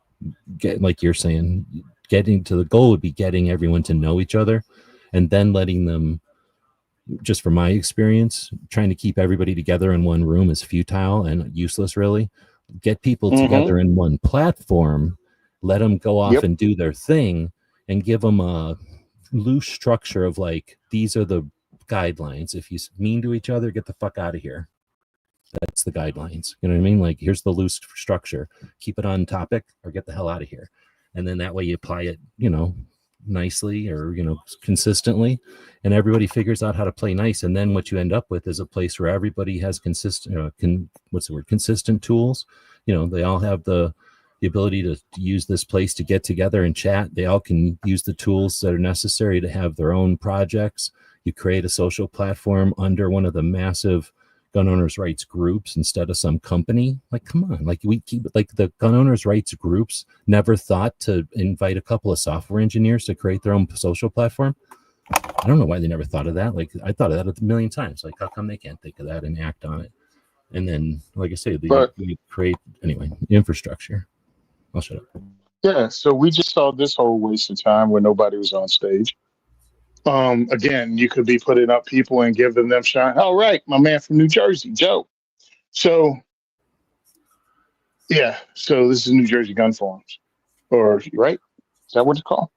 like you're saying, getting to the goal would be getting everyone to know each other, and then letting them, just from my experience, trying to keep everybody together in one room is futile and useless, really. Get people together in one platform, let them go off and do their thing, and give them a loose structure of like, these are the guidelines. If you mean to each other, get the fuck out of here. That's the guidelines. You know what I mean? Like, here's the loose structure. Keep it on topic or get the hell out of here. And then that way you apply it, you know, nicely or, you know, consistently, and everybody figures out how to play nice. And then what you end up with is a place where everybody has consistent, consistent tools. You know, they all have the ability to use this place to get together and chat. They all can use the tools that are necessary to have their own projects. You create a social platform under one of the massive gun owners' rights groups instead of some company. Like, come on, like, we keep, like, the gun owners' rights groups never thought to invite a couple of software engineers to create their own social platform. I don't know why they never thought of that. Like, I thought of that a million times. Like, how come they can't think of that and act on it? And then, like I say, we create, anyway, infrastructure. I'll shut up. Yeah, so we just saw this whole waste of time where nobody was on stage. Again, you could be putting up people and giving them shine. All right, my man from New Jersey, Joe. So, yeah, so this is New Jersey Gun Forums, or right? Is that what it's called?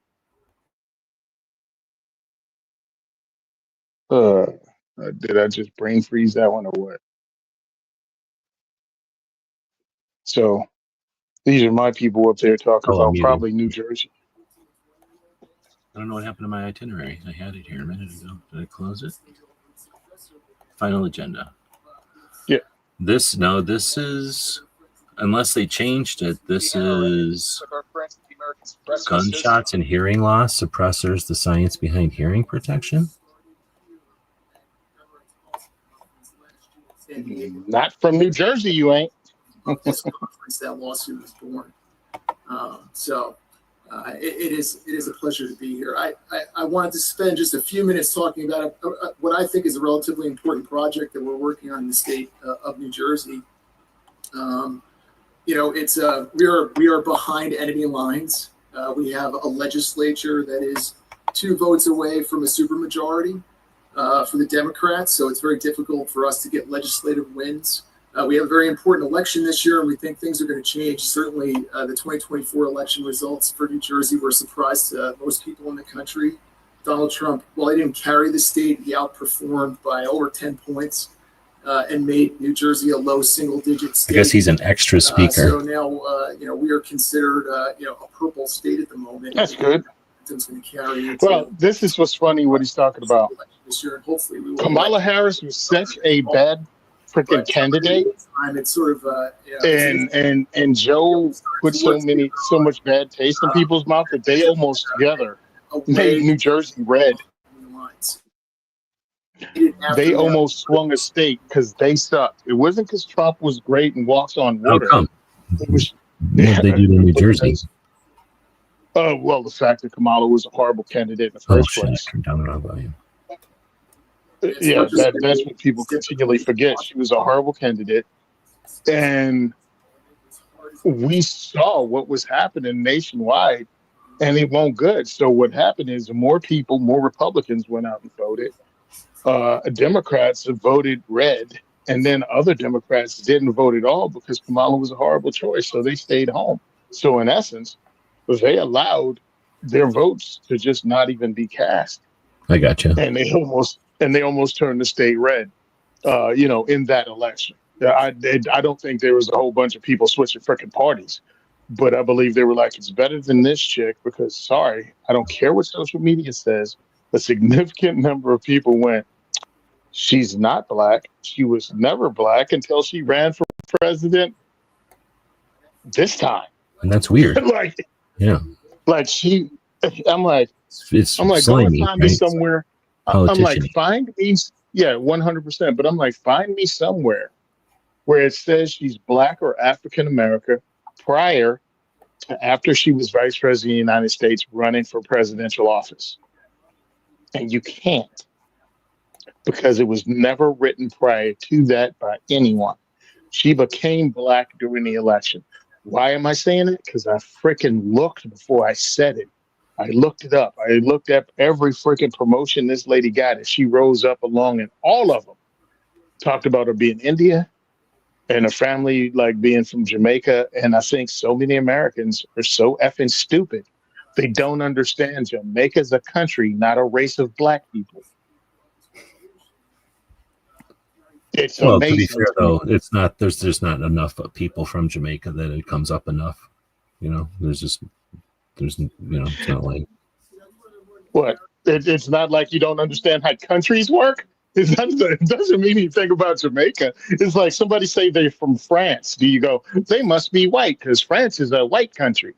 Did I just brain freeze that one or what? So these are my people up there talking about probably New Jersey. I don't know what happened to my itinerary. I had it here a minute ago. Did I close it? Final agenda. Yeah. This is, unless they changed it, this is gunshots and hearing loss suppressors, the science behind hearing protection. Not from New Jersey, you ain't. This conference, that lawsuit was born. It is a pleasure to be here. I wanted to spend just a few minutes talking about what I think is a relatively important project that we're working on in the state of New Jersey. We are behind enemy lines. We have a legislature that is 2 votes away from a supermajority for the Democrats, so it's very difficult for us to get legislative wins. We have a very important election this year, and we think things are going to change. Certainly, the 2024 election results for New Jersey were a surprise to most people in the country. Donald Trump, while he didn't carry the state, he outperformed by over 10 points and made New Jersey a low single-digit state. I guess he's an extra speaker. So now, we are considered, a purple state at the moment. That's good. Going to carry well, this is what's funny what he's talking about. This year, and hopefully we will. Kamala Harris was such a bad freaking candidate, it's sort of and Joe put so much bad taste in people's mouth that they almost together made New Jersey red. They almost swung a state because they sucked. It wasn't because Trump was great and walks on water. It was, what they do in New Jersey. Well, the fact that Kamala was a horrible candidate in the first place. Down the volume. Yeah, that's what people continually forget. She was a horrible candidate. And we saw what was happening nationwide, and it won't good. So what happened is more Republicans went out and voted. Democrats voted red, and then other Democrats didn't vote at all because Kamala was a horrible choice. So they stayed home. So in essence, they allowed their votes to just not even be cast. I gotcha. And they almost turned the state red, in that election. I don't think there was a whole bunch of people switching freaking parties, but I believe they were like, it's better than this chick because, sorry, I don't care what social media says. A significant number of people went, she's not black. She was never black until she ran for president this time. And that's weird. Yeah. I'm like, slimy, go find me somewhere. I'm like, find me, 100%. But I'm like, find me somewhere where it says she's Black or African American prior to after she was Vice President of the United States running for presidential office. And you can't, because it was never written prior to that by anyone. She became Black during the election. Why am I saying it? Because I freaking looked before I said it. I looked it up. I looked up every freaking promotion this lady got, and she rose up along, and all of them talked about her being India and her family like being from Jamaica. And I think so many Americans are so effing stupid. They don't understand Jamaica's a country, not a race of Black people. It's Well, amazing. to be fair, though, it's not. There's just not enough people from Jamaica that it comes up enough. You know, it's not like What? It's not like you don't understand how countries work. It doesn't mean anything about Jamaica. It's like somebody say they're from France. Do you go, they must be white because France is a white country?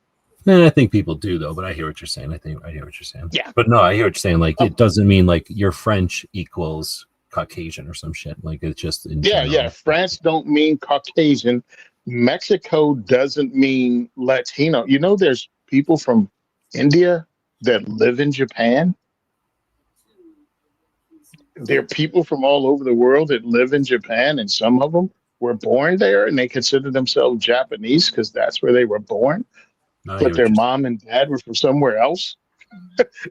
I think people do, though, but I hear what you're saying. I hear what you're saying. Yeah. But no, I hear what you're saying. Like, it doesn't mean like you're French equals Caucasian or some shit. Like, it's just in general. Yeah. France don't mean Caucasian. Mexico doesn't mean Latino. You know, there's people from India that live in Japan. There are people from all over the world that live in Japan, and some of them were born there, and they consider themselves Japanese because that's where they were born. But their mom and dad were from somewhere else.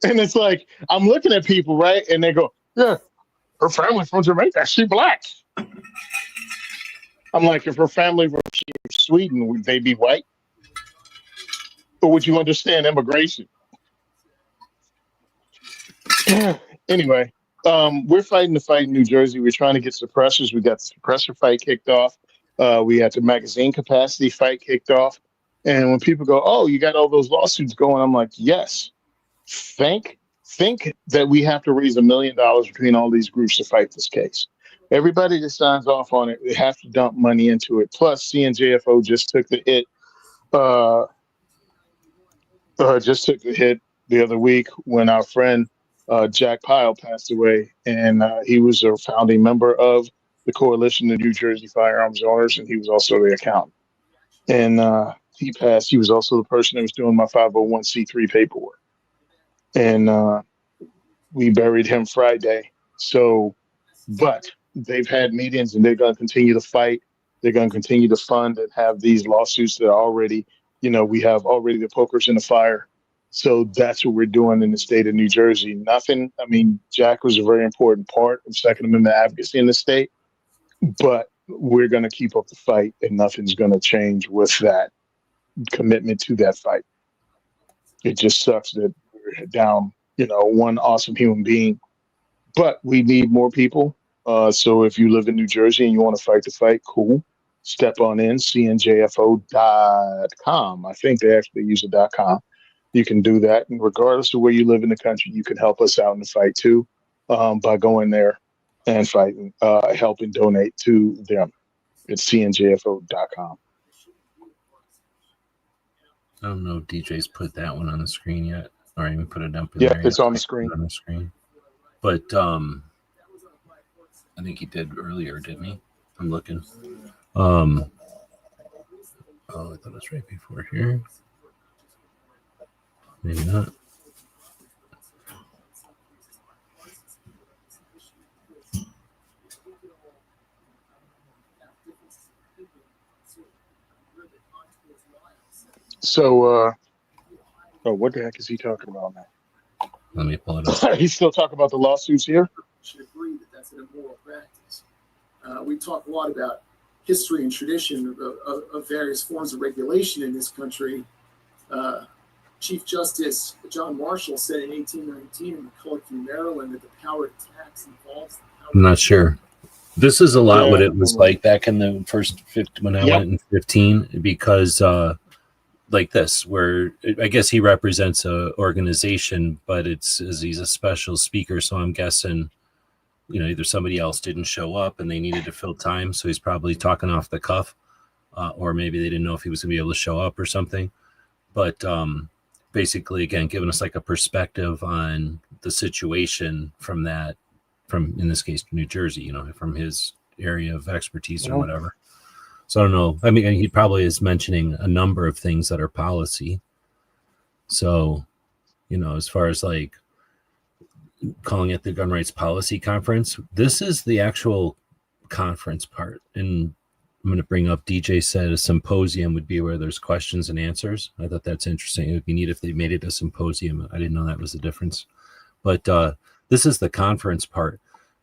And it's like, I'm looking at people, right? And they go, yeah, her family's from Jamaica. She Black. I'm like, if her family was from Sweden, would they be white? Or would you understand immigration? Anyway, we're fighting the fight in New Jersey. We're trying to get suppressors. We got the suppressor fight kicked off. We had the magazine capacity fight kicked off. And when people go, oh, you got all those lawsuits going, I'm like, yes. Think that we have to raise $1 million between all these groups to fight this case. Everybody that signs off on it, they have to dump money into it. Plus, CNJFO just took the hit. Just took the hit the other week when our friend Jack Pyle passed away, and he was a founding member of the Coalition of New Jersey Firearms Owners, and he was also the accountant. And he passed. He was also the person that was doing my 501c3 paperwork. And we buried him Friday. So, but they've had meetings, and they're going to continue to fight. They're going to continue to fund and have these lawsuits that are already, we have already the pokers in the fire. So that's what we're doing in the state of New Jersey. Nothing. I mean, Jack was a very important part of Second Amendment advocacy in the state, but we're going to keep up the fight, and nothing's going to change with that commitment to that fight. It just sucks that we're down, one awesome human being, but we need more people. So if you live in New Jersey and you want to fight the fight, cool. Step on in, cnjfo.com. I think they actually use a .com. You can do that. And regardless of where you live in the country, you can help us out in the fight too, by going there and fighting, helping donate to them. It's cnjfo.com. I don't know if DJ's put that one on the screen yet, or even put it up in Yeah, there. it's on the screen. On the screen. But I think he did earlier, didn't he? I'm looking. I thought it was right before here. Maybe not. So, what the heck is he talking about now? Let me pull it up. He's still talking about the lawsuits here? Should agree that that's an immoral practice. We talk a lot about history and tradition of various forms of regulation in this country. Chief Justice John Marshall said in 1819 in McCulloch v. Maryland that the power to tax involves the power. I'm not sure. This is a lot what it was like back in the first when I went in 15, because like this, where I guess he represents a organization, but he's a special speaker, so I'm guessing either somebody else didn't show up and they needed to fill time, so he's probably talking off the cuff, or maybe they didn't know if he was going to be able to show up or something. But basically, again, giving us like a perspective on the situation from in this case New Jersey, from his area of expertise or whatever. So I don't know. I mean, he probably is mentioning a number of things that are policy. So, you know, as far as like calling it the Gun Rights Policy Conference, this is the actual conference part. And I'm going to bring up, DJ said a symposium would be where there's questions and answers. I thought that's interesting. It would be neat if they made it a symposium. I didn't know that was the difference. But this is the conference part.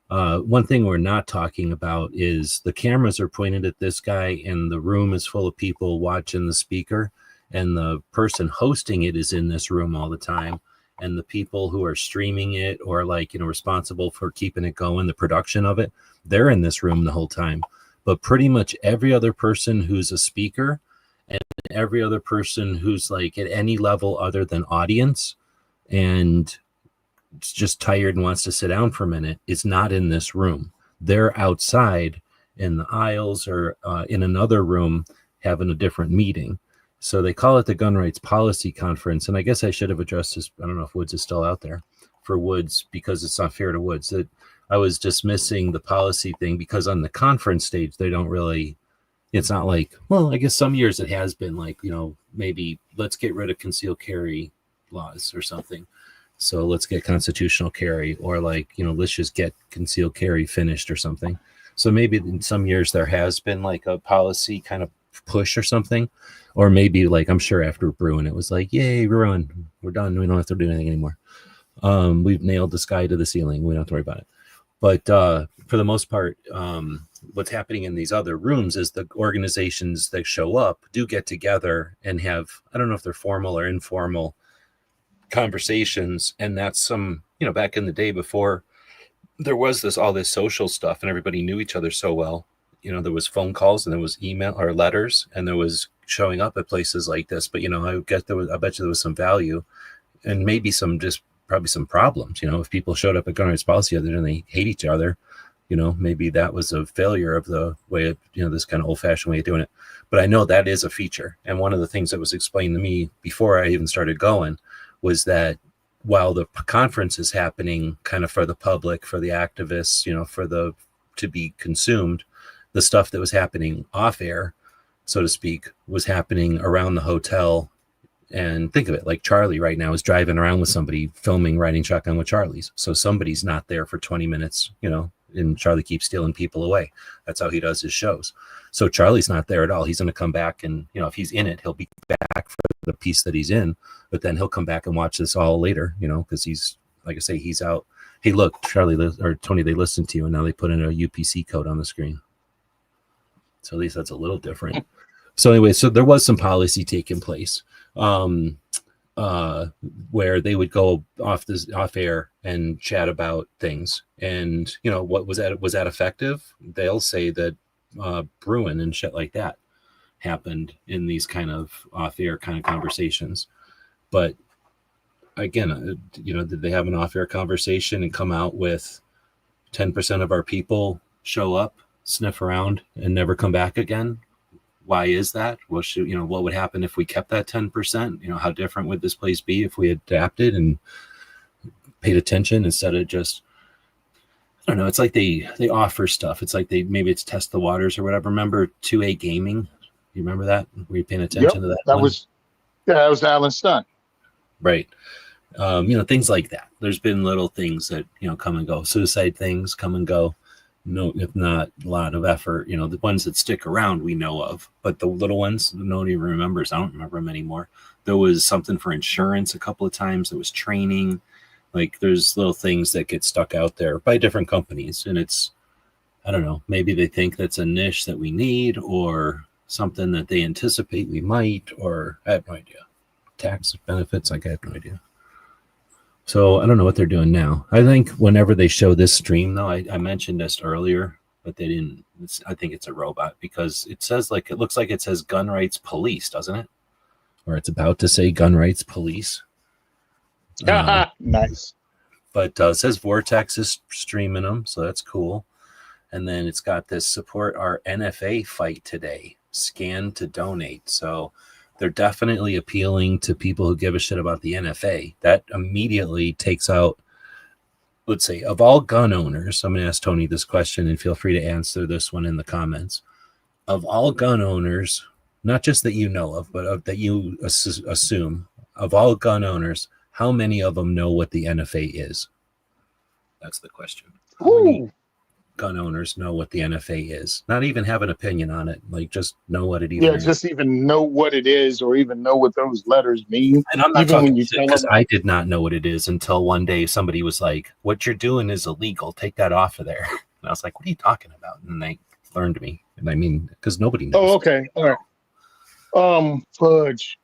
One thing we're not talking about is the cameras are pointed at this guy and the room is full of people watching the speaker, and the person hosting it is in this room all the time. And the people who are streaming it or like, you know, responsible for keeping it going, the production of it, they're in this room the whole time. But pretty much every other person who's a speaker and every other person who's like at any level other than audience and just tired and wants to sit down for a minute is not in this room. They're outside in the aisles or in another room having a different meeting. So they call it the Gun Rights Policy Conference. And I guess I should have addressed this. I don't know if Woods is still out there for Woods, because it's not fair to Woods that I was dismissing the policy thing, because on the conference stage, they don't really, it's not like, well, I guess some years it has been like, you know, maybe let's get rid of concealed carry laws or something. So let's get constitutional carry, or like, you know, let's just get concealed carry finished or something. So maybe in some years there has been like a policy kind of push or something, or maybe like, I'm sure after Bruin, it was like, yay, Bruin, we're done. We don't have to do anything anymore. We've nailed the sky to the ceiling. We don't have to worry about it. But for the most part, what's happening in these other rooms is the organizations that show up do get together and have, I don't know if they're formal or informal conversations. And that's some, you know, back in the day before there was all this social stuff and everybody knew each other so well, you know, there was phone calls and there was email or letters and there was showing up at places like this. But, you know, I bet you there was some value and maybe probably some problems, you know, if people showed up at Gun Rights Policy other than they hate each other, you know, maybe that was a failure of the way of, you know, this kind of old fashioned way of doing it. But I know that is a feature. And one of the things that was explained to me before I even started going was that while the conference is happening kind of for the public, for the activists, you know, to be consumed, the stuff that was happening off air, so to speak, was happening around the hotel. And think of it like Charlie right now is driving around with somebody filming Riding Shotgun with Charlie's. So somebody's not there for 20 minutes, you know, and Charlie keeps stealing people away. That's how he does his shows. So Charlie's not there at all. He's going to come back and, you know, if he's in it, he'll be back for the piece that he's in, but then he'll come back and watch this all later, you know, because he's, like I say, he's out. Hey, look, Charlie or Tony, they listened to you and now they put in a UPC code on the screen. So at least that's a little different. So anyway, so there was some policy taking place where they would go off air and chat about things. And, you know, what was that effective? They'll say that Bruin and shit like that happened in these kind of off air kind of conversations. But again, you know, did they have an off air conversation and come out with 10% of our people show up, sniff around and never come back again? Why is that? Well, you know, what would happen if we kept that 10%? You know, how different would this place be if we adapted and paid attention instead of just, I don't know. It's like they offer stuff. It's like maybe it's test the waters or whatever. Remember 2A Gaming? You remember that? Were you paying attention to that? That was Alan Stunt. Right. You know, things like that. There's been little things that, you know, come and go. Suicide things come and go. No, if not a lot of effort, you know, the ones that stick around we know of, but the little ones no one even remembers. I don't remember them anymore. There was something for insurance a couple of times. There was training. Like there's little things that get stuck out there by different companies. And it's, I don't know, maybe they think that's a niche that we need or something that they anticipate we might, or I have no idea. Tax benefits, like I have no idea. So I don't know what they're doing now. I think whenever they show this stream, though, I mentioned this earlier, but they didn't. I think it's a robot because it says it looks like it says Gun Rights Police, doesn't it? Or it's about to say Gun Rights Police. Nice. But it says Vortex is streaming them, so that's cool. And then it's got this support our NFA fight today, scan to donate. So they're definitely appealing to people who give a shit about the NFA. That immediately takes out, let's say, of all gun owners, I'm going to ask Tony this question and feel free to answer this one in the comments. of all gun owners, not just that you know of, but that you assume, of all gun owners, how many of them know what the NFA is? That's the question. How many gun owners know what the NFA is? Not even have an opinion on it, like just know what it even is. Just even know what it is, or even know what those letters mean. And I'm not even when talking you shit tell because them, I did not know what it is until one day somebody was like, "What you're doing is illegal. Take that off of there." And I was like, "What are you talking about?" And they learned me. And I mean, because nobody knows. oh, okay, all right. Fudge.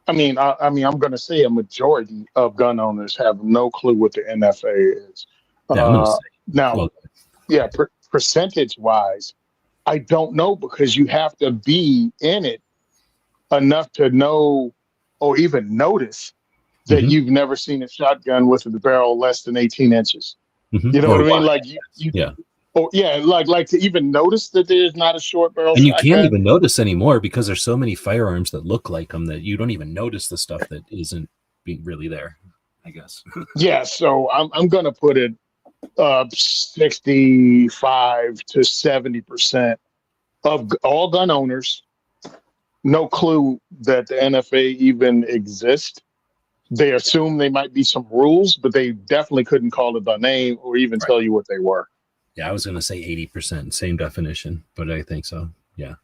I mean, I'm going to say a majority of gun owners have no clue what the NFA is. Yeah, I'm gonna say. Now, Well, yeah, percentage wise, I don't know, because you have to be in it enough to know or even notice that you've never seen a shotgun with the barrel less than 18 inches. You know what I mean? Like yeah. Oh yeah, like to even notice that there's not a short barrel And you shotgun. can't even notice anymore because there's so many firearms that look like them that you don't even notice the stuff that isn't being really there, I guess. Yeah, so I'm gonna put it 65 to 70% of all gun owners no clue that the NFA even exists. They assume there might be some rules, but they definitely couldn't call it by name or even tell you what they were. Yeah, I was going to say 80%, same definition, but I think so. Yeah.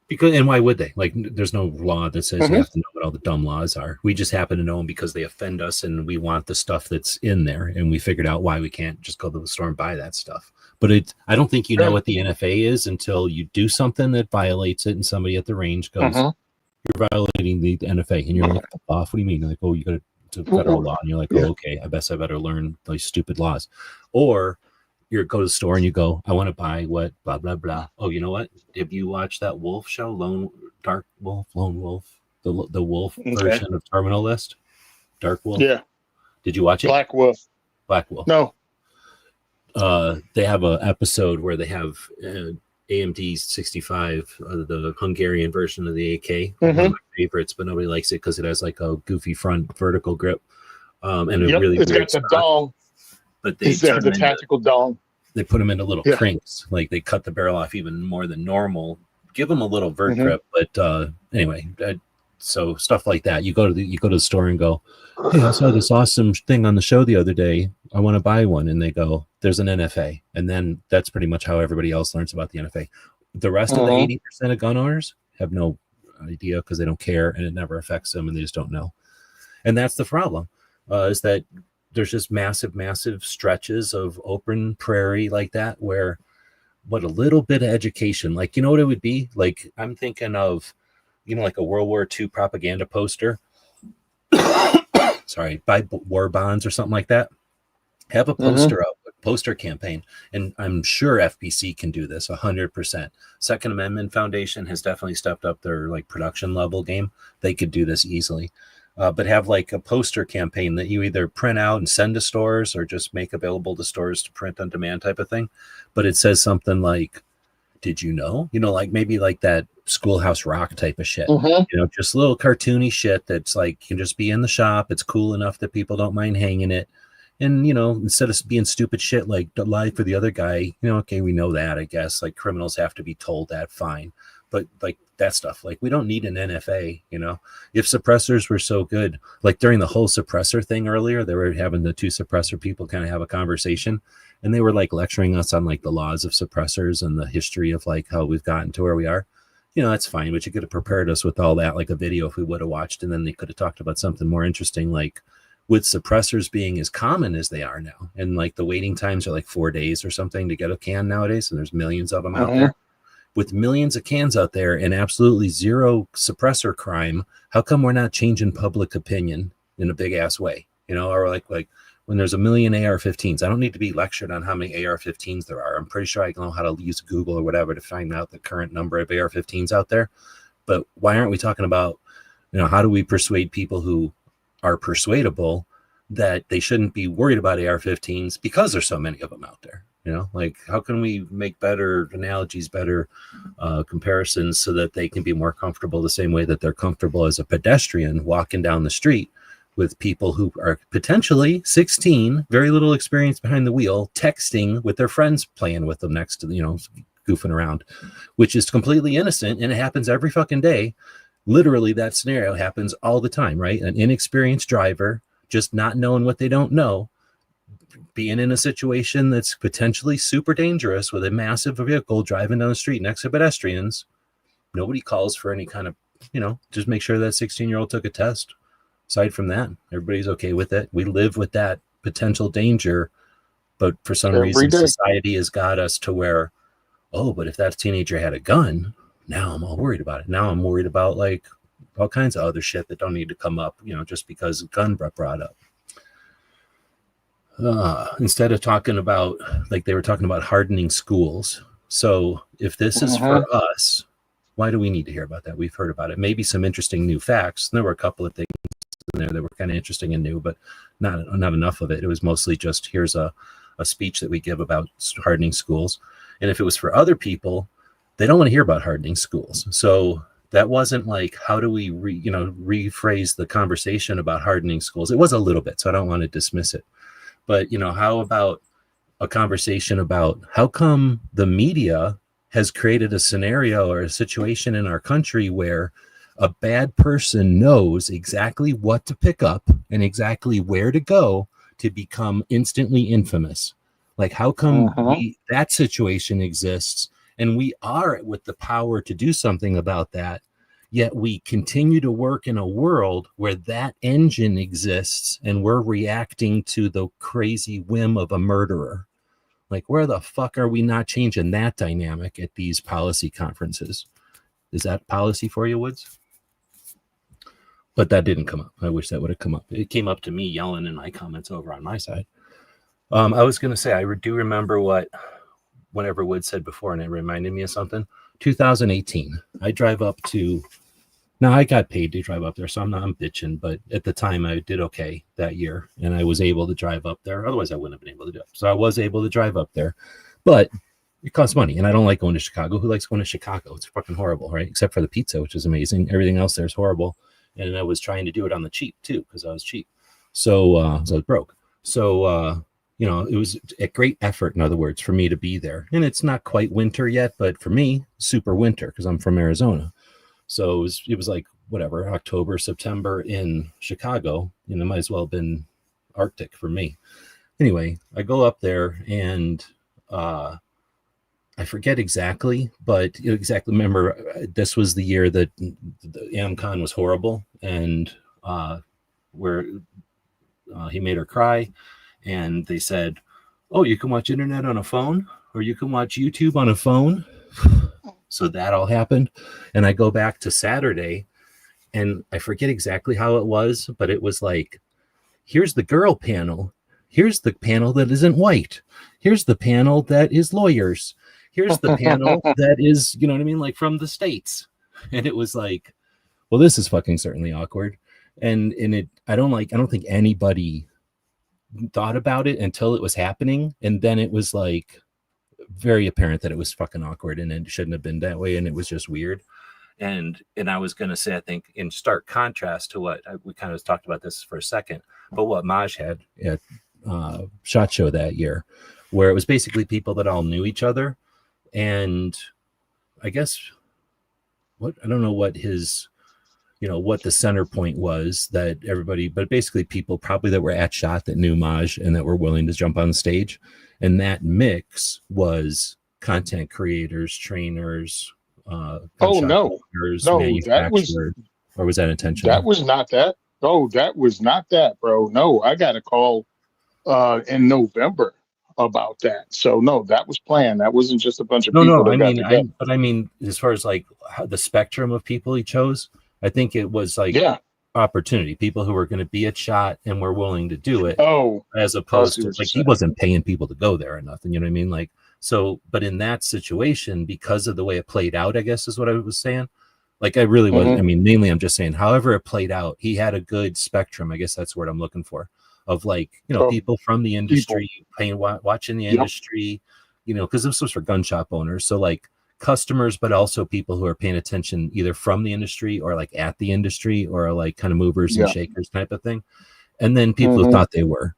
Because, and why would they? Like, there's no law that says you have to know what all the dumb laws are. We just happen to know them because they offend us and we want the stuff that's in there. And we figured out why we can't just go to the store and buy that stuff. But I don't think you know what the NFA is until you do something that violates it and somebody at the range goes, "You're violating the NFA." And you're like, "Off? What do you mean?" They're like, "Oh, you got to, it's a federal law." And you're like, "Oh, okay, I guess I better learn those stupid laws." Or you go to the store and you go, "I want to buy what, blah, blah, blah." Oh, you know what? Have you watched that Wolf show, Lone Wolf, the Wolf version of Terminal List? Dark Wolf? Yeah. Did you watch it? Black Wolf. No. They have an episode where they have AMD 65, the Hungarian version of the AK, one of my favorites, but nobody likes it because it has like a goofy front vertical grip. And it's got the dong. But they the tactical dong. They put them into little crinks, like they cut the barrel off even more than normal, give them a little vert grip. But anyway, so stuff like that. You go to the store and go, "Hey, I saw this awesome thing on the show the other day. I want to buy one." And they go, "There's an NFA." And then that's pretty much how everybody else learns about the NFA. The rest of the 80% of gun owners have no idea because they don't care and it never affects them and they just don't know. And that's the problem, is that there's just massive stretches of open prairie like that where what a little bit of education, like, you know what it would be? Like, I'm thinking of, like a World War II propaganda poster. Sorry, buy war bonds or something like that. Have a poster up, a poster campaign. And I'm sure FPC can do this 100%. Second Amendment Foundation has definitely stepped up their like production level game. They could do this easily. But have like a poster campaign that you either print out and send to stores or just make available to stores to print on demand type of thing. But it says something like, "Did you know?" Like maybe like that Schoolhouse Rock type of shit. Just little cartoony shit that's like can just be in the shop. It's cool enough that people don't mind hanging it. And, instead of being stupid shit like lie for the other guy, okay, we know that, I guess. Like criminals have to be told that, fine. But like that stuff, like we don't need an NFA, if suppressors were so good, like during the whole suppressor thing earlier, they were having the two suppressor people kind of have a conversation and they were like lecturing us on like the laws of suppressors and the history of like how we've gotten to where we are. That's fine, but you could have prepared us with all that, like a video if we would have watched, and then they could have talked about something more interesting, like with suppressors being as common as they are now. And like the waiting times are like 4 days or something to get a can nowadays. And there's millions of them out there. With millions of cans out there and absolutely zero suppressor crime, how come we're not changing public opinion in a big ass way? Or like when there's a million AR-15s, I don't need to be lectured on how many AR-15s there are. I'm pretty sure I know how to use Google or whatever to find out the current number of AR-15s out there. But why aren't we talking about, how do we persuade people who are persuadable that they shouldn't be worried about AR-15s because there's so many of them out there? Like how can we make better analogies, better comparisons so that they can be more comfortable the same way that they're comfortable as a pedestrian walking down the street with people who are potentially 16, very little experience behind the wheel, texting with their friends, playing with them next to, goofing around, which is completely innocent. And it happens every fucking day. Literally, that scenario happens all the time, right? An inexperienced driver just not knowing what they don't know, being in a situation that's potentially super dangerous with a massive vehicle driving down the street next to pedestrians. Nobody calls for any kind of, just make sure that 16-year-old took a test. Aside from that, everybody's okay with it. We live with that potential danger, but for some reason, society has got us to where, but if that teenager had a gun, now I'm all worried about it. Now I'm worried about like all kinds of other shit that don't need to come up, just because a gun brought up. Instead of talking about, like they were talking about hardening schools. So if this is for us, why do we need to hear about that? We've heard about it. Maybe some interesting new facts. There were a couple of things in there that were kind of interesting and new, but not enough of it. It was mostly just, here's a speech that we give about hardening schools. And if it was for other people, they don't want to hear about hardening schools. So that wasn't like, how do we rephrase the conversation about hardening schools? It was a little bit, so I don't want to dismiss it. But, how about a conversation about how come the media has created a scenario or a situation in our country where a bad person knows exactly what to pick up and exactly where to go to become instantly infamous? Like, how come that situation exists and we are with the power to do something about that, yet we continue to work in a world where that engine exists and we're reacting to the crazy whim of a murderer? Like, where the fuck are we not changing that dynamic at these policy conferences? Is that policy for you, Woods? But that didn't come up. I wish that would have come up. It came up to me yelling in my comments over on my side. I was going to say, I do remember whenever Wood said before, and it reminded me of something. 2018, I drive up to, now I got paid to drive up there, so I'm bitching, but at the time I did okay that year, and I was able to drive up there. Otherwise, I wouldn't have been able to do it. So I was able to drive up there, but it costs money, and I don't like going to Chicago. Who likes going to Chicago? It's fucking horrible, right? Except for the pizza, which is amazing. Everything else there is horrible, and I was trying to do it on the cheap, too, because I was cheap. So I was broke. So, it was a great effort, in other words, for me to be there. And it's not quite winter yet, but for me, super winter, because I'm from Arizona. So it was like, whatever, October, September in Chicago. It might as well have been Arctic for me. Anyway, I go up there and I forget exactly, but remember, this was the year that the AmCon was horrible, and where he made her cry. And they said, you can watch internet on a phone, or you can watch YouTube on a phone. So that all happened. And I go back to Saturday, and I forget exactly how it was, but it was like, here's the girl panel. Here's the panel that isn't white. Here's the panel that is lawyers. Here's the panel that is, like from the States. And it was like, well, this is fucking certainly awkward. And I don't think anybody thought about it until it was happening, and then it was like very apparent that it was fucking awkward, and it shouldn't have been that way, and it was just weird. And I was going to say, I think in stark contrast to what we kind of talked about this for a second, but what Maj had at SHOT Show that year, where it was basically people that all knew each other, and I guess I don't know what his what the center point was that everybody, but basically people probably that were at SHOT that knew Maj and that were willing to jump on stage. And that mix was content creators, trainers, manufacturers, or was that intentional? That was not that. Oh, that was not that, bro. No, I got a call in November about that. So no, that was planned. That wasn't just a bunch of people. No, I mean, as far as like the spectrum of people he chose, I think it was like opportunity, people who were going to be at SHOT and were willing to do it. As opposed to like, he wasn't paying people to go there or nothing. You know what I mean? Like, so, but in that situation, because of the way it played out, I guess is what I was saying. Like, I really wasn't, I mean, mainly I'm just saying, however it played out, he had a good spectrum. I guess that's the word I'm looking for, of like, people from the industry, watching the industry, because this was for gun shop owners. So like customers, but also people who are paying attention either from the industry or like at the industry or like kind of movers and shakers type of thing. And then people who thought they were.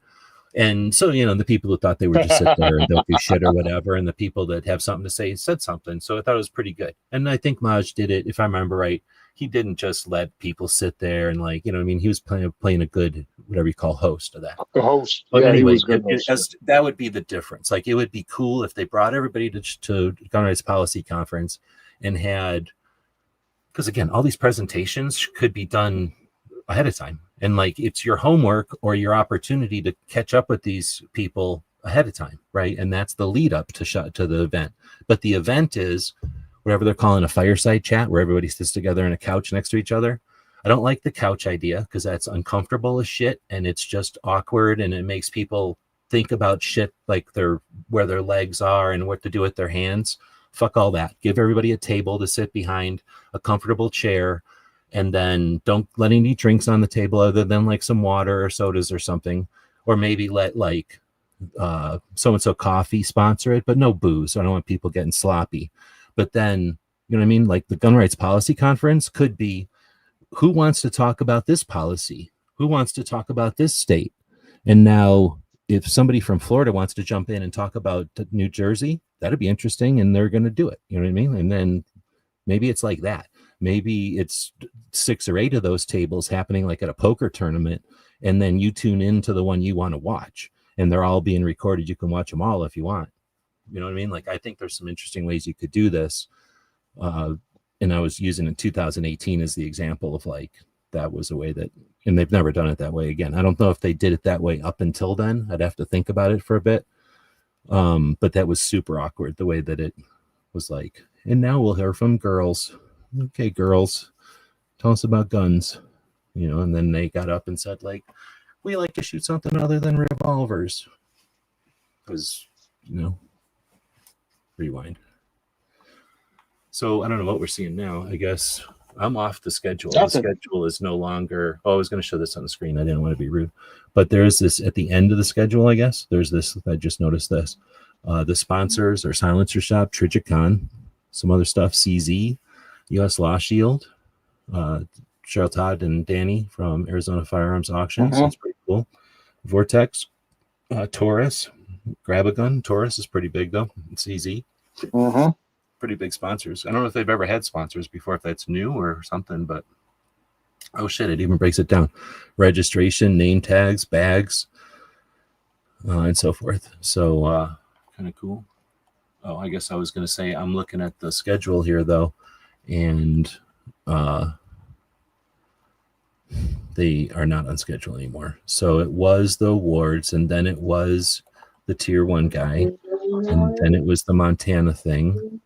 And so, the people who thought they were just sit there and don't do shit or whatever, and the people that have something to say said something. So I thought it was pretty good. And I think Maj did it, if I remember right. He didn't just let people sit there and like, he was playing a good, whatever you call host of that. The host. But yeah, anyway, he was good host. that would be the difference. Like, it would be cool if they brought everybody to Gun Rights Policy Conference and had, because again, all these presentations could be done ahead of time. And like, it's your homework or your opportunity to catch up with these people ahead of time, right? And that's the lead up to the event. But the event is whatever they're calling a fireside chat, where everybody sits together on a couch next to each other. I don't like the couch idea because that's uncomfortable as shit, and it's just awkward, and it makes people think about shit like where their legs are and what to do with their hands. Fuck all that. Give everybody a table to sit behind, a comfortable chair. And then don't let any drinks on the table other than like some water or sodas or something, or maybe let like so-and-so coffee sponsor it, but no booze. I don't want people getting sloppy. But then, you know what I mean? Like the Gun Rights Policy Conference could be, who wants to talk about this policy? Who wants to talk about this state? And now if somebody from Florida wants to jump in and talk about New Jersey, that'd be interesting. And they're going to do it. You know what I mean? And then maybe it's like that. Maybe it's 6 or 8 of those tables happening like at a poker tournament, and then you tune into the one you want to watch, and they're all being recorded. You can watch them all if you want. You know what I mean? Like, I think there's some interesting ways you could do this. And I was using in 2018 as the example of like, that was a way that, and they've never done it that way again. I don't know if they did it that way up until then. I'd have to think about it for a bit. But that was super awkward, the way that it was like, and now we'll hear from girls. Okay, girls, tell us about guns, and then they got up and said, like, we like to shoot something other than revolvers. Because, rewind. So I don't know what we're seeing now. I guess I'm off the schedule. The schedule is no longer, I was going to show this on the screen. I didn't want to be rude. But there's this at the end of the schedule, I guess. There's this, I just noticed this. The sponsors are Silencer Shop, Trigicon, some other stuff, CZ, U.S. Law Shield, Cheryl Todd and Danny from Arizona Firearms Auctions. That's pretty cool. Vortex, Taurus, Grab a Gun. Taurus is pretty big, though. It's easy. Pretty big sponsors. I don't know if they've ever had sponsors before, if that's new or something, but oh shit, it even breaks it down. Registration, name tags, bags, and so forth. So kind of cool. Oh, I guess I was going to say, I'm looking at the schedule here, though. And they are not on schedule anymore. So it was the awards, and then it was the tier 1 guy, and then it was the Montana thing,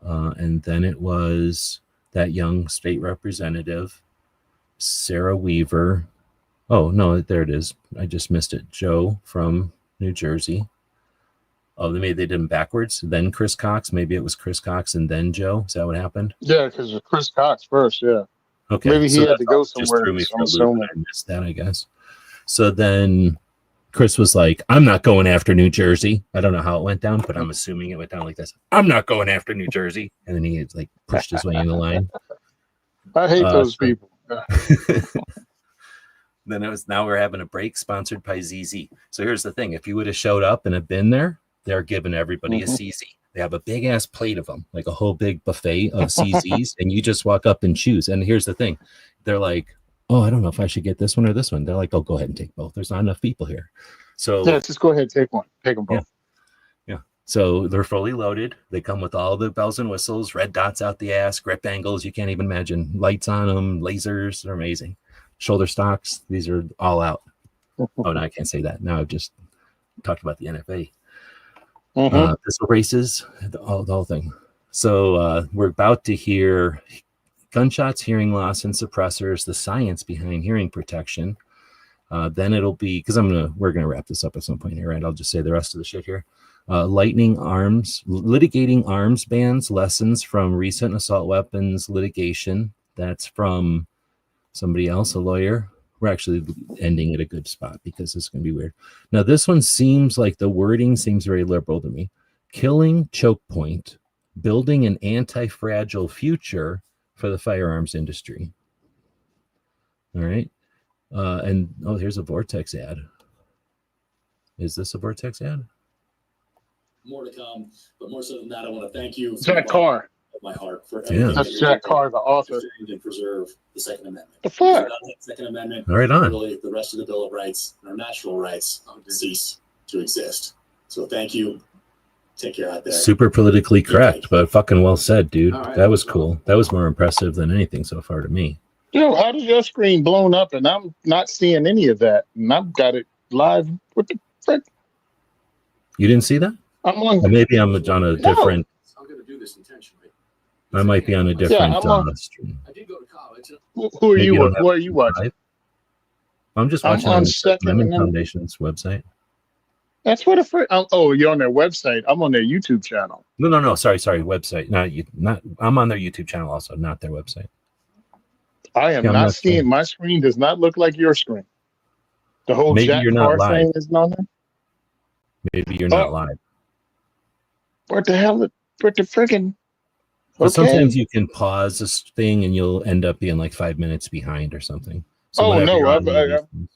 and then it was that young state representative, Sarah Weaver. Oh, no, there it is. I just missed it. Joe from New Jersey. Oh, they did them backwards. Then Chris Cox. Maybe it was Chris Cox and then Joe. Is that what happened? Yeah, because it was Chris Cox first. Yeah. Okay. Maybe he had to go somewhere. Just threw me for a loop. I missed that, I guess. So then Chris was like, "I'm not going after New Jersey." I don't know how it went down, but I'm assuming it went down like this. "I'm not going after New Jersey," and then he like pushed his way in the line. I hate those people. Then now we're having a break sponsored by ZZ. So here's the thing: if you would have showed up and have been there, they're giving everybody a CZ. They have a big ass plate of them, like a whole big buffet of CZs, and you just walk up and choose. And here's the thing: they're like, "Oh, I don't know if I should get this one or this one." They're like, "Oh, go ahead and take both. There's not enough people here." So yeah, just go ahead and take one. Take them both. Yeah. So they're fully loaded. They come with all the bells and whistles, red dots out the ass, grip angles you can't even imagine, lights on them, lasers. They're amazing. Shoulder stocks. These are all out. Oh, no, I can't say that. Now I've just talked about the NFA. Pistol races, the whole thing. So we're about to hear gunshots, hearing loss, and suppressors, the science behind hearing protection. Then it'll be, because we're gonna wrap this up at some point here, right? I'll just say the rest of the shit here. Litigating arms bans, lessons from recent assault weapons litigation. That's from somebody else, a lawyer. We're actually ending at a good spot because it's going to be weird. Now, this one seems like the wording seems very liberal to me. Killing choke point building an anti-fragile future for the firearms industry. All right. And here's a Vortex ad. Is this a Vortex ad? More to come, but more so than that, I want to thank you Jack Carr. of my heart for Yeah. everything That's Jack Carr, the author. and preserve the Second Amendment. The fuck? Without the Second Amendment, Right on. really, the rest of the Bill of Rights and our natural rights cease to exist. So thank you. Take care out there. Super politically correct, but fucking well said, dude. All right. That was cool. That was more impressive than anything so far to me. Yo, how does your screen blown up and I'm not seeing any of that? And I've got it live. What the frick? You didn't see that? I'm on. Or maybe I'm on a different. I'm going to do this intentionally. I might be on a different I'm on- stream. I did go to college. Who are Maybe you? you don't Who are you watching? Live. I'm just I'm watching on on the Second Amendment Amendment. Foundation's website. That's what a frick. Oh, you're on their website. I'm on their YouTube channel. No. Sorry. Website. Not. I'm on their YouTube channel also, not their website. I am Yeah, I'm not not seeing. sure. My screen does not look like your screen. The whole Maybe Jack you're not Carr live. thing is on there. Maybe you're not Oh. live. What the hell? What the freaking? But Okay. sometimes you can pause this thing and you'll end up being like 5 minutes behind or something. So Oh, whenever no, you're on one of I- these things-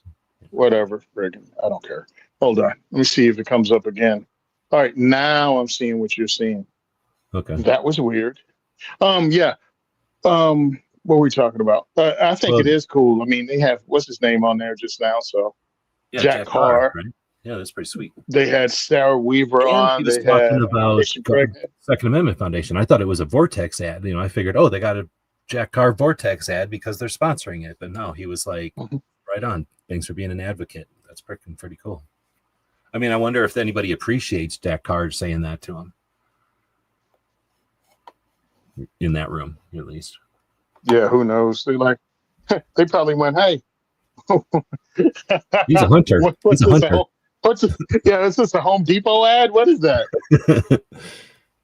Whatever, friggin', I don't care. Hold on. Let me see if it comes up again. All right, now I'm seeing what you're seeing. okay. That was weird. Yeah. What were we talking about? I think Well- it is cool. I mean, they have what's his name on there just now. So Yeah, Jack Carr. right? Yeah, that's pretty sweet. they had Sarah Weaver And on. he was They talking had about Christian Craighead. Second Amendment Foundation. I thought it was a Vortex ad. I figured, they got a Jack Carr Vortex ad because they're sponsoring it. But no, he was like, Mhm. right on. Thanks for being an advocate. That's pretty cool. I mean, I wonder if anybody appreciates Jack Carr saying that to him in that room, at least. Yeah, who knows? They they probably went, hey. He's a hunter. What's He's a this? hunter. Is this a Home Depot ad? What is that?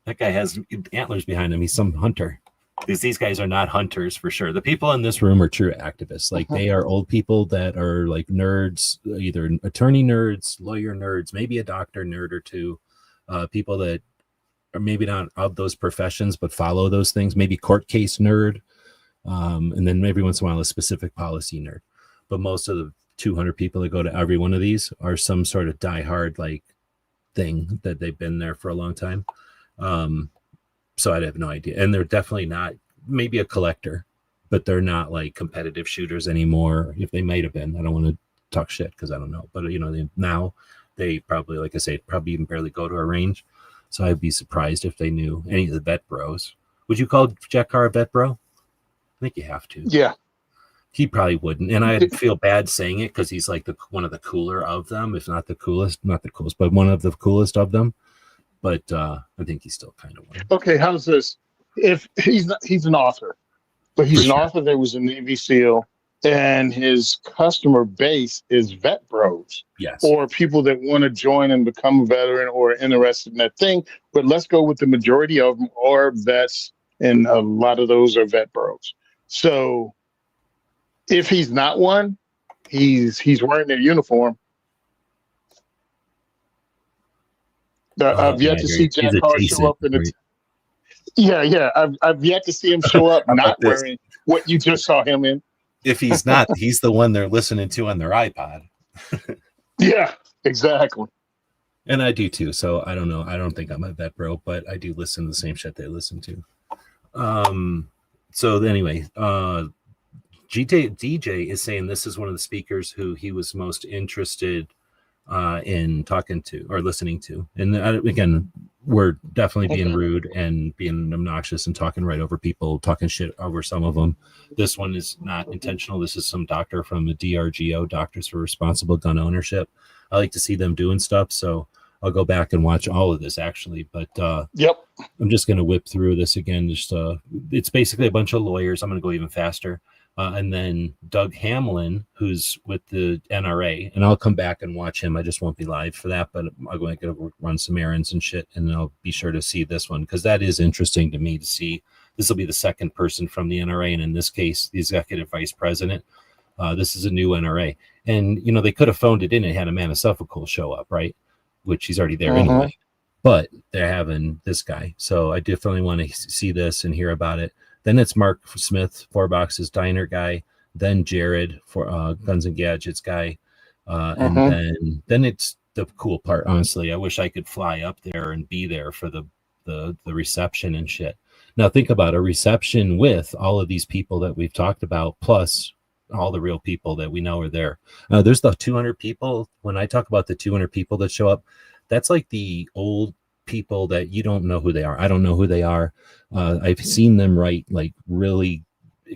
That guy has antlers behind him. He's some hunter. These guys are not hunters for sure. The people in this room are true activists. Like they are old people that are like nerds, either attorney nerds, lawyer nerds, maybe a doctor nerd or two. People that are maybe not of those professions, but follow those things. Maybe court case nerd. And then every once in a while, a specific policy nerd. But most of the 200 people that go to every one of these are some sort of diehard like thing that they've been there for a long time. So I'd have no idea. And they're definitely not, maybe a collector, but they're not like competitive shooters anymore. If they might have been, I don't want to talk shit because I don't know. But now they probably, like I say, probably even barely go to a range. So I'd be surprised if they knew any of the vet bros. Would you call Jack Carr a vet bro? I think you have to. Yeah. He probably wouldn't, and I'd feel bad saying it because he's like one of the cooler of them, if not the coolest, but one of the coolest of them. But I think he's still kind of one. Okay, how's this? If he's an author, but he's For an sure. author that was a Navy SEAL, and his customer base is vet bros Yes. or people that want to join and become a veteran or interested in that thing. But let's go with the majority of them are vets, and a lot of those are vet bros. So if he's not one, he's wearing their uniform. I've yet to see Jack Carr show up in it. Yeah. I've yet to see him show up not wearing what you just saw him in. If he's not, he's the one they're listening to on their iPod. Yeah, exactly. And I do too. So I don't know. I don't think I'm a vet bro, but I do listen to the same shit they listen to. So anyway, DJ is saying this is one of the speakers who he was most interested in talking to or listening to. And again, we're definitely being rude and being obnoxious and talking right over people, talking shit over some of them. This one is not intentional. This is some doctor from the DRGO, Doctors for Responsible Gun Ownership. I like to see them doing stuff, so I'll go back and watch all of this actually. But Yep. I'm just going to whip through this again. It's basically a bunch of lawyers. I'm going to go even faster. And then Doug Hamlin, who's with the NRA, and I'll come back and watch him. I just won't be live for that, but I'm going to run some errands and shit, and I'll be sure to see this one because that is interesting to me to see. This will be the second person from the NRA, and in this case, the executive vice president. This is a new NRA, and they could have phoned it in and had Amanda Suffolk show up, right? Which he's already there anyway. but they're having this guy. So I definitely want to see this and hear about it. Then it's Mark Smith, Four Boxes Diner guy. Then Jared for Guns and Gadgets guy. And then it's the cool part. Honestly, I wish I could fly up there and be there for the reception and shit. Now think about a reception with all of these people that we've talked about, plus all the real people that we know are there. There's the 200 people. When I talk about the 200 people that show up, that's like the old people that you don't know who they are. I don't know who they are. I've seen them write like really,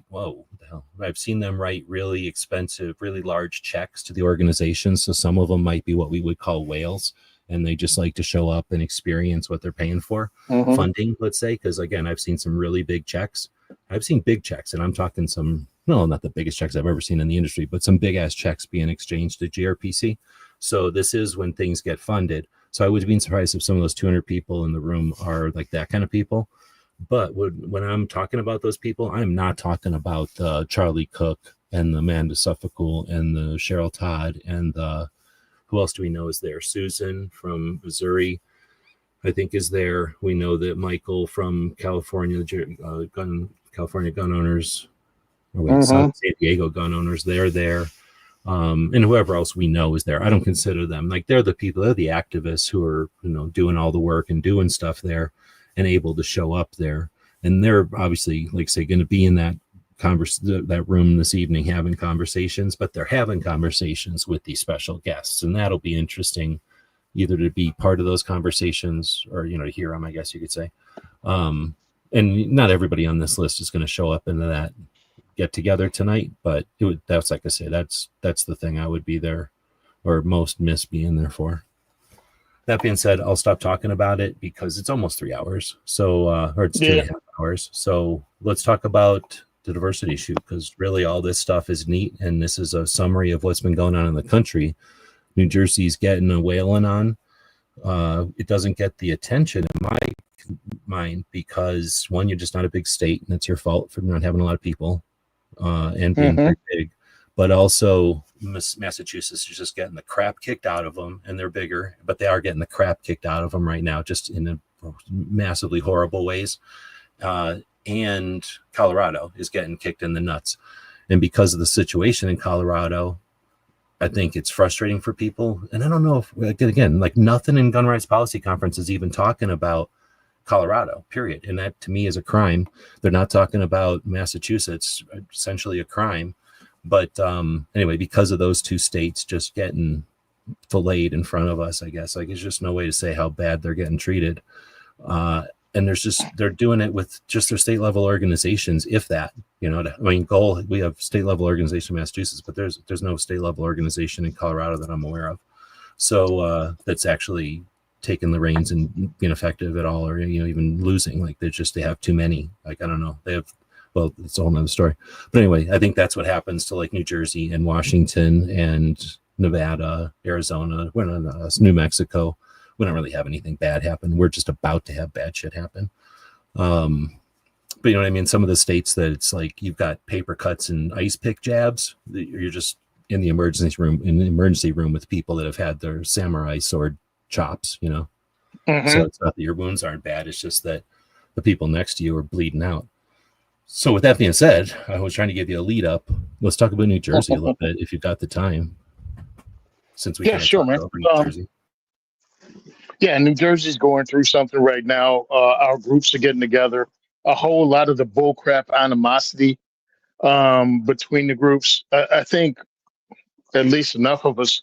whoa, what the hell? I've seen them write really expensive, really large checks to the organization. So some of them might be what we would call whales, and they just like to show up and experience what they're paying for. Funding, let's say, because again, I've seen some really big checks. I've seen big checks, and I'm talking some, no, not the biggest checks I've ever seen in the industry, but some big ass checks being exchanged to GRPC. So this is when things get funded. So I would be surprised if some of those 200 people in the room are like that kind of people. But when I'm talking about those people, I'm not talking about Charlie Cook and the Amanda Suffolk and the Cheryl Todd and the, who else do we know is there? Susan from Missouri, I think, is there. We know that Michael from California, California gun owners, or wait, San Diego gun owners, they're there. And whoever else we know is there. I don't consider them like they're the people, they're the activists who are, doing all the work and doing stuff there and able to show up there. And they're obviously, like say, going to be in that that room this evening having conversations, but they're having conversations with these special guests, and that'll be interesting either to be part of those conversations or to hear them, I guess you could say. And not everybody on this list is going to show up into that get together tonight, but that's like I say, that's the thing I would be there or most miss being there for. That being said, I'll stop talking about it because it's almost 3 hours. So or it's 2.5 hours. So let's talk about the diversity shoot, because really all this stuff is neat, and this is a summary of what's been going on in the country. New Jersey's getting a whaling on. It doesn't get the attention in my mind because, one, you're just not a big state, and it's your fault for not having a lot of people and being very big. But also Massachusetts is just getting the crap kicked out of them, and they're bigger, but they are getting the crap kicked out of them right now, just in a massively horrible ways. And Colorado is getting kicked in the nuts. And because of the situation in Colorado, I think it's frustrating for people. And I don't know if, again, like nothing in Gun Rights Policy Conference is even talking about Colorado, period. And that to me is a crime. They're not talking about Massachusetts, essentially a crime. But anyway, because of those two states just getting filleted in front of us, I guess, like, there's just no way to say how bad they're getting treated. And they're doing it with just their state level organizations, if that, goal, we have state level organization in Massachusetts, but there's no state level organization in Colorado that I'm aware of. So that's actually taking the reins and being effective at all, or, even losing, like they have too many, like, I don't know, they have, well, it's a whole nother story. But anyway, I think that's what happens to like New Jersey and Washington and Nevada, Arizona, New Mexico. We don't really have anything bad happen. We're just about to have bad shit happen. But you know what I mean? Some of the states that it's like you've got paper cuts and ice pick jabs. You're just in the emergency room with people that have had their samurai sword chops, So it's not that your wounds aren't bad. It's just that the people next to you are bleeding out. So with that being said, I was trying to give you a lead up. Let's talk about New Jersey a little bit if you've got the time. Since we sure, man. New Jersey. Yeah, New Jersey's going through something right now. Our groups are getting together. A whole lot of the bullcrap animosity between the groups. I think at least enough of us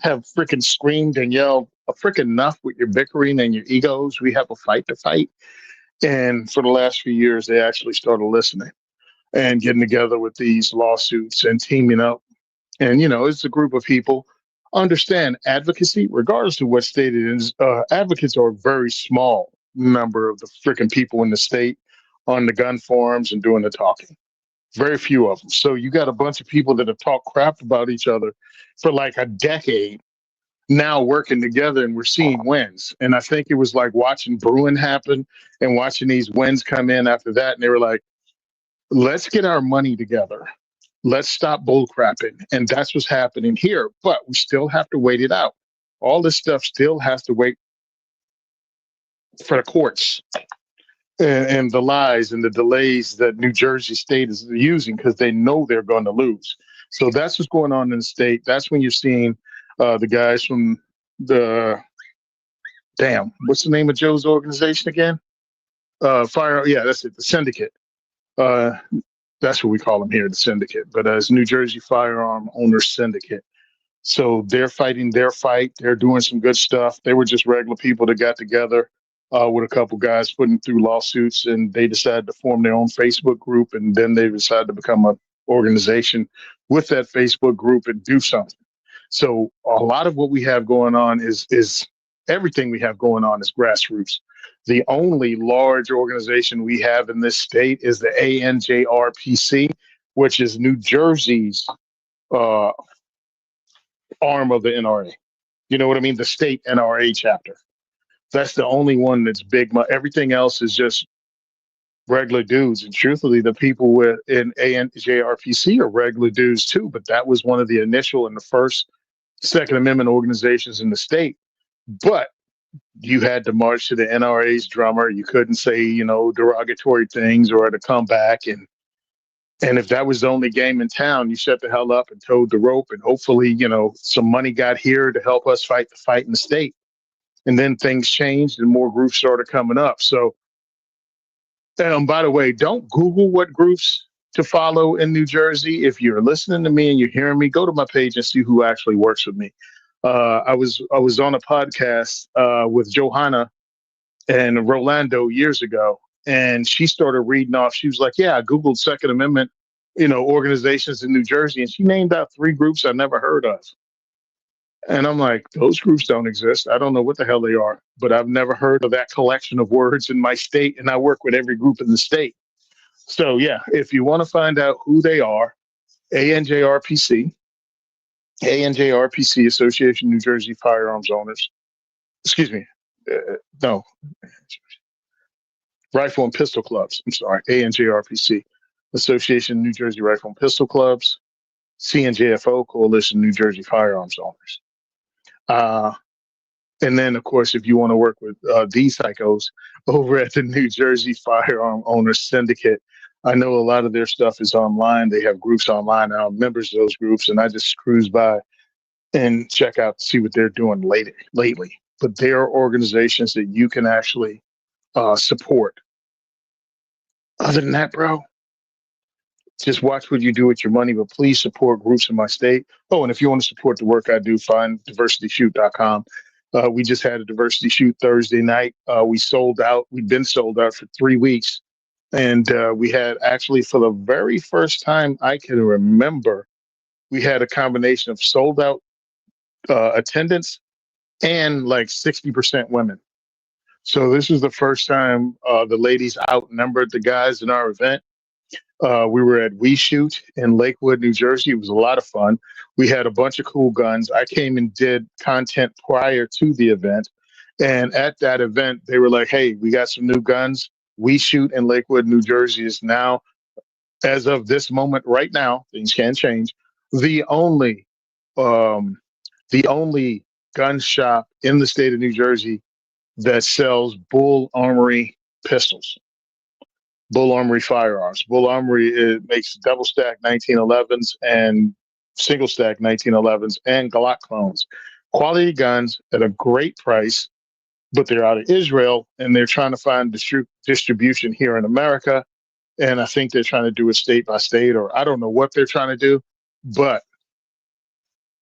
have freaking screamed and yelled freaking enough with your bickering and your egos. We have a fight to fight. And for the last few years, they actually started listening and getting together with these lawsuits and teaming up. And, it's a group of people. Understand advocacy, regardless of what state it is, advocates are a very small number of the freaking people in the state on the gun forums and doing the talking. Very few of them. So you got a bunch of people that have talked crap about each other for like a decade now working together, and we're seeing wins. And I think it was like watching Bruin happen and watching these wins come in after that. And they were like, let's get our money together. Let's stop bullcrapping. And that's what's happening here. But we still have to wait it out. All this stuff still has to wait for the courts and the lies and the delays that New Jersey State is using because they know they're going to lose. So that's what's going on in the state. That's when you're seeing the guys from the what's the name of Joe's organization again? That's it, the Syndicate. That's what we call them here, the Syndicate. But it's New Jersey Firearm Owners Syndicate. So they're fighting their fight. They're doing some good stuff. They were just regular people that got together with a couple guys putting through lawsuits, and they decided to form their own Facebook group, and then they decided to become an organization with that Facebook group and do something. So a lot of what we have going on is everything we have going on is grassroots. The only large organization we have in this state is the ANJRPC, which is New Jersey's arm of the NRA. You know what I mean? The state NRA chapter. That's the only one that's big. Everything else is just regular dudes. And truthfully, the people in ANJRPC are regular dudes too. But that was one of the initial and the first Second Amendment organizations in the state. But you had to march to the NRA's drummer. You couldn't say, derogatory things or to come back. And if that was the only game in town, you shut the hell up and towed the rope. And hopefully, some money got here to help us fight the fight in the state. And then things changed and more groups started coming up. So, by the way, don't Google what groups to follow in New Jersey. If you're listening to me and you're hearing me, go to my page and see who actually works with me. I was on a podcast with Johanna and Rolando years ago, and she started reading off. She was like, "Yeah, I Googled Second Amendment, organizations in New Jersey," and she named out 3 groups I never heard of. And I'm like, those groups don't exist. I don't know what the hell they are, but I've never heard of that collection of words in my state, and I work with every group in the state. So yeah, if you want to find out who they are, ANJRPC, Association of New Jersey Firearms Owners. Excuse me, no, Rifle and Pistol Clubs. I'm sorry, ANJRPC, Association of New Jersey Rifle and Pistol Clubs, CNJFO, Coalition of New Jersey Firearms Owners. And then, of course, if you want to work with these psychos over at the New Jersey Firearm Owners Syndicate, I know a lot of their stuff is online. They have groups online. I'm members of those groups, and I just cruise by and check out to see what they're doing lately. But they are organizations that you can actually support. Other than that, bro, just watch what you do with your money, but please support groups in my state. Oh, and if you want to support the work I do, find diversityshoot.com. We just had a diversity shoot Thursday night. We sold out. We've been sold out for 3 weeks. And we had actually, for the very first time I can remember, we had a combination of sold out attendance and like 60% women. So this is the first time the ladies outnumbered the guys in our event. We were at We Shoot in Lakewood, New Jersey. It was a lot of fun. We had a bunch of cool guns. I came and did content prior to the event. And at that event, they were like, "Hey, we got some new guns. We Shoot in Lakewood, New Jersey is now, as of this moment right now, things can change, the only gun shop in the state of New Jersey that sells Bull Armory pistols. Bull Armory firearms. Bull Armory makes double stack 1911s and single stack 1911s and Glock clones. Quality guns at a great price, but they're out of Israel and they're trying to find distribution here in America. And I think they're trying to do it state by state, or I don't know what they're trying to do. But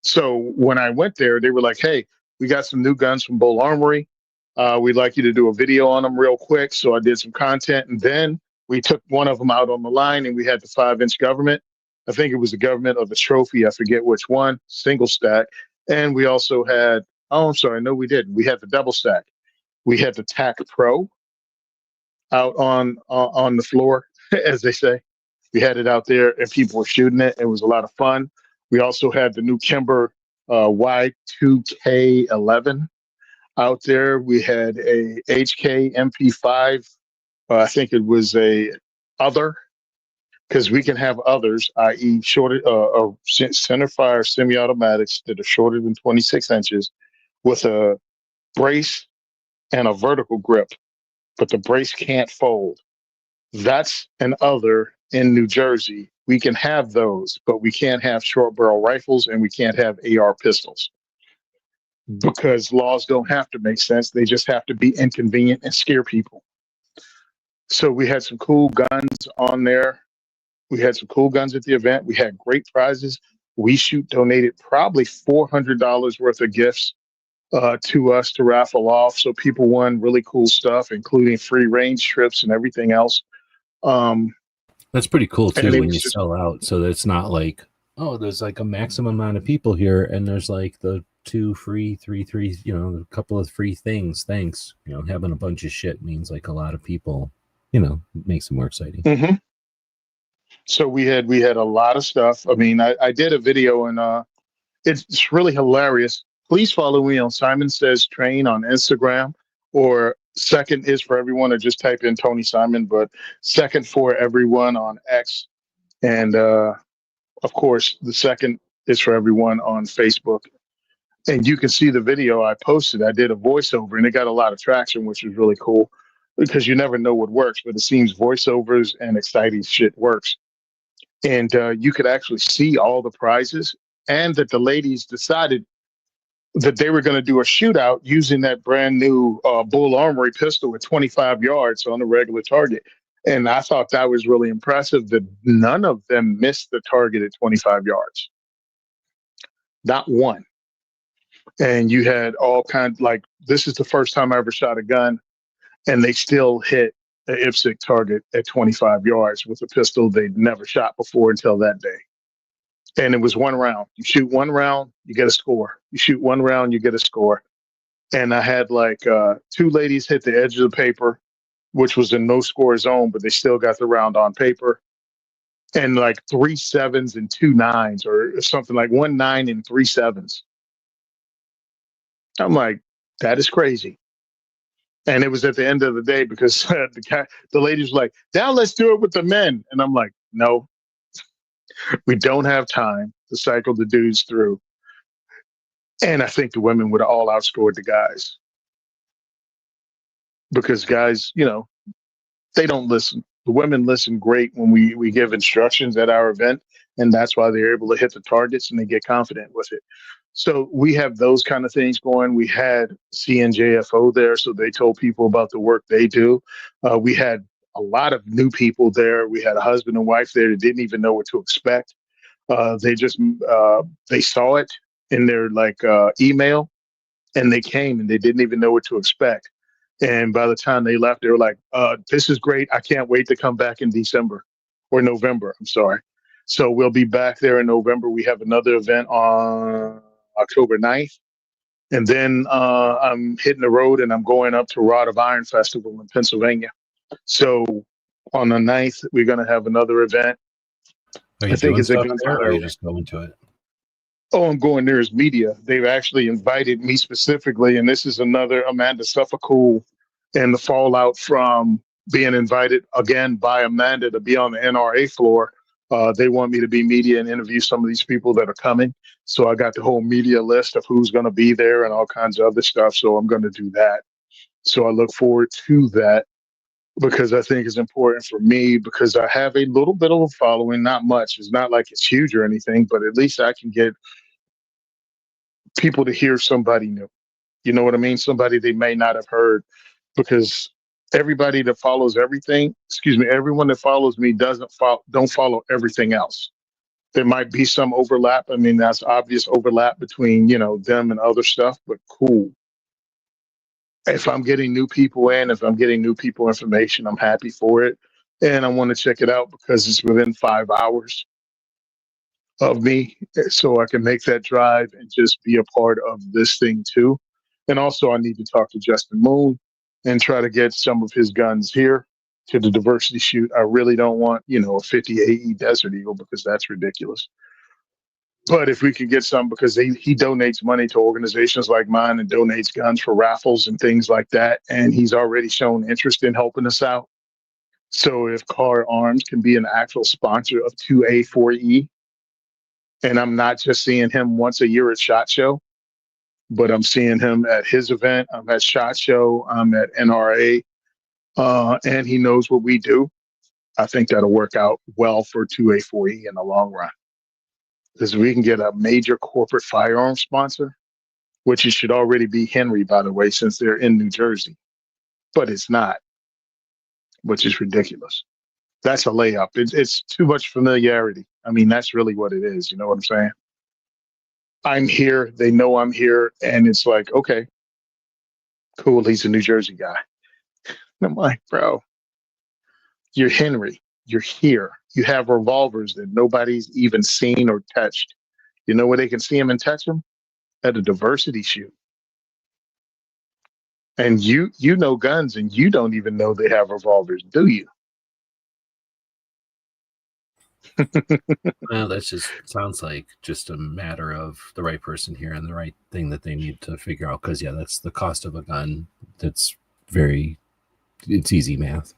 so when I went there, they were like, "Hey, we got some new guns from Bull Armory. We'd like you to do a video on them real quick." So I did some content, and then we took one of them out on the line, and we had the 5-inch government. I think it was the government or the trophy. I forget which one, single stack. And we also had, we didn't. We had the double stack. We had the TAC Pro out on the floor, as they say. We had it out there, and people were shooting it. It was a lot of fun. We also had the new Kimber Y2K11 out there. We had a HK MP5. I think it was a other, because we can have others, i.e. center fire semi-automatics that are shorter than 26 inches with a brace and a vertical grip but the brace can't fold. That's an other in New Jersey. We can have those, but we can't have short barrel rifles and we can't have AR pistols because laws don't have to make sense. They just have to be inconvenient and scare people. So we had some cool guns on there. We had some cool guns at the event. We had great prizes. We donated probably $400 worth of gifts to us to raffle off. So people won really cool stuff, including free range trips and everything else. That's pretty cool too and it when was you just sell out. So that it's not like, oh, there's like a maximum amount of people here, and there's like the 2 free, 3, you know, a couple of free things. Thanks. You know, having a bunch of shit means like a lot of people, you know, makes it more exciting. Mhm. So we had a lot of stuff. I mean, I did a video and it's really hilarious. Please follow me on Simon Says Train on Instagram, or Second is for Everyone, or just type in Tony Simon, but Second for Everyone on X. And of course, the Second is for Everyone on Facebook. And you can see the video I posted. I did a voiceover and it got a lot of traction, which was really cool because you never know what works, but it seems voiceovers and exciting shit works. And you could actually see all the prizes, and that the ladies decided that they were going to do a shootout using that brand new Bull Armory pistol at 25 yards on a regular target. And I thought that was really impressive that none of them missed the target at 25 yards. Not one. And you had all kinds, like, this is the first time I ever shot a gun, and they still hit an IPSC target at 25 yards with a pistol they'd never shot before until that day. And it was one round. You shoot one round, you get a score. You shoot one round, you get a score. And I had like 2 ladies hit the edge of the paper, which was a no score zone, but they still got the round on paper. And like 3 7s and 2 9s, or something like 1 9 and 3 7s. I'm like, that is crazy. And it was at the end of the day because the ladies were like, now let's do it with the men. And I'm like, no, we don't have time to cycle the dudes through. And I think the women would have all outscored the guys because guys, you know, they don't listen. The women listen great when we give instructions at our event, and that's why they're able to hit the targets and they get confident with it. So we have those kind of things going. We had CNJFO there, so they told people about the work they do. We had a lot of new people there. We had a husband and wife there that didn't even know what to expect. They saw it in their email, and they came and they didn't even know what to expect. And by the time they left, they were like, this is great. I can't wait to come back in December or November. I'm sorry. So we'll be back there in November. We have another event on October 9th. And then I'm hitting the road and I'm going up to Rod of Iron Festival in Pennsylvania. So on the 9th, we're going to have another event. Are you I think doing it's a stuff gunfire. there, or are you just going to it? Oh, I'm going there as media. They've actually invited me specifically, and this is another Amanda Suffolk, and the fallout from being invited again by Amanda to be on the NRA floor. They want me to be media and interview some of these people that are coming. So I got the whole media list of who's going to be there and all kinds of other stuff. So I'm going to do that. So I look forward to that because I think it's important for me because I have a little bit of a following, not much. It's not like it's huge or anything, but at least I can get people to hear somebody new. You know what I mean? Somebody they may not have heard, because everybody that follows everything, everyone that follows me don't follow everything else. There might be some overlap. I mean, that's obvious overlap between, you know, them and other stuff, but cool. If I'm getting new people if I'm getting new people information, I'm happy for it. And I want to check it out because it's within 5 hours of me, so I can make that drive and just be a part of this thing too. And also I need to talk to Justin Moon and try to get some of his guns here to the diversity shoot. I really don't want, you know, a 50 AE Desert Eagle because that's ridiculous. But if we could get some, because he donates money to organizations like mine and donates guns for raffles and things like that. And he's already shown interest in helping us out. So if Car Arms can be an actual sponsor of 2A4E, and I'm not just seeing him once a year at SHOT Show, but I'm seeing him at his event. I'm at SHOT Show. I'm at NRA. and he knows what we do, I think that'll work out well for 2A4E in the long run. Because we can get a major corporate firearm sponsor, which it should already be Henry, by the way, since they're in New Jersey, but it's not, which is ridiculous. That's a layup. It's too much familiarity. I mean, that's really what it is. You know what I'm saying? I'm here. They know I'm here. And it's like, okay, cool. He's a New Jersey guy. And I'm like, bro, you're Henry. You're here. You have revolvers that nobody's even seen or touched. You know where they can see them and touch them? At a diversity shoot. And you know guns and you don't even know they have revolvers, do you? Well, that just sounds like just a matter of the right person here and the right thing that they need to figure out. Because, yeah, that's the cost of a gun. It's easy math.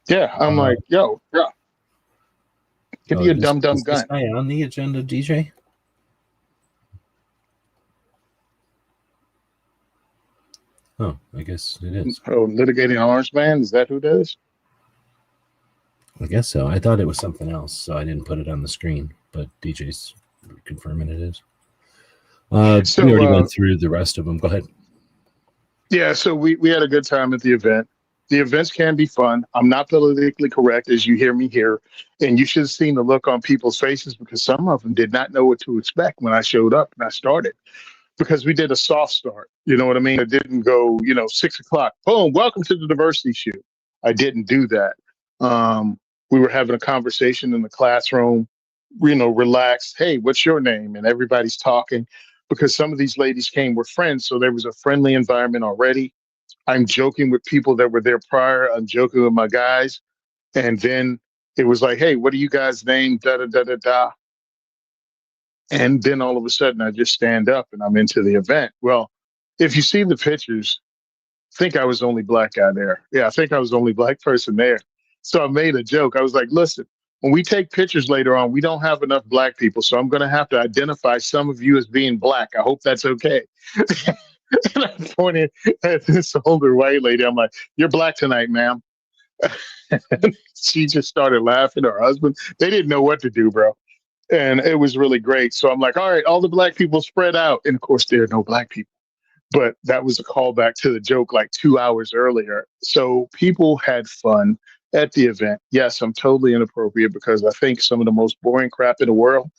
Yeah, I'm like, yo, bro, give me a dumb gun. This guy on the agenda, DJ? Oh, I guess it is. Oh, litigating orange man, is that who that is? I guess so. I thought it was something else, so I didn't put it on the screen. But DJ's confirming it is. So, we already went through the rest of them. Go ahead. Yeah, so we had a good time at the event. The events can be fun. I'm not politically correct, as you hear me here. And you should have seen the look on people's faces because some of them did not know what to expect when I showed up and I started. Because we did a soft start. You know what I mean? It didn't go, 6 o'clock. Boom, welcome to the diversity shoot. I didn't do that. We were having a conversation in the classroom, relaxed. Hey, what's your name? And everybody's talking because some of these ladies came with friends. So there was a friendly environment already. I'm joking with people that were there prior. I'm joking with my guys. And then it was like, hey, what are you guys' name? Da, da, da, da, da. And then all of a sudden I just stand up and I'm into the event. Well, if you see the pictures, I think I was the only black guy there. Yeah, I think I was the only black person there. So I made a joke. I was like, listen, when we take pictures later on, we don't have enough black people. So I'm going to have to identify some of you as being black. I hope that's okay. And I pointed at this older white lady. I'm like, you're black tonight, ma'am. She just started laughing. Her husband, they didn't know what to do, bro. And it was really great. So I'm like, all right, all the black people spread out. And of course, there are no black people. But that was a callback to the joke like 2 hours earlier. So people had fun at the event. Yes, I'm totally inappropriate because I think some of the most boring crap in the world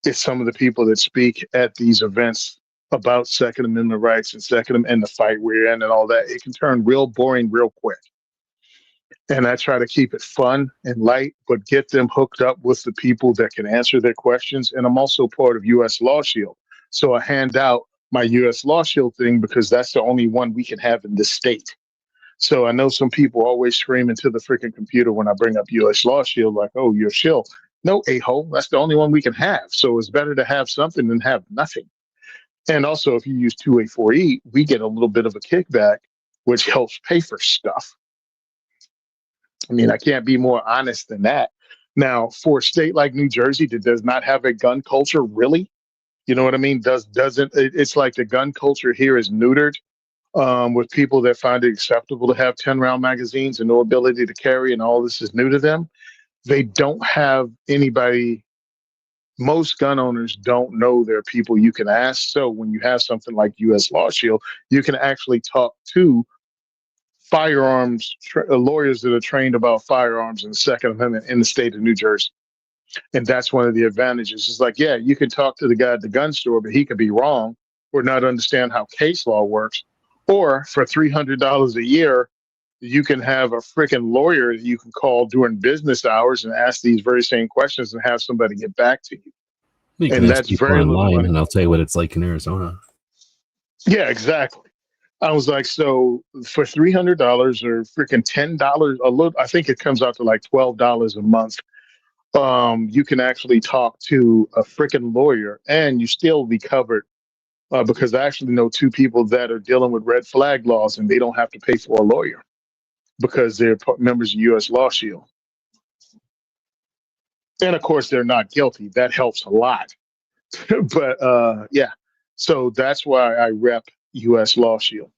is some of the people that speak at these events about Second Amendment rights and the fight we're in and all that. It can turn real boring real quick. And I try to keep it fun and light, but get them hooked up with the people that can answer their questions. And I'm also part of U.S. Law Shield. So I hand out my U.S. Law Shield thing because that's the only one we can have in this state. So I know some people always scream into the freaking computer when I bring up U.S. Law Shield, like, oh, your shield. No, a-hole, that's the only one we can have. So it's better to have something than have nothing. And also, if you use 2A4E, we get a little bit of a kickback, which helps pay for stuff. I mean, I can't be more honest than that. Now, for a state like New Jersey that does not have a gun culture, really, you know what I mean? It's like the gun culture here is neutered with people that find it acceptable to have 10-round magazines and no ability to carry, and all this is new to them. They don't have anybody. Most gun owners don't know there are people you can ask. So when you have something like U.S. Law Shield, you can actually talk to firearms lawyers that are trained about firearms and the Second Amendment in the state of New Jersey. And that's one of the advantages. It's like, yeah, you can talk to the guy at the gun store, but he could be wrong or not understand how case law works. Or for $300 a year, you can have a freaking lawyer that you can call during business hours and ask these very same questions and have somebody get back to you. You can ask people online, and I'll tell you what it's like in Arizona. Yeah, exactly. I was like, so for $300 or freaking $10 a little, I think it comes out to like $12 a month. You can actually talk to a freaking lawyer and you still be covered because I actually know two people that are dealing with red flag laws and they don't have to pay for a lawyer because they're members of U.S. Law Shield. And of course, they're not guilty. That helps a lot. But yeah, so that's why I rep U.S. Law Shield.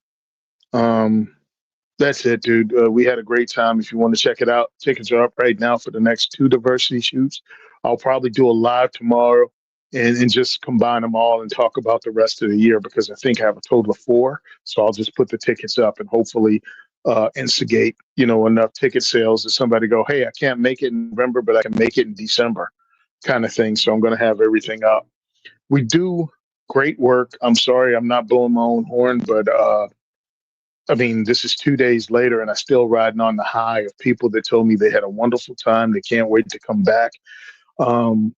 That's it, dude. We had a great time. If you want to check it out, tickets are up right now for the next 2 diversity shoots. I'll probably do a live tomorrow and just combine them all and talk about the rest of the year because I think I have a total of 4. So I'll just put the tickets up and hopefully instigate, enough ticket sales that somebody go, hey, I can't make it in November, but I can make it in December kind of thing. So I'm going to have everything up. We do great work. I'm sorry, I'm not blowing my own horn, but I mean, this is 2 days later, and I'm still riding on the high of people that told me they had a wonderful time. They can't wait to come back, and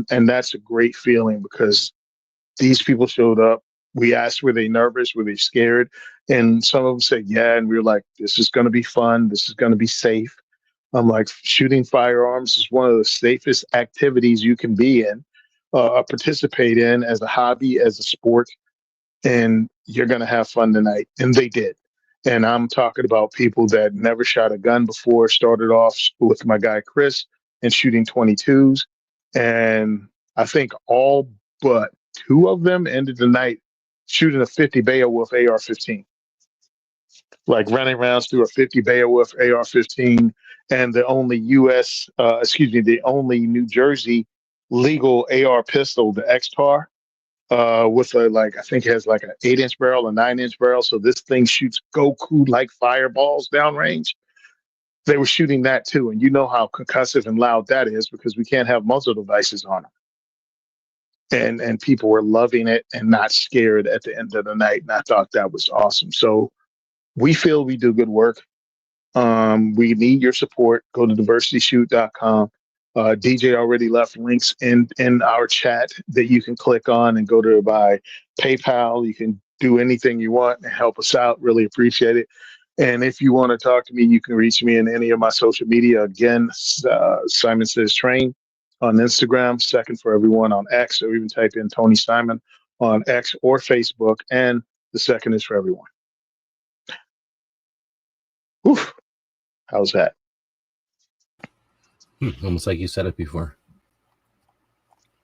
that's a great feeling because these people showed up. We asked, were they nervous? Were they scared? And some of them said, yeah. And we were like, this is going to be fun. This is going to be safe. I'm like, shooting firearms is one of the safest activities you can be in, participate in as a hobby, as a sport, and you're going to have fun tonight. And they did. And I'm talking about people that never shot a gun before, started off with my guy, Chris, and shooting 22s. And I think all but 2 of them ended the night shooting a 50 Beowulf AR-15, like running rounds through a 50 Beowulf AR-15. And the only the only New Jersey legal AR pistol, the X-Tar, with I think it has like an 8-inch barrel, a 9-inch barrel. So this thing shoots Goku like fireballs downrange. They were shooting that too. And you know how concussive and loud that is because we can't have muzzle devices on them. And people were loving it and not scared at the end of the night. And I thought that was awesome. So we feel we do good work. We need your support. Go to diversityshoot.com. DJ already left links in our chat that you can click on and go to by PayPal. You can do anything you want and help us out. Really appreciate it. And if you want to talk to me, you can reach me in any of my social media. Again, Simon Says Train on Instagram, second for everyone on X, or even type in Tony Simon on X or Facebook. And the second is for everyone. Oof. How's that? Almost like you said it before.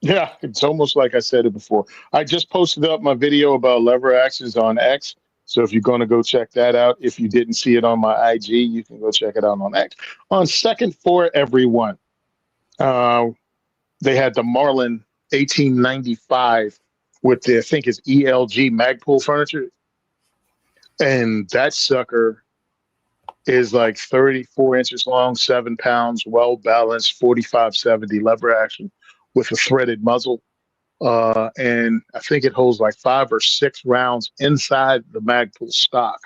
Yeah, it's almost like I said it before. I just posted up my video about lever actions on X. So if you're going to go check that out, if you didn't see it on my IG, you can go check it out on X. On second for everyone, they had the Marlin 1895 with the, I think it's ELG Magpul furniture. And that sucker is like 34 inches long, 7 pounds, well balanced, 45-70 lever action with a threaded muzzle. And I think it holds like 5 or 6 rounds inside the Magpul stock.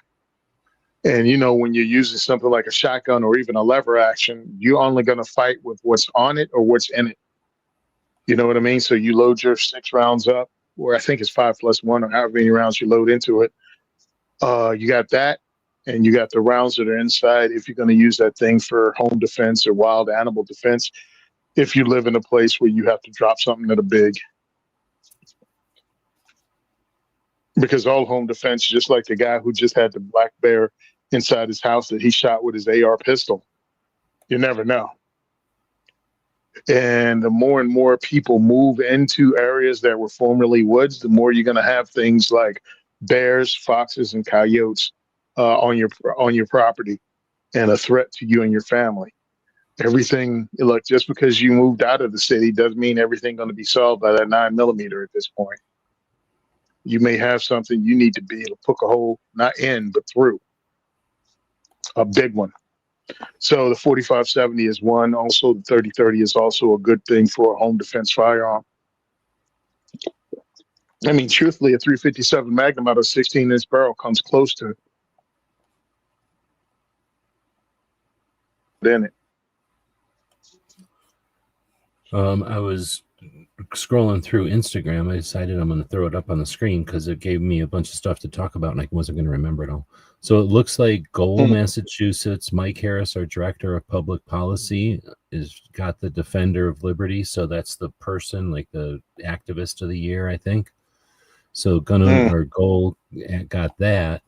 And, when you're using something like a shotgun or even a lever action, you're only going to fight with what's on it or what's in it. You know what I mean? So you load your 6 rounds up, or I think it's 5+1 or however many rounds you load into it. You got that. And you got the rounds that are inside if you're going to use that thing for home defense or wild animal defense. If you live in a place where you have to drop something that are big. Because all home defense, just like the guy who just had the black bear inside his house that he shot with his AR pistol, you never know. And the more and more people move into areas that were formerly woods, the more you're going to have things like bears, foxes, and coyotes on your property, and a threat to you and your family. Everything, look, just because you moved out of the city doesn't mean everything's going to be solved by that 9mm at this point. You may have something you need to be able to poke a hole, not in, but through. A big one. So the 45-70 is one. Also, the 30-30 is also a good thing for a home defense firearm. I mean, truthfully, a 357 Magnum out of 16-inch barrel comes close to in it. I was scrolling through Instagram. I decided I'm going to throw it up on the screen because it gave me a bunch of stuff to talk about and I wasn't going to remember it all. So it looks like Goal, Massachusetts, Mike Harris, our director of public policy, is got the Defender of Liberty. So that's the person, like the activist of the year, I think. So Goal got that.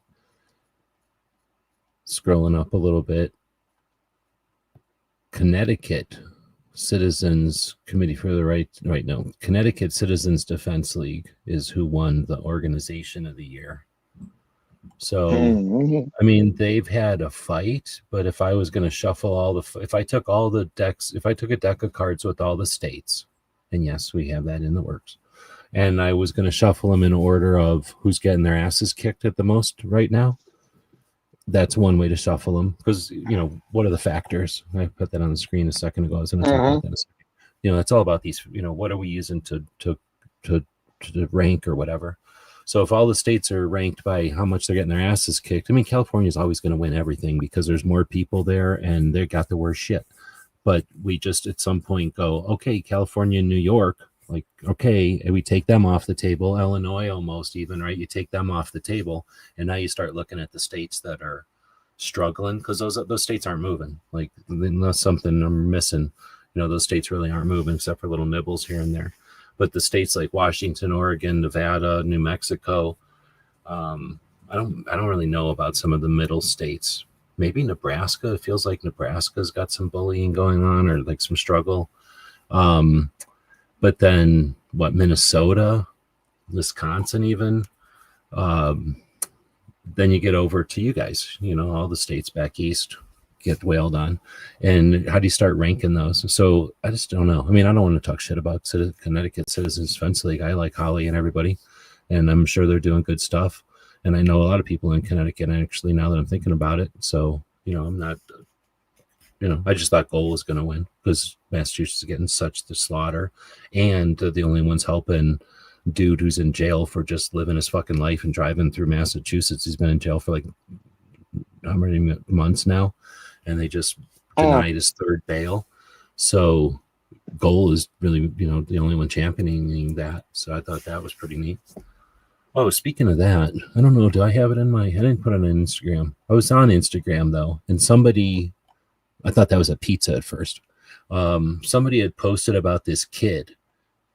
Scrolling up a little bit. Connecticut Citizens Committee for the Connecticut Citizens Defense League is who won the Organization of the Year. So, Mhm. I mean, they've had a fight, but if I was going to shuffle if I took all the decks, if I took a deck of cards with all the states, and yes, we have that in the works, and I was going to shuffle them in order of who's getting their asses kicked at the most right now, that's one way to shuffle them. Because, what are the factors? I put that on the screen a second ago. I was going to talk about that in a second. It's all about these, what are we using to rank or whatever. So if all the states are ranked by how much they're getting their asses kicked, I mean, California is always going to win everything because there's more people there and they got the worst shit. But we just at some point go, okay, California and New York, like, okay, and we take them off the table. Illinois almost even, right? You take them off the table, and now you start looking at the states that are struggling because those states aren't moving. Like, unless something I'm missing, those states really aren't moving except for little nibbles here and there. But the states like Washington, Oregon, Nevada, New Mexico, I don't really know about some of the middle states. Maybe Nebraska. It feels like Nebraska's got some bullying going on or like some struggle. But then Minnesota, Wisconsin, even. Then you get over to you guys, all the states back east get wailed on. And how do you start ranking those? So I just don't know. I mean, I don't want to talk shit about Connecticut Citizens Defense League. I like Holly and everybody, and I'm sure they're doing good stuff. And I know a lot of people in Connecticut, actually, now that I'm thinking about it. So, I'm not, I just thought Goal was going to win because Massachusetts is getting such the slaughter. And the only ones helping dude who's in jail for just living his fucking life and driving through Massachusetts. He's been in jail for like how many months now, and they just denied his third bail. So Goal is really, the only one championing that. So I thought that was pretty neat. Oh, speaking of that, I don't know. Do I have it in I didn't put it on Instagram. I was on Instagram though, and I thought that was a pizza at first. Somebody had posted about this kid,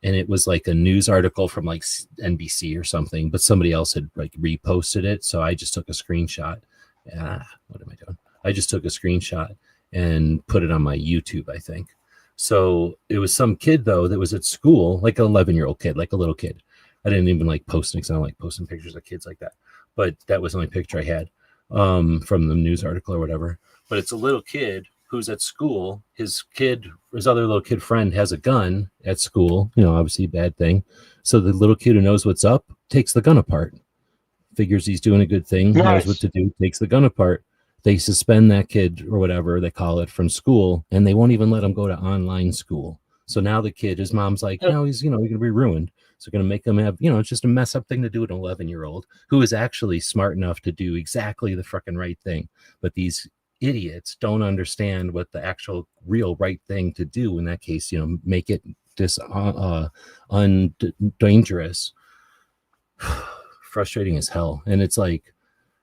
and it was like a news article from like NBC or something, but somebody else had like reposted it. So I just took a screenshot. What am I doing? I just took a screenshot and put it on my YouTube, I think. So it was some kid though that was at school, like an 11-year-old kid, like a little kid. I didn't even like posting because I don't like posting pictures of kids like that. But that was the only picture I had from the news article or whatever. But it's a little kid who's at school. His other little kid friend has a gun at school, obviously bad thing. So the little kid who knows what's up takes the gun apart, figures he's doing a good thing, knows what to do, takes the gun apart. They suspend that kid or whatever they call it from school, and they won't even let him go to online school. So now the kid, his mom's like, no, he's, he's going to be ruined. So going to make him have, it's just a mess up thing to do with an 11-year-old who is actually smart enough to do exactly the freaking right thing. But these idiots don't understand what the actual real right thing to do in that case, make it dangerous. Frustrating as hell. And it's like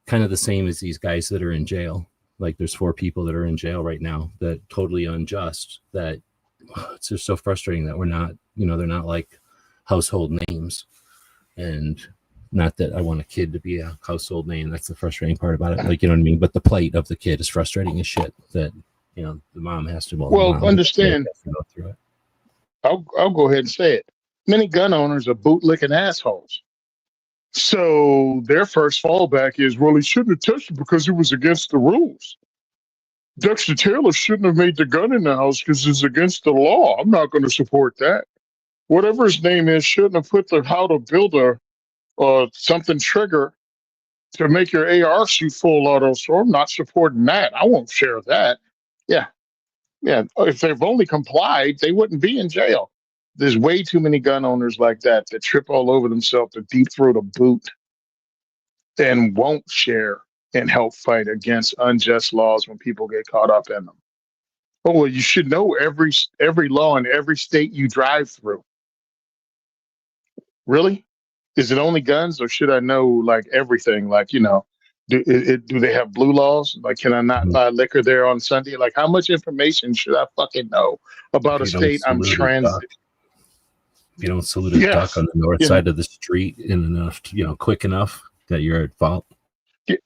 kind of the same as these guys that are in jail. Like there's 4 people that are in jail right now that totally unjust, that it's just so frustrating that we're not, they're not like household names. And not that I want a kid to be a household name. That's the frustrating part about it. Like, you know what I mean? But the plight of the kid is frustrating as shit that, the mom has to, understand. Has to go through it. I'll go ahead and say it. Many gun owners are bootlicking assholes. So their first fallback is, well, he shouldn't have touched it because it was against the rules. Dexter Taylor shouldn't have made the gun in the house because it's against the law. I'm not going to support that. Whatever his name is, shouldn't have put the how to build a something trigger to make your AR shoot full auto. So I'm not supporting that. I won't share that. Yeah. If they've only complied, they wouldn't be in jail. There's way too many gun owners like that trip all over themselves to deep throat a boot and won't share and help fight against unjust laws when people get caught up in them. Oh, well, you should know every law in every state you drive through. Really? Is it only guns, or should I know like everything? Like, do they have blue laws? Like, can I not buy liquor there on Sunday? Like, how much information should I fucking know about a state I'm transit? If you don't salute a duck on the north side of the street in enough, quick enough that you're at fault. Yeah,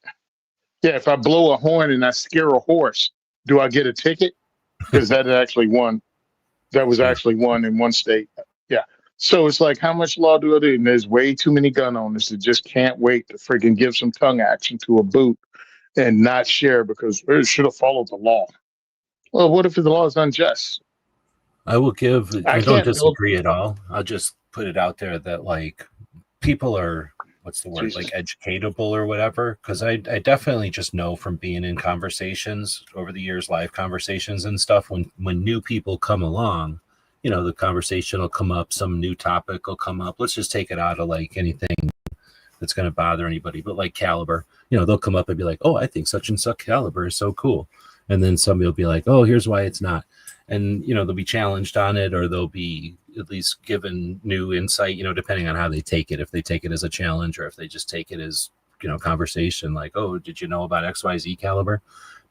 if I blow a horn and I scare a horse, do I get a ticket? Because that was actually one in one state. Yeah. So it's like, how much law do I do? And there's way too many gun owners that just can't wait to freaking give some tongue action to a boot and not share because it should have followed the law. Well, what if the law is unjust? I will give, I I don't can't build. disagree at all. I'll just put it out there that like people are, what's the word, like Jesus. educatable or whatever. Because I definitely just know from being in conversations over the years, live conversations and stuff, when new people come along, you know, the conversation will come up, some new topic will come up. Let's just take it out of like anything that's going to bother anybody, but like caliber, you know, they'll come up and be like, oh, I think such and such caliber is so cool. And then somebody will be like, oh, here's why it's not. And, you know, they'll be challenged on it, or they'll be at least given new insight, you know, depending on how they take it. If they take it as a challenge, or if they just take it as, you know, conversation, like, oh, did you know about XYZ caliber?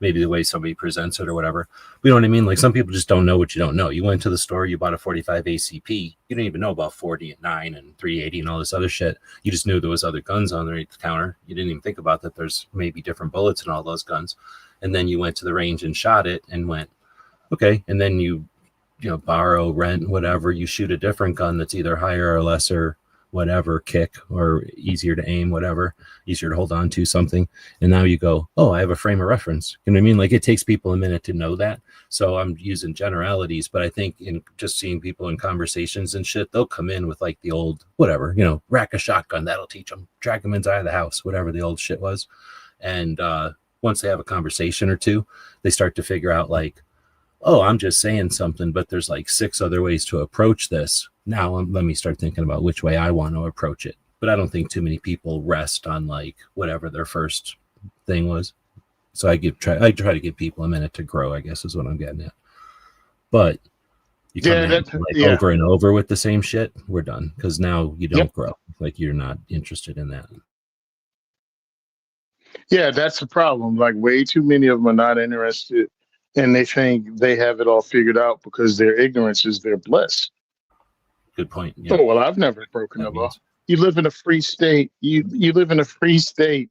Maybe the way somebody presents it or whatever. You know what I mean? Like some people just don't know what you don't know. You went to the store, you bought a 45 ACP. You didn't even know about 40 and 9 and 380 and all this other shit. You just knew there was other guns on the counter. You didn't even think about that there's maybe different bullets in all those guns. And then you went to the range and shot it and went, okay. And then you know, borrow, rent, whatever. You shoot a different gun that's either higher or lesser, whatever, kick, or easier to aim, whatever, easier to hold on to something. And now you go, oh, I have a frame of reference. You know what I mean? Like it takes people a minute to know that. So I'm using generalities, but I think in just seeing people in conversations and shit, they'll come in with like the old, whatever, you know, rack a shotgun, that'll teach them, drag them inside of the house, whatever the old shit was. And once they have a conversation or two, they start to figure out like, oh, I'm just saying something, but there's like 6 other ways to approach this. Now let me start thinking about which way I want to approach it. But I don't think too many people rest on like whatever their first thing was. So I try to give people a minute to grow, I guess is what I'm getting at. But you come in like over and over with the same shit, we're done. Because now you don't grow. Like you're not interested in that. Yeah, that's the problem. Like way too many of them are not interested, and they think they have it all figured out because their ignorance is their bliss. Good point. Yeah. Oh, well, I've never broken the law. You live in a free state. You live in a free state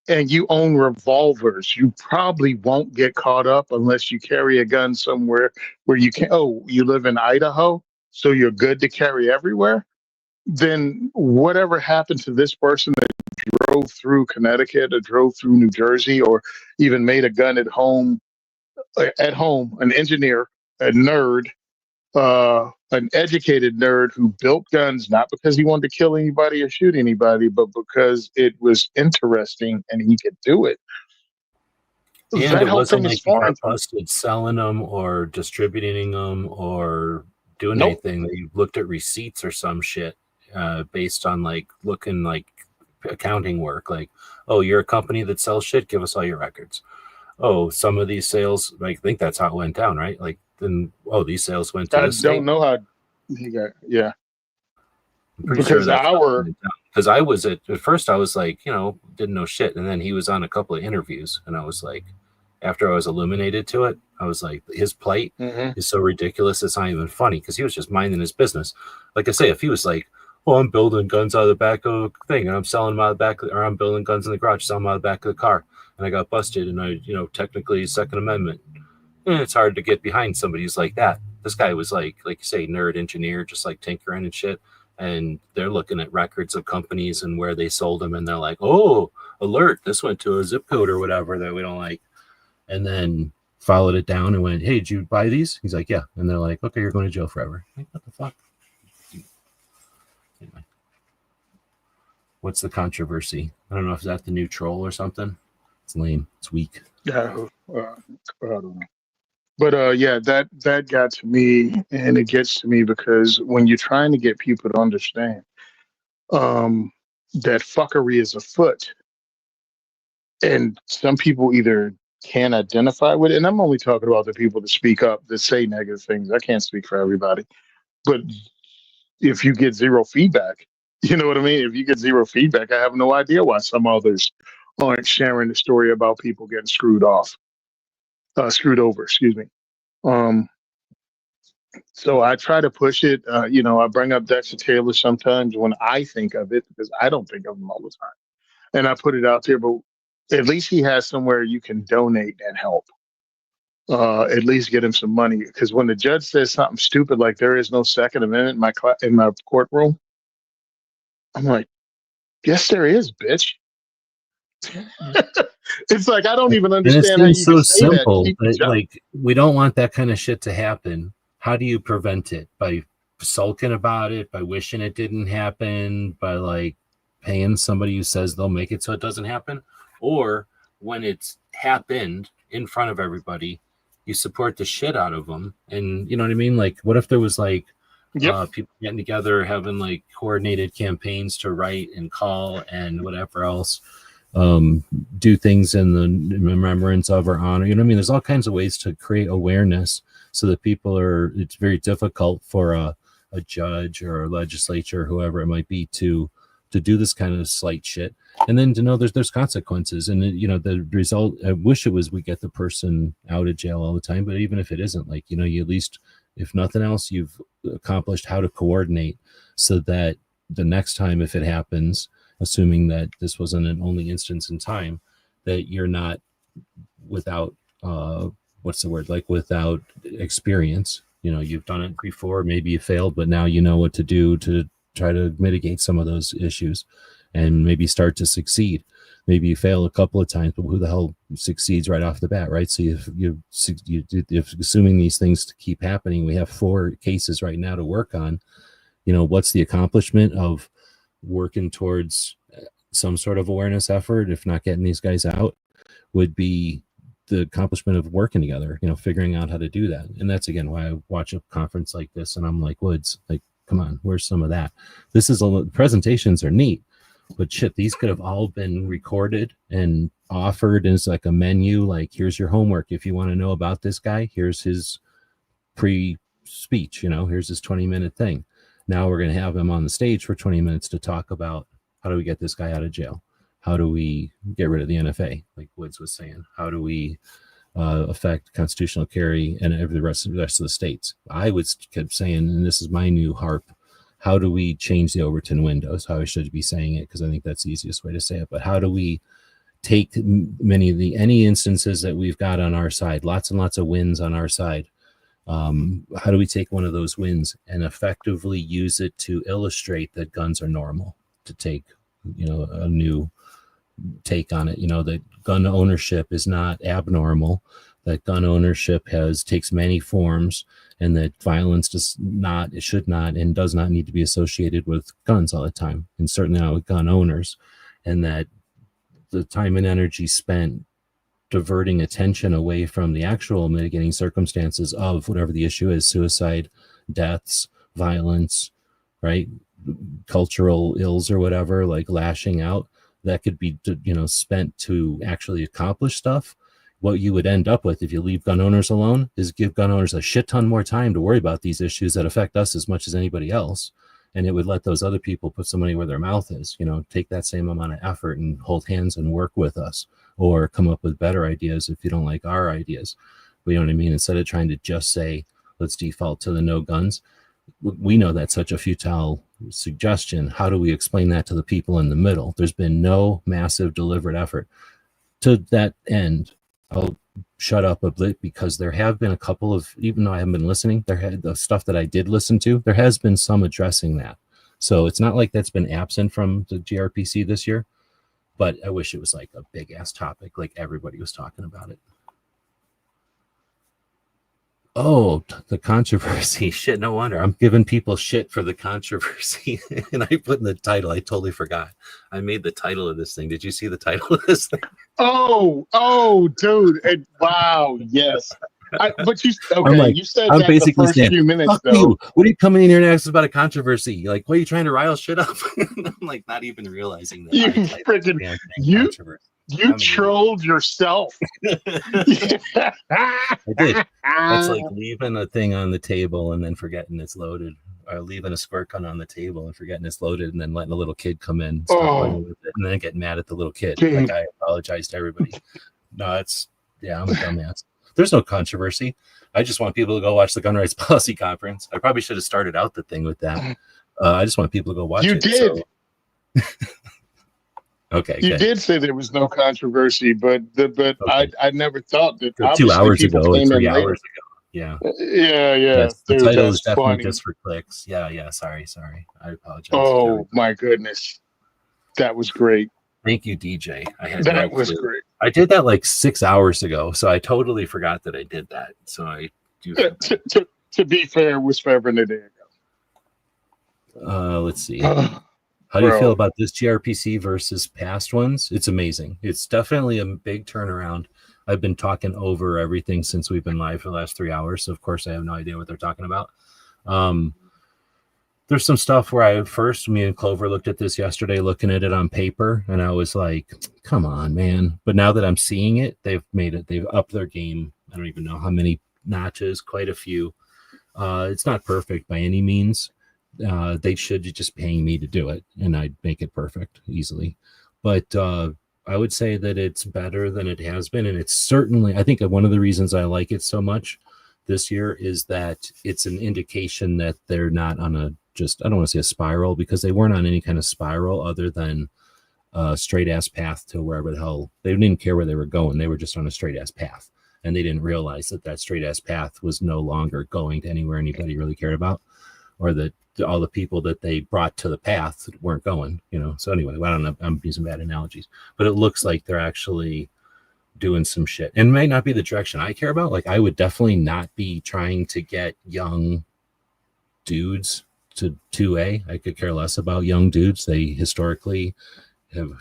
and you own revolvers. You probably won't get caught up unless you carry a gun somewhere where you can. Oh, you live in Idaho, so you're good to carry everywhere. Then whatever happened to this person that drove through Connecticut or drove through New Jersey or even made a gun at home, an engineer, a nerd, an educated nerd who built guns not because he wanted to kill anybody or shoot anybody, but because it was interesting and he could do it. And that it whole wasn't thing like is you foreign. got busted selling them or distributing them or doing anything. That you looked at receipts or some shit based on like looking like accounting work. Like, oh, you're a company that sells shit. Give us all your records. Oh, some of these sales, like, I think that's how it went down, right? Like, then, oh, these sales went to this state. I don't know how he got, yeah. I'm pretty sure that's because I was at first, I was like, you know, didn't know shit. And then he was on a couple of interviews, and I was like, after I was illuminated to it, I was like, his plight is so ridiculous. It's not even funny because he was just minding his business. Like I say, if he was like, oh, I'm building guns out of the back of the thing and I'm selling them out of the back, or I'm building guns in the garage, selling them out of the back of the car, and I got busted and I, you know, technically Second Amendment, it's hard to get behind somebody who's like that. This guy was like you say, nerd engineer, just like tinkering and shit. And they're looking at records of companies and where they sold them. And they're like, oh, alert, this went to a zip code or whatever that we don't like. And then followed it down and went, hey, did you buy these? He's like, yeah. And they're like, okay, you're going to jail forever. Like, what the fuck? Anyway. What's the controversy? I don't know if that's the new troll or something. It's lame. It's weak. Yeah, I don't know. But yeah, that got to me, and it gets to me because when you're trying to get people to understand that fuckery is afoot, and some people either can't identify with it, and I'm only talking about the people that speak up, that say negative things. I can't speak for everybody, but if you get zero feedback, you know what I mean? If you get zero feedback, I have no idea why some others aren't sharing the story about people getting screwed over, excuse me. So I try to push it. You know, I bring up Dexter Taylor sometimes when I think of it because I don't think of him all the time. And I put it out there, but at least he has somewhere you can donate and help. at least get him some money. Because when the judge says something stupid like there is no Second Amendment in in my courtroom, I'm like, yes, there is, bitch. It's like I don't even And it understand how seems you can so say that and simple, keep the but job. like we don't want that kind of shit to happen. How do you prevent it? By sulking about it, by wishing it didn't happen, by like paying somebody who says they'll make it so it doesn't happen? Or when it's happened in front of everybody, you support the shit out of them. And you know what I mean? Like, what if there was like Yep. people getting together, having like coordinated campaigns to write and call and whatever else, do things in the remembrance of or honor. You know what I mean? There's all kinds of ways to create awareness so that people are, it's very difficult for a judge or a legislature, whoever it might be, to do this kind of slight shit. And then to know there's consequences. And you know, the result, I wish it was we get the person out of jail all the time, but even if it isn't, like, you know, you at least, if nothing else, you've accomplished how to coordinate so that the next time, if it happens, assuming that this wasn't an only instance in time, that you're not without what's the word, like without experience. You know, you've done it before, maybe you failed, but now you know what to do to try to mitigate some of those issues and maybe start to succeed. Maybe you fail a couple of times, but who the hell succeeds right off the bat, right? So if assuming these things keep happening, we have 4 cases right now to work on. You know, what's the accomplishment of working towards some sort of awareness effort, if not getting these guys out, would be the accomplishment of working together, you know, figuring out how to do that. And that's, again, why I watch a conference like this and I'm like, Woods, like, come on, where's some of that? This is presentations are neat, but shit, these could have all been recorded and offered as like a menu, like, here's your homework. If you want to know about this guy, here's his pre-speech, you know, here's his 20-minute thing. Now we're going to have him on the stage for 20 minutes to talk about how do we get this guy out of jail? How do we get rid of the NFA, like Woods was saying? How do we affect constitutional carry and the rest of the states? I was kept saying, and this is my new harp, how do we change the Overton windows? How I should be saying it, because I think that's the easiest way to say it. But how do we take any instances that we've got on our side, lots and lots of wins on our side, how do we take one of those wins and effectively use it to illustrate that guns are normal, to take, you know, a new take on it, you know, that gun ownership is not abnormal, that gun ownership takes many forms, and that violence should not and does not need to be associated with guns all the time, and certainly not with gun owners, and that the time and energy spent diverting attention away from the actual mitigating circumstances of whatever the issue is, suicide, deaths, violence, right, cultural ills or whatever, like lashing out, that could be, you know, spent to actually accomplish stuff. What you would end up with if you leave gun owners alone is give gun owners a shit ton more time to worry about these issues that affect us as much as anybody else. And it would let those other people put some money where their mouth is, you know, take that same amount of effort and hold hands and work with us, or come up with better ideas if you don't like our ideas. But you know what I mean? Instead of trying to just say, let's default to the no guns. We know that's such a futile suggestion. How do we explain that to the people in the middle? There's been no massive deliberate effort. To that end, I'll shut up a bit, because there have been a couple of, even though I haven't been listening, there had the stuff that I did listen to, there has been some addressing that. So it's not like that's been absent from the GRPC this year, but I wish it was like a big ass topic, like everybody was talking about it. Oh, the controversy. Shit, no wonder. I'm giving people shit for the controversy. And I put in the title. I totally forgot. I made the title of this thing. Did you see the title of this thing? Oh, dude. Wow, yes. But you said I'm that the basically first saying, few minutes, fuck though. you. What are you coming in here and asking about a controversy? Like, what are you trying to rile shit up? I'm like, not even realizing that. You trolled yourself. I did. That's like leaving a thing on the table and then forgetting it's loaded, or leaving a squirt gun on the table and forgetting it's loaded, and then letting a little kid come in, start playing with it, and then getting mad at the little kid. Like, I apologize to everybody. No, I'm a dumbass. There's no controversy. I just want people to go watch the Gun Rights Policy Conference. I probably should have started out the thing with that. I just want people to go watch it. You did. So. Okay, You good. did say there was no controversy, but Okay. I never thought that. So 2 Obviously, hours people ago or came 3 in hours later. ago. Yeah. Yeah, Yes, the dude, title is that's definitely funny. just for clicks. Yeah. Sorry. I apologize to Oh everybody. my goodness, that was great. Thank you, DJ. I had no That was clue. great. I did that like 6 hours ago, so I totally forgot that I did that. So I do feel bad. To be fair, it was forever and a day Let's see. ago. How do you feel Bro, about this GRPC versus past ones? It's amazing. It's definitely a big turnaround. I've been talking over everything since we've been live for the last 3 hours. So of course I have no idea what they're talking about. There's some stuff where me and Clover looked at this yesterday, looking at it on paper, and I was like, come on, man. But now that I'm seeing it, they've upped their game. I don't even know how many notches, quite a few. It's not perfect by any means. They should be just paying me to do it, and I'd make it perfect easily. But I would say that it's better than it has been, and it's certainly, I think one of the reasons I like it so much this year is that it's an indication that they're not on I don't want to say a spiral, because they weren't on any kind of spiral other than a straight ass path to wherever the hell. They didn't care where they were going. They were just on a straight ass path, and they didn't realize that straight ass path was no longer going to anywhere anybody really cared about, or that all the people that they brought to the path weren't going, So anyway, I don't know. I'm using bad analogies, but it looks like they're actually doing some shit, and it may not be the direction I care about. Like, I would definitely not be trying to get young dudes to 2A. I could care less about young dudes. They historically never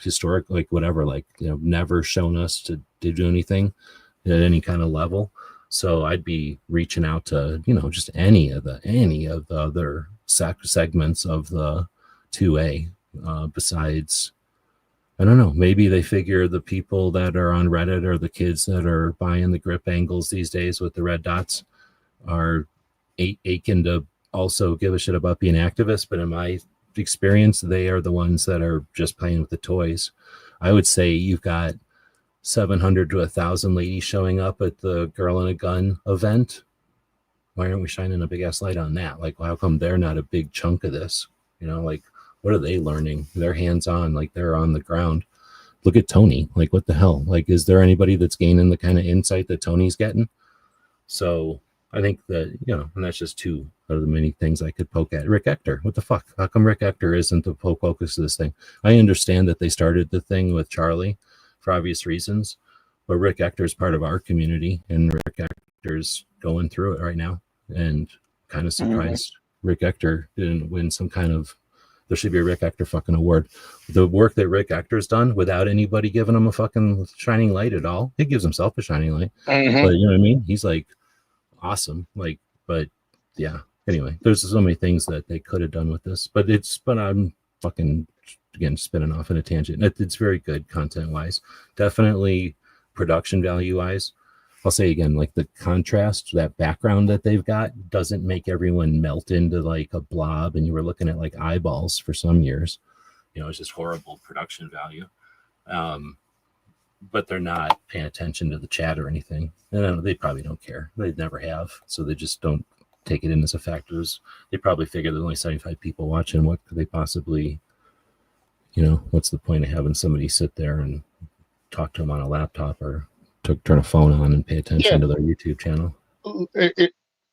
shown us to do anything at any kind of level. So I'd be reaching out to, just any of the other segments of the 2A, besides, I don't know, maybe they figure the people that are on Reddit or the kids that are buying the grip angles these days with the red dots are aching to also give a shit about being activists. But in my experience, they are the ones that are just playing with the toys. I would say you've got 700 to 1,000 ladies showing up at the Girl in a Gun event. Why aren't we shining a big ass light on that? Like, how come they're not a big chunk of this? Like, what are they learning? They're hands-on, like they're on the ground. Look at Tony. Like, what the hell? Like, is there anybody that's gaining the kind of insight that Tony's getting? So I think that, and that's just two of the many things I could poke at. Rick Ector, what the fuck? How come Rick Ector isn't the focus of this thing? I understand that they started the thing with Charlie for obvious reasons, but Rick Ector is part of our community, and Rick Ector's going through it right now, and kind of surprised Rick Ector didn't win some kind of, there should be a Rick Ector fucking award. The work that Rick Ector's done without anybody giving him a fucking shining light at all. He gives himself a shining light, but you know what I mean? He's like awesome. Like, but yeah, anyway, there's so many things that they could have done with this, but I'm fucking, again, spinning off in a tangent. It's very good content wise, definitely production value wise. I'll say again, like the contrast, that background that they've got doesn't make everyone melt into like a blob and you were looking at like eyeballs for some years. It's just horrible production value. But they're not paying attention to the chat or anything. And they probably don't care. They never have. So they just don't take it in as a factor. They probably figure there's only 75 people watching. What could they possibly, what's the point of having somebody sit there and talk to them on a laptop or turn a phone on and pay attention to their YouTube channel?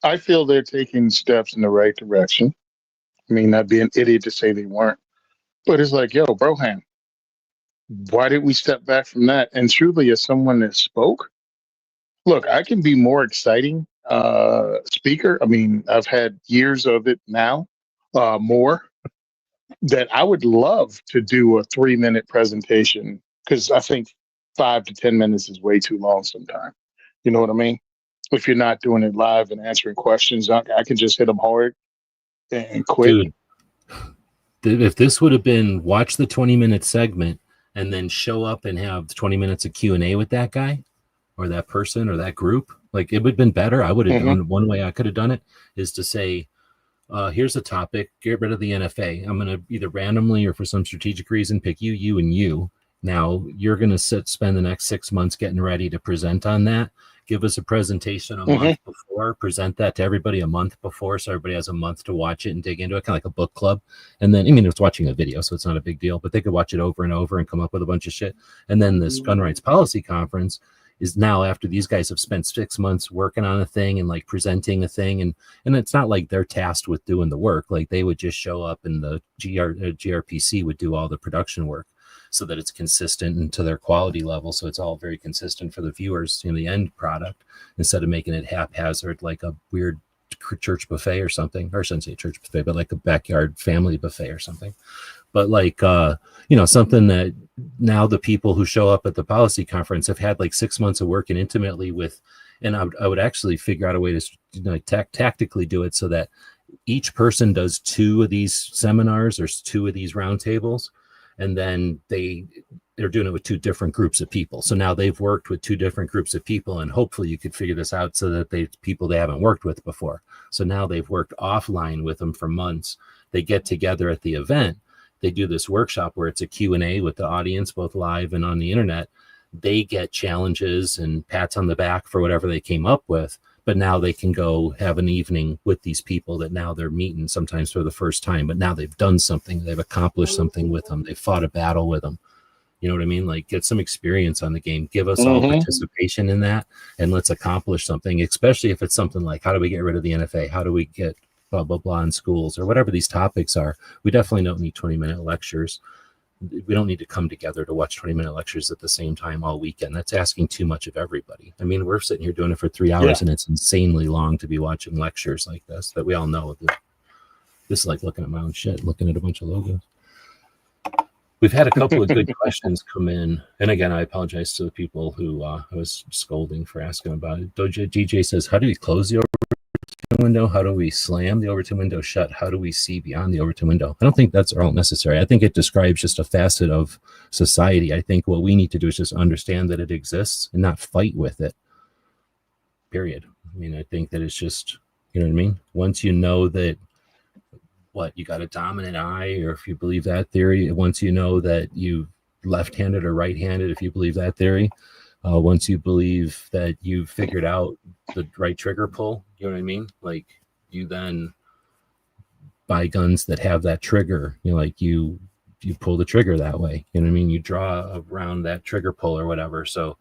I feel they're taking steps in the right direction. I mean, not being an idiot to say they weren't, but it's like, yo, Broham, why did we step back from that? And truly, as someone that spoke, look, I can be more exciting speaker. I mean, I've had years of it now, more, that I would love to do a 3-minute presentation, because I think 5 to 10 minutes is way too long sometimes. You know what I mean? If you're not doing it live and answering questions, I can just hit them hard and quick. Dude, if this would have been watch the 20-minute segment and then show up and have 20 minutes of Q&A with that guy or that person or that group, like, it would have been better. I would have done one way I could have done it is to say, here's a topic, get rid of the NFA. I'm going to either randomly or for some strategic reason pick you, and you. Now you're going to spend the next 6 months getting ready to present on that. give us a presentation a month before, present that to everybody a month before, so everybody has a month to watch it and dig into it, kind of like a book club. And then, I mean, it's watching a video, so it's not a big deal, but they could watch it over and over and come up with a bunch of shit. And then this gun rights policy conference is now after these guys have spent 6 months working on a thing and like presenting a thing. And it's not like they're tasked with doing the work. Like they would just show up and the GRPC would do all the production work so that it's consistent and to their quality level. So it's all very consistent for the viewers in the end product, instead of making it haphazard, like a weird church buffet or something, or I shouldn't say church buffet, but like a backyard family buffet or something. But like, something that now the people who show up at the policy conference have had like 6 months of working intimately with, and I would actually figure out a way to tactically do it so that each person does 2 of these seminars or 2 of these roundtables, and then they're doing it with 2 different groups of people. So now they've worked with 2 different groups of people, and hopefully you could figure this out so that people they haven't worked with before. So now they've worked offline with them for months. They get together at the event. They do this workshop where it's a Q&A with the audience, both live and on the internet. They get challenges and pats on the back for whatever they came up with, but now they can go have an evening with these people that now they're meeting sometimes for the first time, but now they've done something, they've accomplished something with them, they've fought a battle with them. You know what I mean? Like, get some experience on the game, give us all participation in that, and let's accomplish something, especially if it's something like, how do we get rid of the NFA? How do we get blah, blah, blah in schools, or whatever these topics are? We definitely don't need 20-minute lectures. We don't need to come together to watch 20-minute lectures at the same time all weekend. That's asking too much of everybody. I mean, we're sitting here doing it for 3 hours, and it's insanely long to be watching lectures like this that we all know. This is like looking at my own shit, looking at a bunch of logos. We've had a couple of good questions come in. And again, I apologize to the people who I was scolding for asking about it. DJ says, how do we close the Overton window? How do we slam the Overton window shut? How do we see beyond the Overton window? I don't think that's all necessary. I think it describes just a facet of society. I think what we need to do is just understand that it exists and not fight with it. Period. I mean, I think that it's just, you know what I mean? Once you know that you got a dominant eye, or if you believe that theory, once you know that you left-handed or right-handed, if you believe that theory, once you believe that you've figured out the right trigger pull, you know what I mean? Like, you then buy guns that have that trigger, like you pull the trigger that way, you know what I mean? You draw around that trigger pull or whatever. So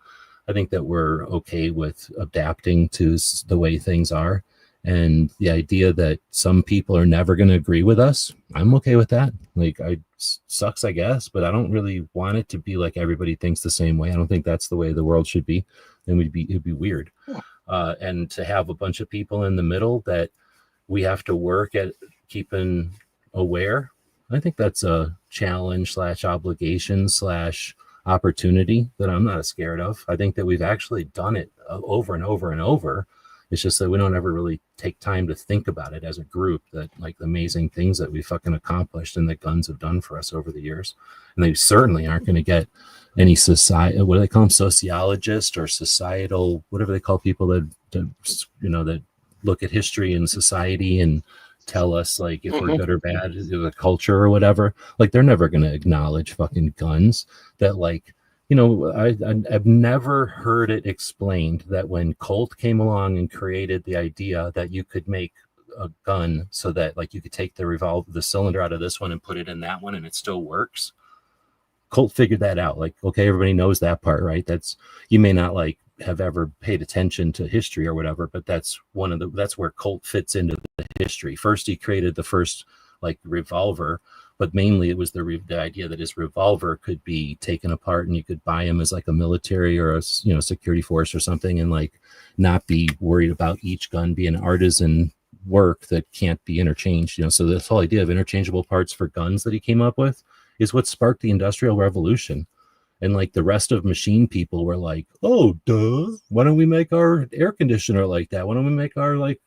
I think that we're okay with adapting to the way things are. And the idea that some people are never going to agree with us, I'm okay with that. Like, sucks, I guess, but I don't really want it to be like everybody thinks the same way. I don't think that's the way the world should be. Then it'd be weird. And to have a bunch of people in the middle that we have to work at keeping aware, I think that's a challenge / obligation / opportunity that I'm not scared of. I think that we've actually done it over and over and over. It's just that we don't ever really take time to think about it as a group, that like the amazing things that we fucking accomplished and that guns have done for us over the years. And they certainly aren't going to get any society, what do they call them? Sociologists or societal, whatever they call people that look at history and society and tell us like if we're good or bad, the culture or whatever. Like, they're never going to acknowledge fucking guns. That like, I've never heard it explained that when Colt came along and created the idea that you could make a gun so that like you could take the cylinder out of this one and put it in that one and it still works. Colt figured that out. Like, okay, everybody knows that part, right? That's, you may not like have ever paid attention to history or whatever, but that's where Colt fits into the history. First, he created the first like revolver, but mainly it was the idea that his revolver could be taken apart and you could buy him as like a military or a security force or something, and like not be worried about each gun being artisan work that can't be interchanged. So this whole idea of interchangeable parts for guns that he came up with is what sparked the Industrial Revolution. And like the rest of machine people were like, oh, duh, why don't we make our air conditioner like that? Why don't we make our like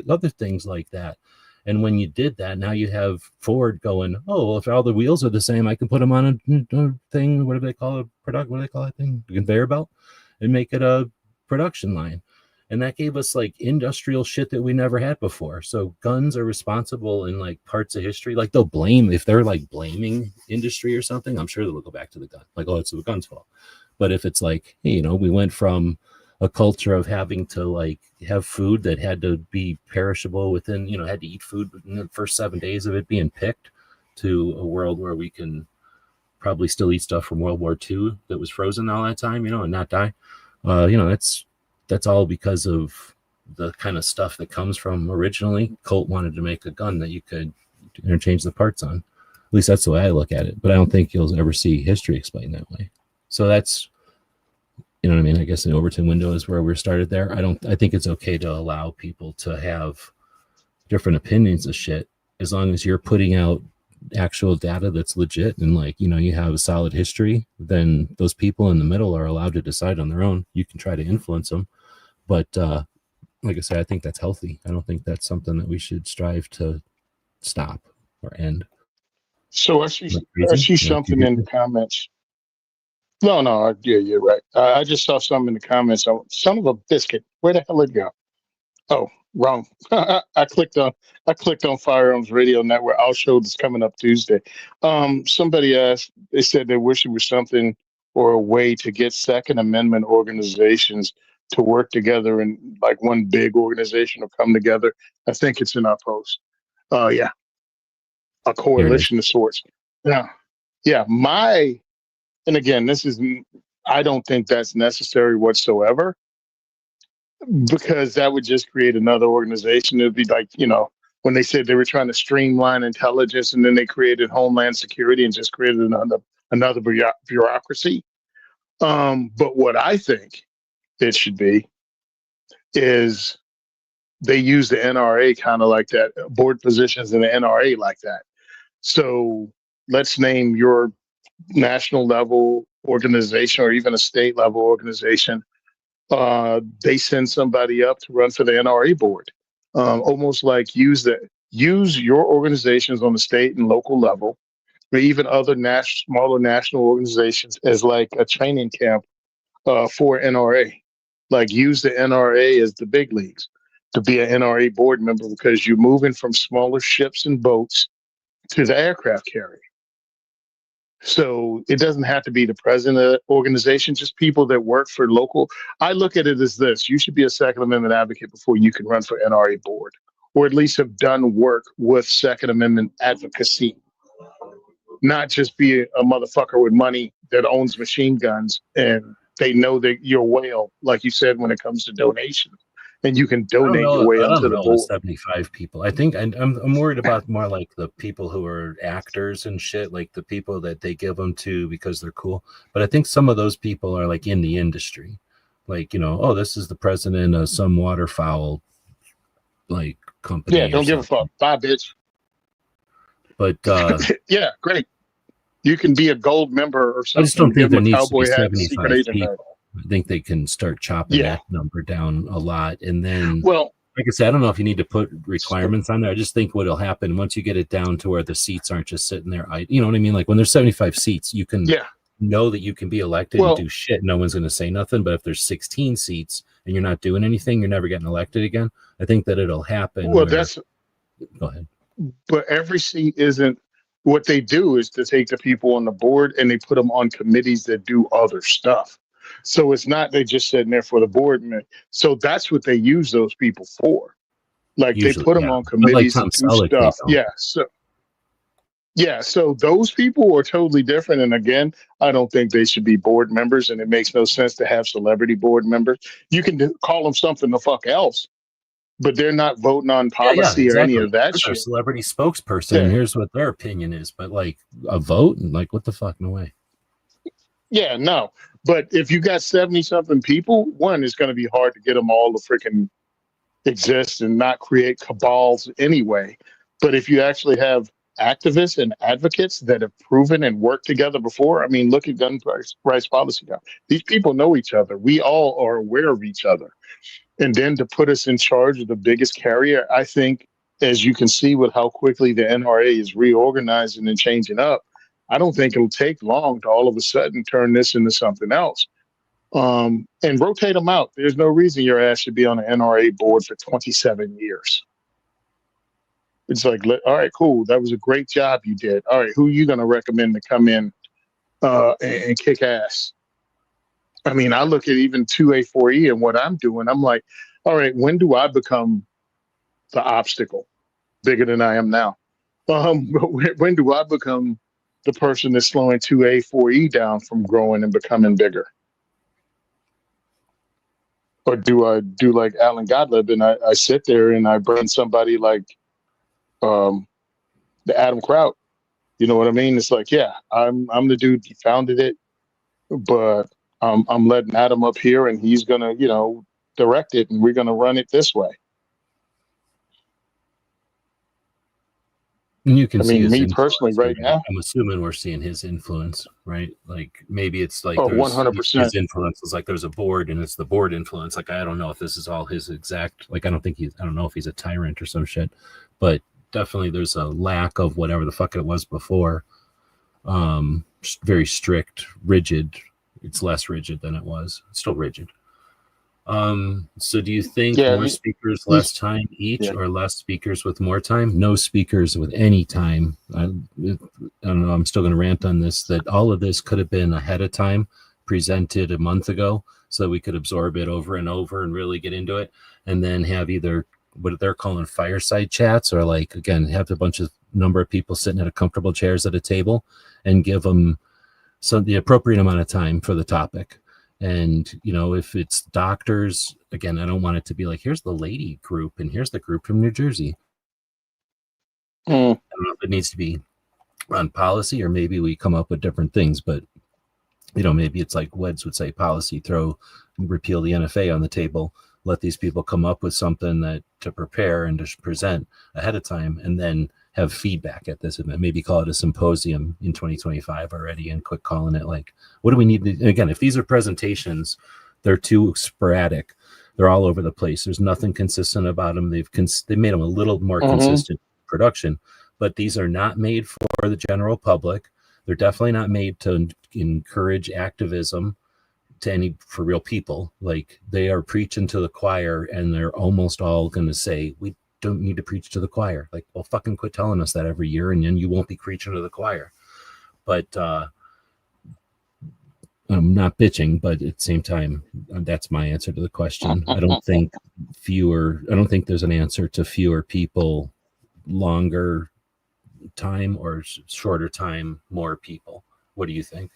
other things like that? And when you did that, now you have Ford going, oh, well, if all the wheels are the same, I can put them on a thing. What do they call it? What do they call that thing? A conveyor belt, and make it a production line. And that gave us like industrial shit that we never had before. So guns are responsible in like parts of history. Like they'll blame, if they're like blaming industry or something, I'm sure they'll go back to the gun. Like, oh, it's the gun's fault. But if it's like, hey, we went from a culture of having to like have food that had to be perishable within, you know, had to eat food in the first 7 days of it being picked, to a world where we can probably still eat stuff from World War II that was frozen all that time, you know, and not die. You know, that's all because of the kind of stuff that comes from originally. Colt wanted to make a gun that you could interchange the parts on. At least that's the way I look at it. But I don't think you'll ever see history explained that way. So that's, you know what I mean? I guess the Overton window is where we're started there. I think it's okay to allow people to have different opinions of shit, as long as you're putting out actual data that's legit and, like, you know, you have a solid history. Then those people in the middle are allowed to decide on their own. You can try to influence them, but like I said, I think that's healthy. I don't think that's something that we should strive to stop or end. So I see something in the comments. No, yeah, you're right. I just saw something in the comments. Son of a biscuit. Where the hell did it go? Oh, wrong. I clicked on Firearms Radio Network. Our show is coming up Tuesday. Somebody asked. They said they wish it was something or a way to get Second Amendment organizations to work together in like one big organization or come together. I think it's in our post. Yeah, a coalition of sorts. Yeah. And again, I don't think that's necessary whatsoever, because that would just create another organization. It would be like, you know, when they said they were trying to streamline intelligence, and then they created Homeland Security and just created another bureaucracy. But what I think it should be is they use the NRA kind of like that, board positions in the NRA like that. So let's name your national level organization or even a state level organization. They send somebody up to run for the NRA board, almost like use your organizations on the state and local level, or even other smaller national organizations as like a training camp for NRA. Like use the NRA as the big leagues to be an NRA board member, because you're moving from smaller ships and boats to the aircraft carrier. So it doesn't have to be the president of the organization, just people that work for local. I look at it as this: you should be a Second Amendment advocate before you can run for NRA board, or at least have done work with Second Amendment advocacy, not just be a motherfucker with money that owns machine guns and they know that you're a whale, like you said, when it comes to donations, and you can donate your way onto the board. 75 people. I think I'm worried about more like the people who are actors and shit, like the people that they give them to because they're cool. But I think some of those people are like in the industry, like, you know, oh, this is the president of some waterfowl like company. Yeah, don't give a fuck. Bye, bitch. But yeah, great. You can be a gold member or something. I just don't think there needs to be 75 people. I think they can start chopping that number down a lot. And then, well, like I said, I don't know if you need to put requirements on there. I just think what'll happen once you get it down to where the seats aren't just sitting there. You know what I mean? Like when there's 75 seats, you can know that you can be elected and do shit. No one's going to say nothing. But if there's 16 seats and you're not doing anything, you're never getting elected again. I think that it'll happen. Well, go ahead. But every seat isn't. What they do is to take the people on the board and they put them on committees that do other stuff. So it's not they just sitting there for the board. So that's what they use those people for. Like usually, they put them on committees that do stuff. So those people are totally different. And again, I don't think they should be board members, and it makes no sense to have celebrity board members. You can call them something the fuck else, but they're not voting on policy or any of that shit. A celebrity spokesperson, and here's what their opinion is. But like a vote, and like what the fuck? No way. Yeah, no. But if you got 70-something people, one, it's going to be hard to get them all to freaking exist and not create cabals anyway. But if you actually have activists and advocates that have proven and worked together before, I mean, look at gun rights policy now. These people know each other. We all are aware of each other. And then to put us in charge of the biggest carrier, I think, as you can see with how quickly the NRA is reorganizing and changing up, I don't think it'll take long to all of a sudden turn this into something else. And rotate them out. There's no reason your ass should be on the NRA board for 27 years. It's like, all right, cool. That was a great job you did. All right, who are you going to recommend to come in and kick ass? I mean, I look at even 2A4E and what I'm doing. I'm like, all right, when do I become the obstacle bigger than I am now? But when do I become the person that's slowing 2A4E down from growing and becoming bigger? Or do I do like Alan Gottlieb and I sit there and I bring somebody like um, the Adam Kraut? You know what I mean? It's like, yeah, I'm the dude that founded it, but I'm letting Adam up here and he's gonna, direct it and we're gonna run it this way. And you can I see mean, his me personally, influence. right now, I'm assuming we're seeing his influence, right? Like maybe it's like oh, there's 100%. his influence is like there's a board and it's the board influence. Like I don't know if this is all his exact. Like I don't know if he's a tyrant or some shit, but definitely there's a lack of whatever the fuck it was before. Very strict, rigid. It's less rigid than it was. It's still rigid. So do you think Yeah, more speakers, he's less time each, yeah. or less speakers with more time? No speakers with any time. I don't know. I'm still going to rant on this, that all of this could have been ahead of time, presented a month ago, so that we could absorb it over and over and really get into it, and then have either what they're calling fireside chats, or like, again, have a bunch of number of people sitting at a comfortable chairs at a table and give them the appropriate amount of time for the topic. And if it's doctors, again, I don't want it to be like, here's the lady group and here's the group from New Jersey. Mm. I don't know if it needs to be on policy, or maybe we come up with different things, but maybe it's like Weds would say, policy, repeal the NFA on the table, let these people come up with something that to prepare and to present ahead of time, and then have feedback at this event. Maybe call it a symposium in 2025 already, and quit calling it like, what do we need to, again, if these are presentations, they're too sporadic, they're all over the place, there's nothing consistent about them. They made them a little more consistent production, but these are not made for the general public. They're definitely not made to encourage activism for real people. Like, they are preaching to the choir, and they're almost all going to say, we don't need to preach to the choir. Like, well, fucking quit telling us that every year, and then you won't be preaching to the choir. But I'm not bitching, but at the same time, that's my answer to the question. I don't think there's an answer to fewer people, longer time, or shorter time, more people. What do you think?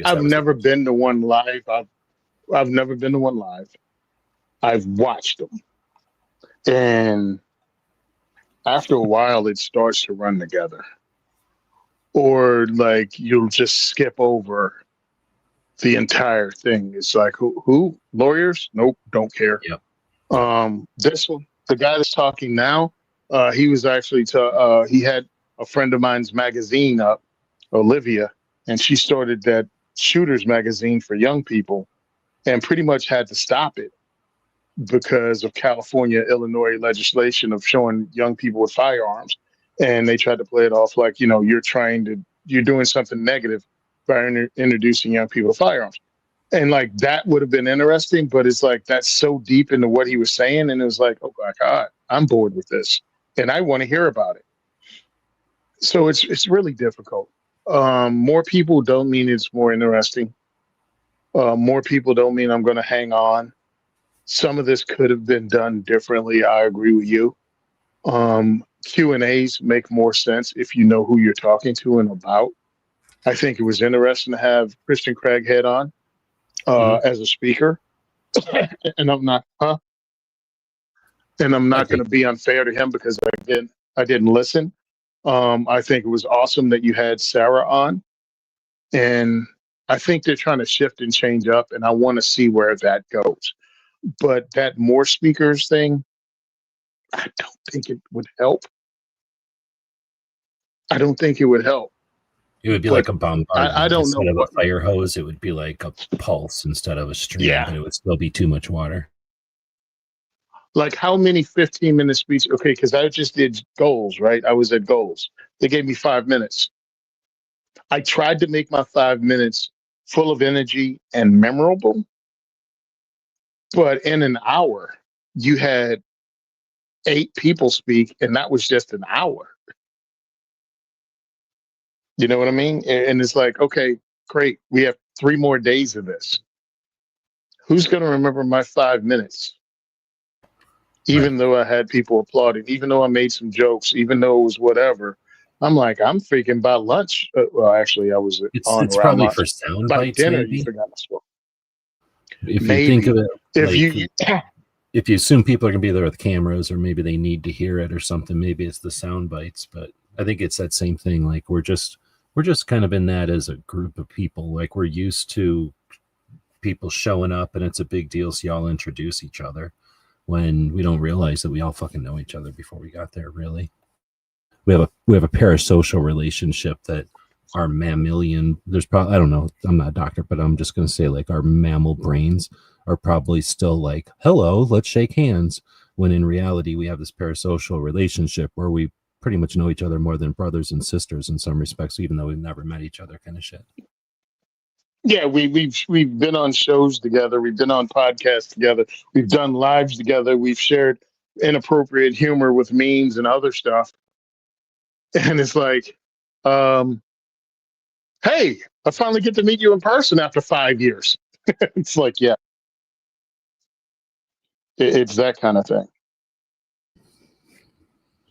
I've never been to one live. I've never been to one live. I've watched them, and after a while, it starts to run together, or like you'll just skip over the entire thing. It's like, who lawyers? Nope, don't care. Yep. This one, the guy that's talking now, he was actually he had a friend of mine's magazine up, Olivia, and she started that shooters magazine for young people, and pretty much had to stop it because of California, Illinois legislation of showing young people with firearms. And they tried to play it off like, you're doing something negative by introducing young people to firearms. And like, that would have been interesting, but it's like, that's so deep into what he was saying. And it was like, oh my God, I'm bored with this and I want to hear about it. So it's really difficult. More people don't mean it's more interesting. More people don't mean I'm going to hang on. Some of this could have been done differently. I agree with you. Q&As make more sense if you know who you're talking to and about. I think it was interesting to have Christian Craighead on as a speaker. And I'm not, And I'm not going to be unfair to him because I didn't listen. I think it was awesome that you had Sarah on, and I think they're trying to shift and change up, and I want to see where that goes. But that more speakers thing, I don't think it would help. I don't think it would help. It would be like a bombardment. I don't instead know of what a fire hose, it would be like a pulse instead of a stream, Yeah. but it would still be too much water. Like, how many 15-minute speeches? Okay, because I just did goals, right? I was at goals. They gave me 5 minutes. I tried to make my 5 minutes full of energy and memorable, but in an hour, you had 8 people speak, and that was just an hour. You know what I mean? And it's like, okay, great. We have 3 more days of this. Who's going to remember my 5 minutes? Even though I had people applauding, even though I made some jokes, even though it was whatever, I'm like, I'm freaking by lunch. Well, actually, I was on It's around probably lunch. for sound By bites, dinner, you maybe. forgot to spoke. If you think of Maybe it if like, you if you assume people are gonna be there with cameras, or maybe they need to hear it or something, maybe it's the sound bites. But I think it's that same thing. Like we're just kind of in that as a group of people. Like we're used to people showing up, and it's a big deal. So y'all introduce each other when we don't realize that we all fucking know each other before we got there. Really, we have a parasocial relationship that our mammalian, there's probably, I don't know, I'm not a doctor, but I'm just going to say like our mammal brains are probably still like, hello, let's shake hands, when in reality we have this parasocial relationship where we pretty much know each other more than brothers and sisters in some respects, even though we've never met each other, kind of shit. yeah, we've been on shows together, we've been on podcasts together, we've done lives together, we've shared inappropriate humor with memes and other stuff. And it's like, um, hey, I finally get to meet you in person after 5 years. It's like, yeah, it's that kind of thing.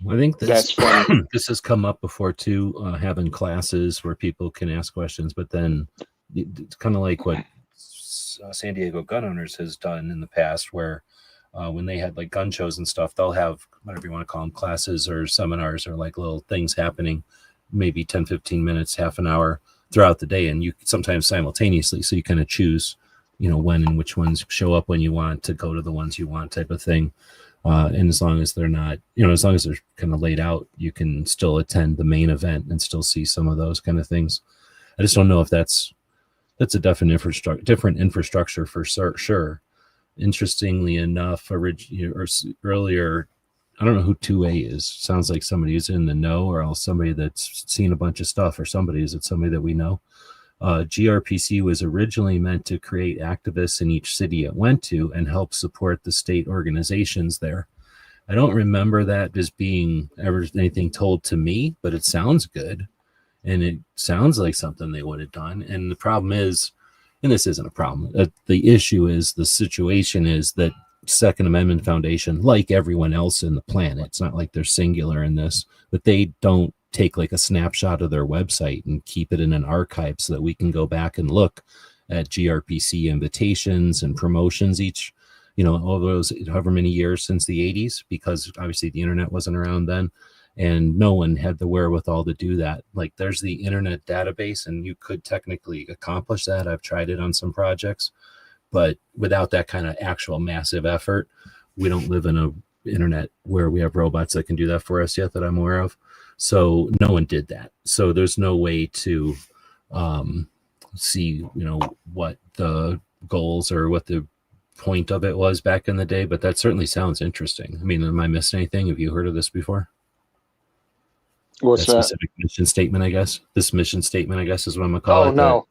I think That's funny. this has come up before too, having classes where people can ask questions, but then it's kind of like what San Diego Gun Owners has done in the past, where when they had like gun shows and stuff, they'll have whatever you want to call them, classes or seminars or like little things happening, maybe 10, 15 minutes, half an hour throughout the day. And you sometimes simultaneously, so you kind of choose, when and which ones show up when you want to go to the ones you want, type of thing. And as long as they're not, as long as they're kind of laid out, you can still attend the main event and still see some of those kind of things. I just don't know if that's a different infrastructure for sure. Interestingly enough, earlier, I don't know who 2A is. Sounds like somebody who's in the know, or else somebody that's seen a bunch of stuff, or somebody, is it somebody that we know? GRPC was originally meant to create activists in each city it went to and help support the state organizations there. I don't remember that as being ever anything told to me, but it sounds good. And it sounds like something they would have done. And the problem is, and this isn't a problem, the issue is, the situation is that Second Amendment Foundation, like everyone else in the planet, it's not like they're singular in this, but they don't take like a snapshot of their website and keep it in an archive so that we can go back and look at GRPC invitations and promotions each, all those however many years since the 80s, because obviously the internet wasn't around then, and no one had the wherewithal to do that. Like there's the internet database, and you could technically accomplish that. I've tried it on some projects, but without that kind of actual massive effort, we don't live in a internet where we have robots that can do that for us yet, that I'm aware of. So no one did that. So there's no way to see, what the goals or what the point of it was back in the day. But that certainly sounds interesting. I mean, am I missing anything? Have you heard of this before? What's that? Specific mission statement, I guess. This mission statement, I guess, is what I'm gonna call it. No.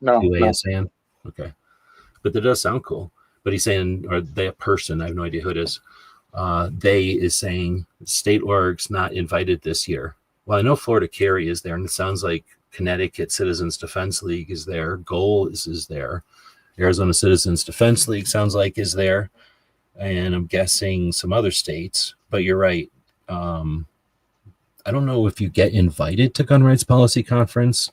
Is saying. Okay. But that does sound cool. But he's saying, or that person, I have no idea who it is. They is saying state orgs not invited this year. Well, I know Florida Carry is there, and it sounds like Connecticut Citizens Defense League is there. Goal is there. Arizona Citizens Defense League sounds like is there. And I'm guessing some other states. But you're right. I don't know if you get invited to Gun Rights Policy Conference,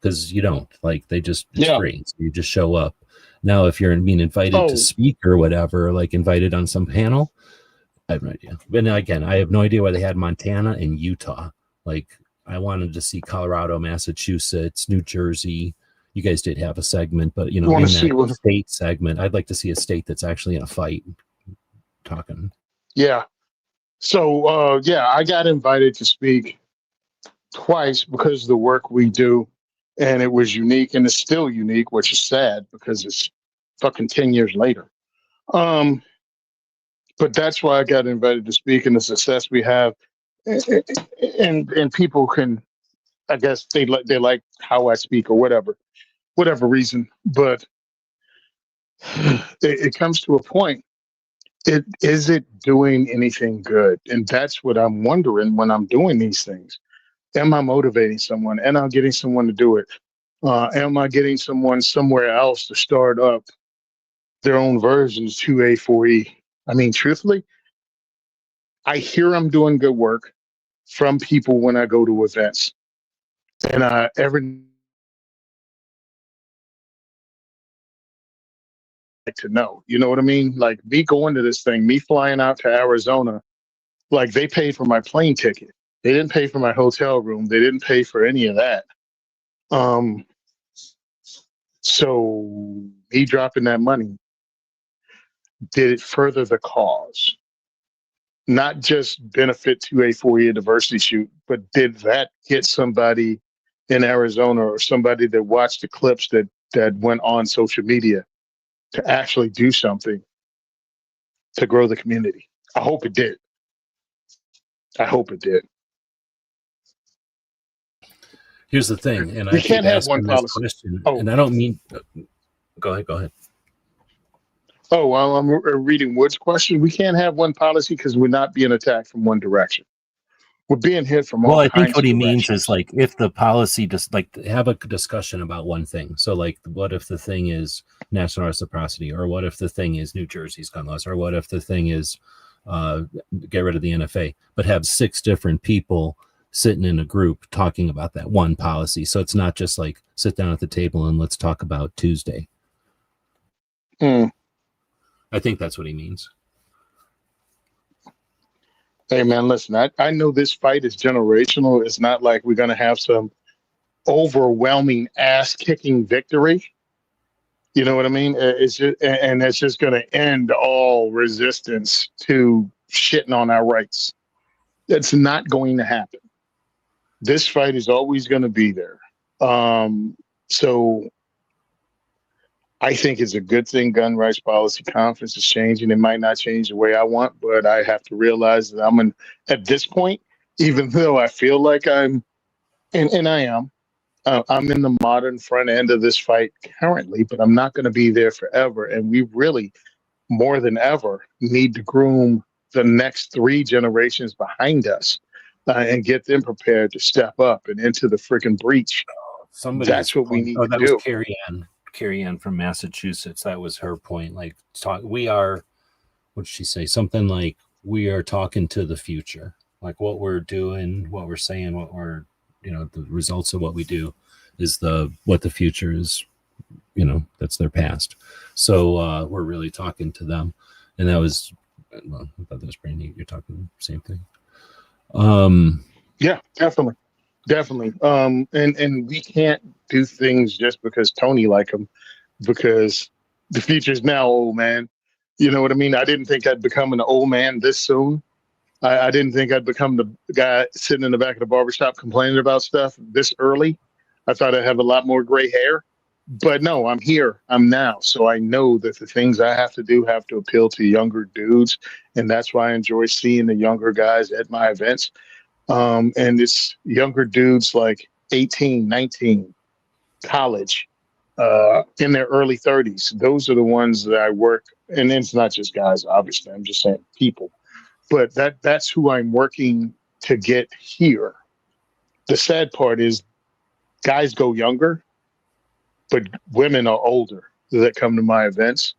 because you don't. Like it's free. So you just show up. Now, if you're being invited to speak or whatever, like invited on some panel, I have no idea. But now, again, I have no idea why they had Montana and Utah. Like, I wanted to see Colorado, Massachusetts, New Jersey. You guys did have a segment, but, in that state segment, I'd like to see a state that's actually in a fight talking. Yeah. So, I got invited to speak twice because of the work we do. And it was unique, and it's still unique, which is sad because it's fucking 10 years later. But that's why I got invited to speak, and the success we have, and people can, I guess they like how I speak or whatever reason. But it comes to a point. Is it doing anything good? And that's what I'm wondering when I'm doing these things. Am I motivating someone? Am I getting someone to do it? Am I getting someone somewhere else to start up their own versions 2A4E? I mean, truthfully, I hear I'm doing good work from people when I go to events. And every like to know, you know what I mean? Like me going to this thing, me flying out to Arizona, like they paid for my plane ticket. They didn't pay for my hotel room. They didn't pay for any of that. So me dropping that money, did it further the cause? Not just benefit to a 4-year diversity shoot, but did that get somebody in Arizona or somebody that watched the clips that went on social media to actually do something to grow the community? I hope it did. I hope it did. Here's the thing, and We I keep can't have one asking this policy. question, Oh. and I don't mean. Go ahead. Oh, well, I'm reading Wood's question. We can't have one policy because we're not being attacked from one direction. We're being hit from all Well, I kinds think what of he means directions. is like if the policy just like have a discussion about one thing. So like, what if the thing is national reciprocity, or what if the thing is New Jersey's gun laws, or what if the thing is get rid of the NFA? But have 6 different people sitting in a group talking about that one policy. So it's not just like sit down at the table and let's talk about Tuesday. I think that's what he means. Hey, man, listen, I know this fight is generational. It's not like we're going to have some overwhelming ass-kicking victory. You know what I mean? It's just, and it's just going to end all resistance to shitting on our rights. That's not going to happen. This fight is always going to be there. So I think it's a good thing Gun Rights Policy Conference is changing. It might not change the way I want, but I have to realize that at this point, even though I feel like I'm, and I am, I'm in the modern front end of this fight currently, but I'm not going to be there forever. And we really, more than ever, need to groom the next 3 generations behind us and get them prepared to step up and into the freaking breach. That's what we need to do. Was Carrie Ann from Massachusetts. That was her point. Like, we are, what did she say? Something like, we are talking to the future. Like what we're doing, what we're saying, what we're, the results of what we do is what the future is, that's their past. So we're really talking to them. And that was, well, I thought that was pretty neat. You're talking the same thing. Yeah, definitely. And we can't do things just because Tony like them, because the future's now old, man. You know what I mean? I didn't think I'd become an old man this soon. I didn't think I'd become the guy sitting in the back of the barbershop complaining about stuff this early. I thought I'd have a lot more gray hair, but no, I'm here. I'm now. So I know that the things I have to do have to appeal to younger dudes. And that's why I enjoy seeing the younger guys at my events. And it's younger dudes like 18, 19, college, in their early 30s. Those are the ones that I work. And it's not just guys, obviously. I'm just saying people. But that's who I'm working to get here. The sad part is guys go younger, but women are older that come to my events,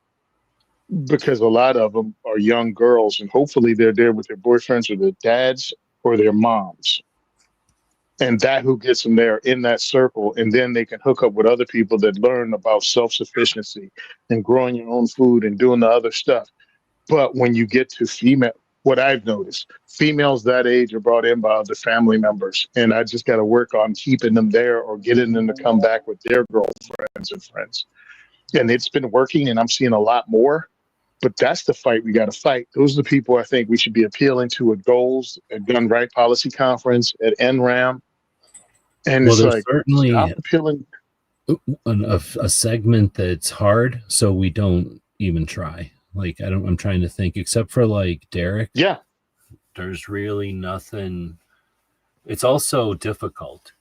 because a lot of them are young girls, and hopefully they're there with their boyfriends or their dads or their moms. And that who gets them there in that circle, and then they can hook up with other people that learn about self-sufficiency and growing your own food and doing the other stuff. But when you get to female, what I've noticed, females that age are brought in by other family members, and I just got to work on keeping them there or getting them to come back with their girlfriends and friends. And it's been working, and I'm seeing a lot more. But that's the fight we got to fight. Those are the people I think we should be appealing to at Goals, at Gun Right Policy Conference, at NRAM. And well, it's there's like, certainly stop appealing. A segment that's hard, so we don't even try. Like, I'm trying to think, except for like Derek. Yeah. There's really nothing. It's also difficult.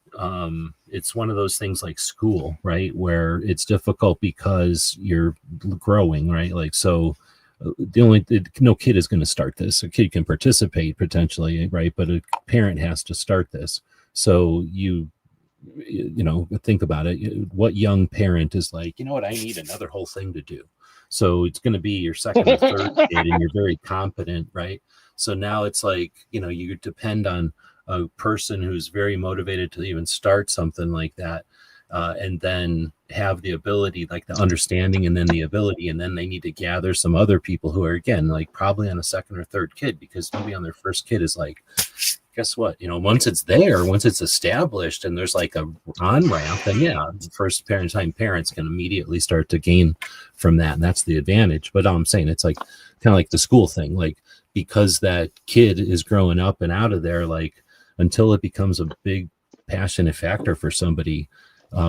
It's one of those things like school, right? Where it's difficult because you're growing, right? Like, so no kid is going to start this. A kid can participate potentially, right? But a parent has to start this. So you know, think about it. What young parent is like, you know what, I need another whole thing to do. So it's going to be your second or third kid, and you're very competent, right? So now it's like, you know, you depend on a person who's very motivated to even start something like that, and then have the ability, like the understanding, and then the ability, and then they need to gather some other people who are, again, like probably on a second or third kid, because nobody on their first kid is like, guess what, you know, once it's there, once it's established and there's like a on ramp, then yeah, first time parents can immediately start to gain from that, and that's the advantage. But I'm saying it's like kind of like the school thing, like because that kid is growing up and out of there, like until it becomes a big passionate factor for somebody,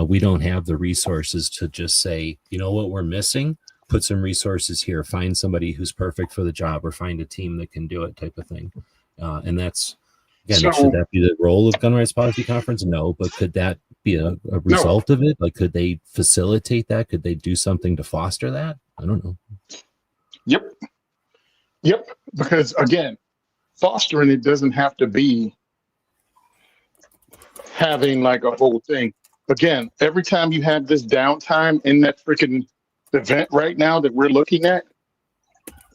we don't have the resources to just say, you know what, we're missing, put some resources here, find somebody who's perfect for the job, or find a team that can do it, type of thing. And that's, again, should that be the role of Gun Rights Policy Conference? No, but could that be a result of it? Like, could they facilitate that? Could they do something to foster that? I don't know. Yep. Because again, fostering it doesn't have to be having like a whole thing. Again, every time you have this downtime in that freaking event right now that we're looking at,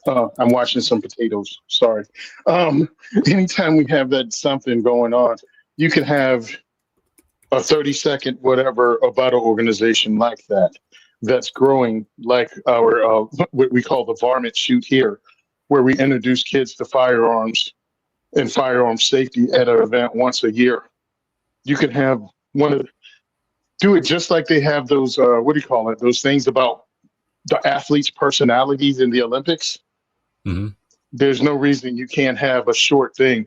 I'm watching some potatoes. Sorry. Anytime we have that something going on, you can have a 30-second whatever about an organization like that that's growing, like our what we call the varmint shoot here, where we introduce kids to firearms and firearm safety at an event once a year. You can have do it just like they have those what do you call it? Those things about the athletes' personalities in the Olympics. Mm-hmm. There's no reason you can't have a short thing.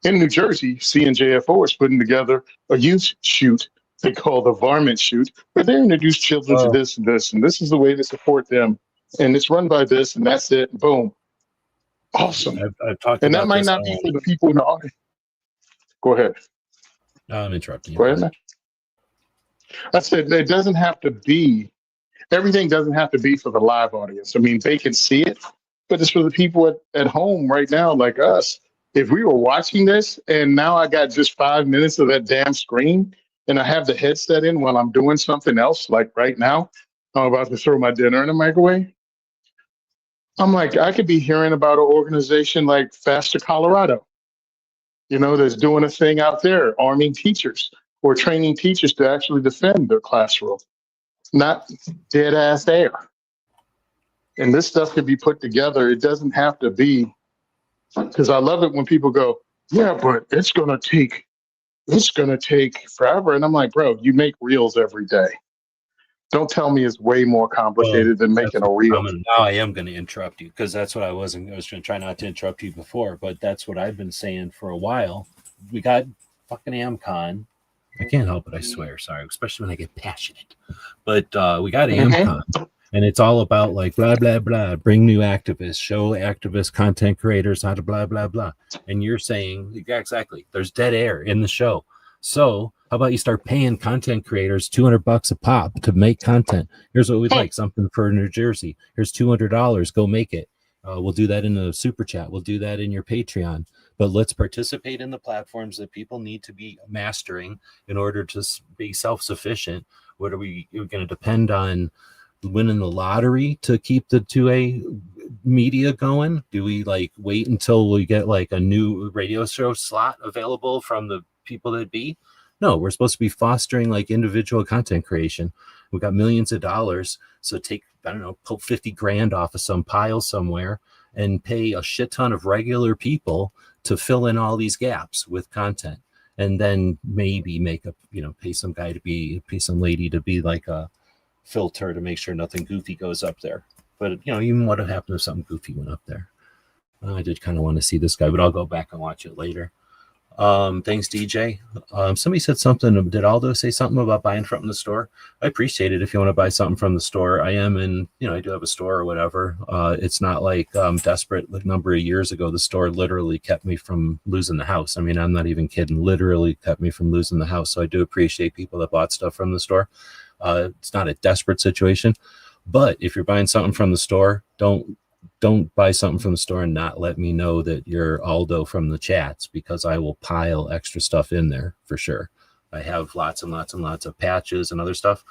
In New Jersey, CNJFO is putting together a youth shoot they call the varmint shoot, where they introduce children to this and this, and this is the way to support them. And it's run by this, and that's it. Boom. Awesome. I've talked and about that might this, not be for the people in the audience. Go ahead. I'm interrupting you. Go ahead, man. I said it doesn't have to be, everything doesn't have to be for the live audience. I mean, they can see it, but it's for the people at home right now, like us. If we were watching this and now I got just 5 minutes of that damn screen and I have the headset in while I'm doing something else, like right now, I'm about to throw my dinner in the microwave. I'm like, I could be hearing about an organization like Faster Colorado, you know, that's doing a thing out there, arming teachers or training teachers to actually defend their classroom, not dead ass air. And this stuff can be put together. It doesn't have to be, because I love it when people go, yeah, but it's going to take forever. And I'm like, bro, you make reels every day. Don't tell me it's way more complicated than making a reel. Now I am going to interrupt you, because that's what I was going to try not to interrupt you before, but that's what I've been saying for a while. We got fucking AmCon. I can't help it, I swear. Sorry, especially when I get passionate. But we got AmCon, and it's all about like blah, blah, blah. Bring new activists, show activist content creators how to blah, blah, blah. And you're saying, exactly, there's dead air in the show. So how about you start paying content creators $200 a pop to make content? Here's what we'd like, something for New Jersey. Here's $200. Go make it. We'll do that in a super chat. We'll do that in your Patreon. But let's participate in the platforms that people need to be mastering in order to be self-sufficient. What are we going to depend on winning the lottery to keep the 2A media going? Do we like wait until we get like a new radio show slot available from the people that be? No, we're supposed to be fostering like individual content creation. We've got millions of dollars. So take, I don't know, pull 50 grand off of some pile somewhere and pay a shit ton of regular people to fill in all these gaps with content. And then maybe make a, you know, pay some lady to be like a filter to make sure nothing goofy goes up there. But, you know, even what would happen if something goofy went up there? I did kind of want to see this guy, but I'll go back and watch it later. Thanks, DJ. Somebody said something. Did Aldo say something about buying from the store? I appreciate it if you want to buy something from the store. I am in, you know, I do have a store or whatever. It's not like I'm desperate. A number of years ago, the store literally kept me from losing the house. I mean, I'm not even kidding. Literally kept me from losing the house. So I do appreciate people that bought stuff from the store. It's not a desperate situation. But if you're buying something from the store, don't don't buy something from the store and not let me know that you're Aldo from the chats, because I will pile extra stuff in there for sure. I have lots and lots and lots of patches and other stuff.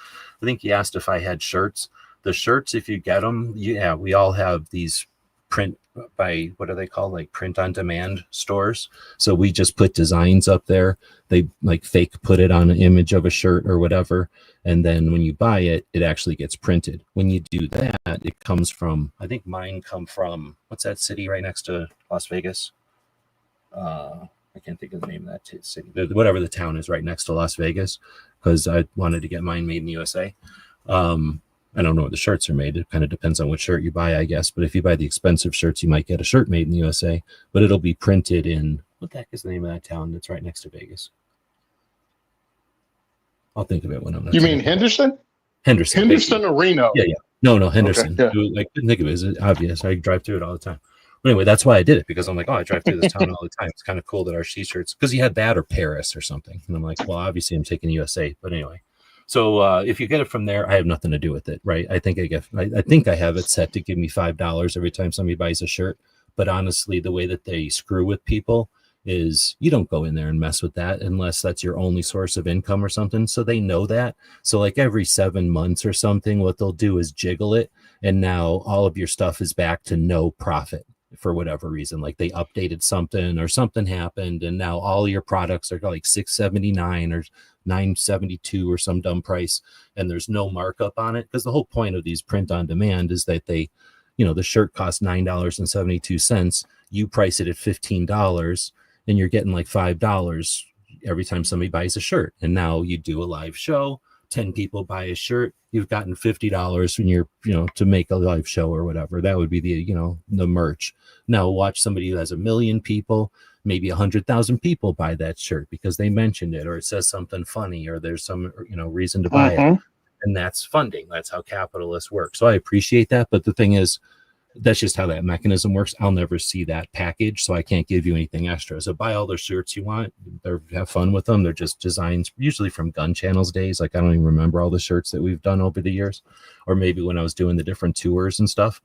I think you asked if I had shirts. The shirts, if you get them, yeah, we all have these print by, what are they called? Like print on demand stores. So we just put designs up there. They like fake put it on an image of a shirt or whatever. And then when you buy it, it actually gets printed. When you do that, it comes from, I think mine come from, what's that city right next to Las Vegas? I can't think of the name of that city, whatever the town is right next to Las Vegas, because I wanted to get mine made in the USA. I don't know where the shirts are made. It kind of depends on what shirt you buy, I guess. But if you buy the expensive shirts, you might get a shirt made in the USA, but it'll be printed in, what the heck is the name of that town that's right next to Vegas? I'll think of it when I'm not. You mean Henderson? Henderson. Henderson or Reno? Yeah. No, Henderson. Okay, yeah. I couldn't think of it. It's obvious. I drive through it all the time. But anyway, that's why I did it, because I'm like, oh, I drive through this town all the time. It's kind of cool that our t-shirts, because you had that or Paris or something. And I'm like, well, obviously I'm taking USA. But anyway. So if you get it from there, I have nothing to do with it, right? I think I have it set to give me $5 every time somebody buys a shirt. But honestly, the way that they screw with people is you don't go in there and mess with that unless that's your only source of income or something. So they know that. So like every 7 months or something, what they'll do is jiggle it. And now all of your stuff is back to no profit for whatever reason. Like they updated something or something happened, and now all your products are like $6.79 or $9.72 or some dumb price, and there's no markup on it, because the whole point of these print on demand is that they, the shirt costs $9.72. You price it at $15, and you're getting like $5 every time somebody buys a shirt. And now you do a live show, 10 people buy a shirt, you've gotten $50 when you're, to make a live show or whatever. That would be the merch. Now watch somebody who has 1 million people, maybe 100,000 people buy that shirt because they mentioned it, or it says something funny, or there's some, reason to buy it. And that's funding. That's how capitalists work. So I appreciate that. But the thing is, that's just how that mechanism works. I'll never see that package, so I can't give you anything extra. So buy all the shirts you want. Have fun with them. They're just designs, usually from Gun Channel's days. Like I don't even remember all the shirts that we've done over the years, or maybe when I was doing the different tours and stuff.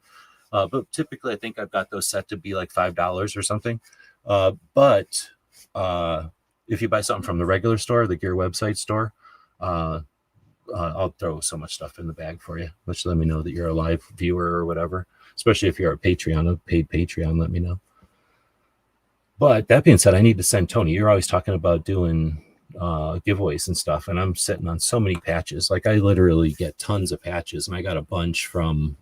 But typically, I think I've got those set to be like $5 or something. But if you buy something from the regular store, the gear website store, I'll throw so much stuff in the bag for you. Just let me know that you're a live viewer or whatever. Especially if you're a Patreon, a paid Patreon, let me know. But that being said, I need to send Tony. You're always talking about doing giveaways and stuff, and I'm sitting on so many patches. Like I literally get tons of patches, and I got a bunch from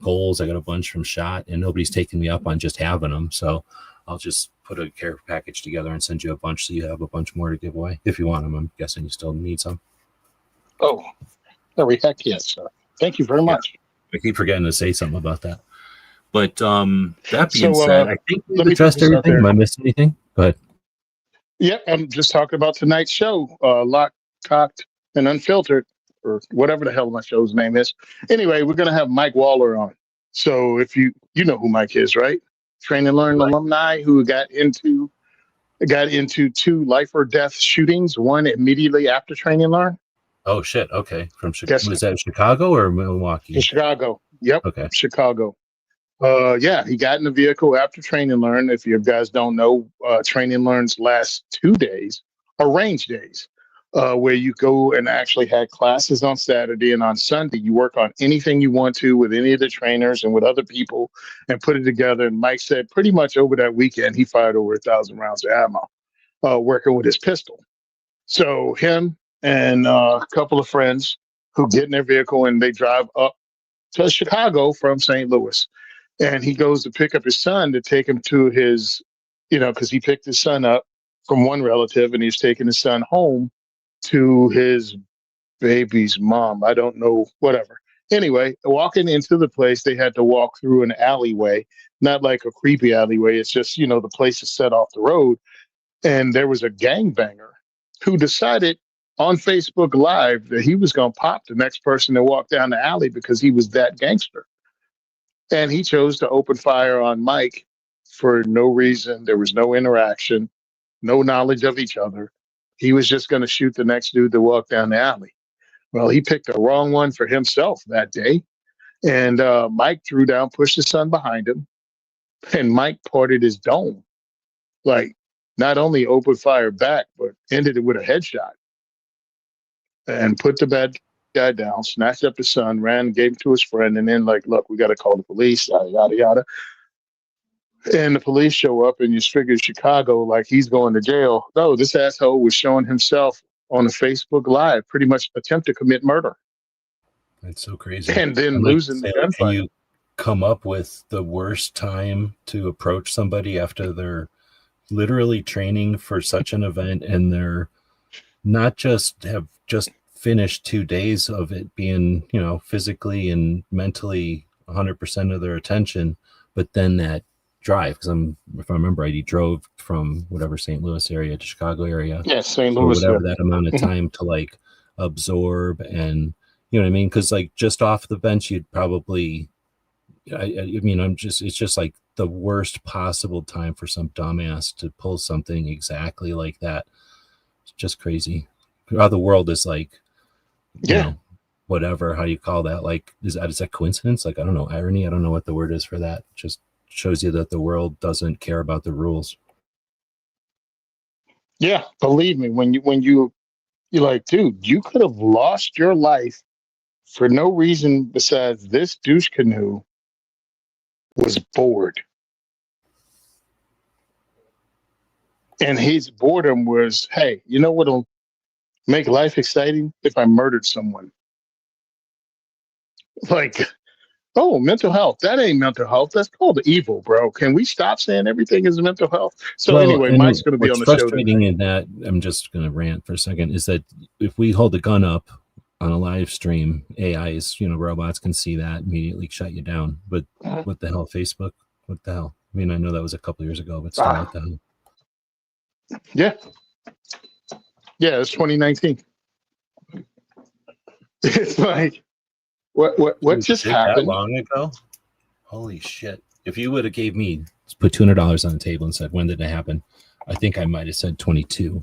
Goals, I got a bunch from Shot, and nobody's taking me up on just having them. So I'll just put a care package together and send you a bunch, so you have a bunch more to give away if you want them. I'm guessing you still need some. Oh, very heck yes, sir. Thank you very much. I keep forgetting to say something about that. But that being said, I think we've addressed everything. Am I missing anything? Go ahead. Yep, I'm just talking about tonight's show, Locked, Cocked, and Unfiltered, or whatever the hell my show's name is. Anyway, we're going to have Mike Waller on. So if you know who Mike is, right? Train and Learn alumni who got into 2 life or death shootings, one immediately after Train and Learn. Oh, shit. Okay. From Chicago. Was that Chicago or Milwaukee? Chicago. Yep. Okay. Chicago. Yeah, he got in the vehicle after Train and Learn. If you guys don't know, Train and Learn's last 2 days are range days, where you go and actually had classes on Saturday, and on Sunday you work on anything you want to with any of the trainers and with other people and put it together. And Mike said pretty much over that weekend he fired over 1,000 rounds of ammo working with his pistol. So him and a couple of friends who get in their vehicle and they drive up to Chicago from St. Louis. And he goes to pick up his son to take him to his, because he picked his son up from one relative and he's taking his son home to his baby's mom. I don't know, whatever. Anyway, walking into the place, they had to walk through an alleyway, not like a creepy alleyway. It's just, the place is set off the road. And there was a gangbanger who decided on Facebook Live that he was going to pop the next person that walked down the alley because he was that gangster. And he chose to open fire on Mike for no reason. There was no interaction, no knowledge of each other. He was just going to shoot the next dude that walked down the alley. Well, he picked the wrong one for himself that day. And Mike drew down, pushed his son behind him, and Mike parted his dome. Like, not only opened fire back, but ended it with a headshot and put the bad guy down, snatched up the son, ran, gave him to his friend, and then, like, look, we got to call the police, yada, yada, yada. And the police show up, and you figure Chicago, like, he's going to jail. No, this asshole was showing himself on a Facebook Live, pretty much attempt to commit murder. That's so crazy. And then like losing the gunfight. Can you come up with the worst time to approach somebody after they're literally training for such an event, and they're not just have just finished 2 days of it being, you know, physically and mentally 100% of their attention, but then that drive, because if I remember right, he drove from whatever St. Louis area to Chicago area, St. Louis, whatever that amount of time to like absorb, and you know what I mean, because like just off the bench you'd probably I mean it's just like the worst possible time for some dumbass to pull something exactly like that. It's just crazy how the world is like, you know, whatever, how do you call that, like is that coincidence, like I don't know, irony, I don't know what the word is for that. Just shows you that the world doesn't care about the rules. Yeah, believe me, when you're like, dude, you could have lost your life for no reason besides this douche canoe was bored. And his boredom was, hey, you know what'll make life exciting? If I murdered someone. Like, oh, mental health. That ain't mental health. That's called evil, bro. Can we stop saying everything is mental health? So anyway, Mike's going to be on the show. What's frustrating in that, I'm just going to rant for a second, is that if we hold a gun up on a live stream, AIs, you know, robots can see that, immediately shut you down. But what the hell, Facebook? What the hell? I mean, I know that was a couple years ago, but still, what the hell? Yeah. Yeah, it's 2019. It's like, what just happened? That long ago? Holy shit. If you would have gave me, put $200 on the table and said, when did it happen? I think I might have said 22.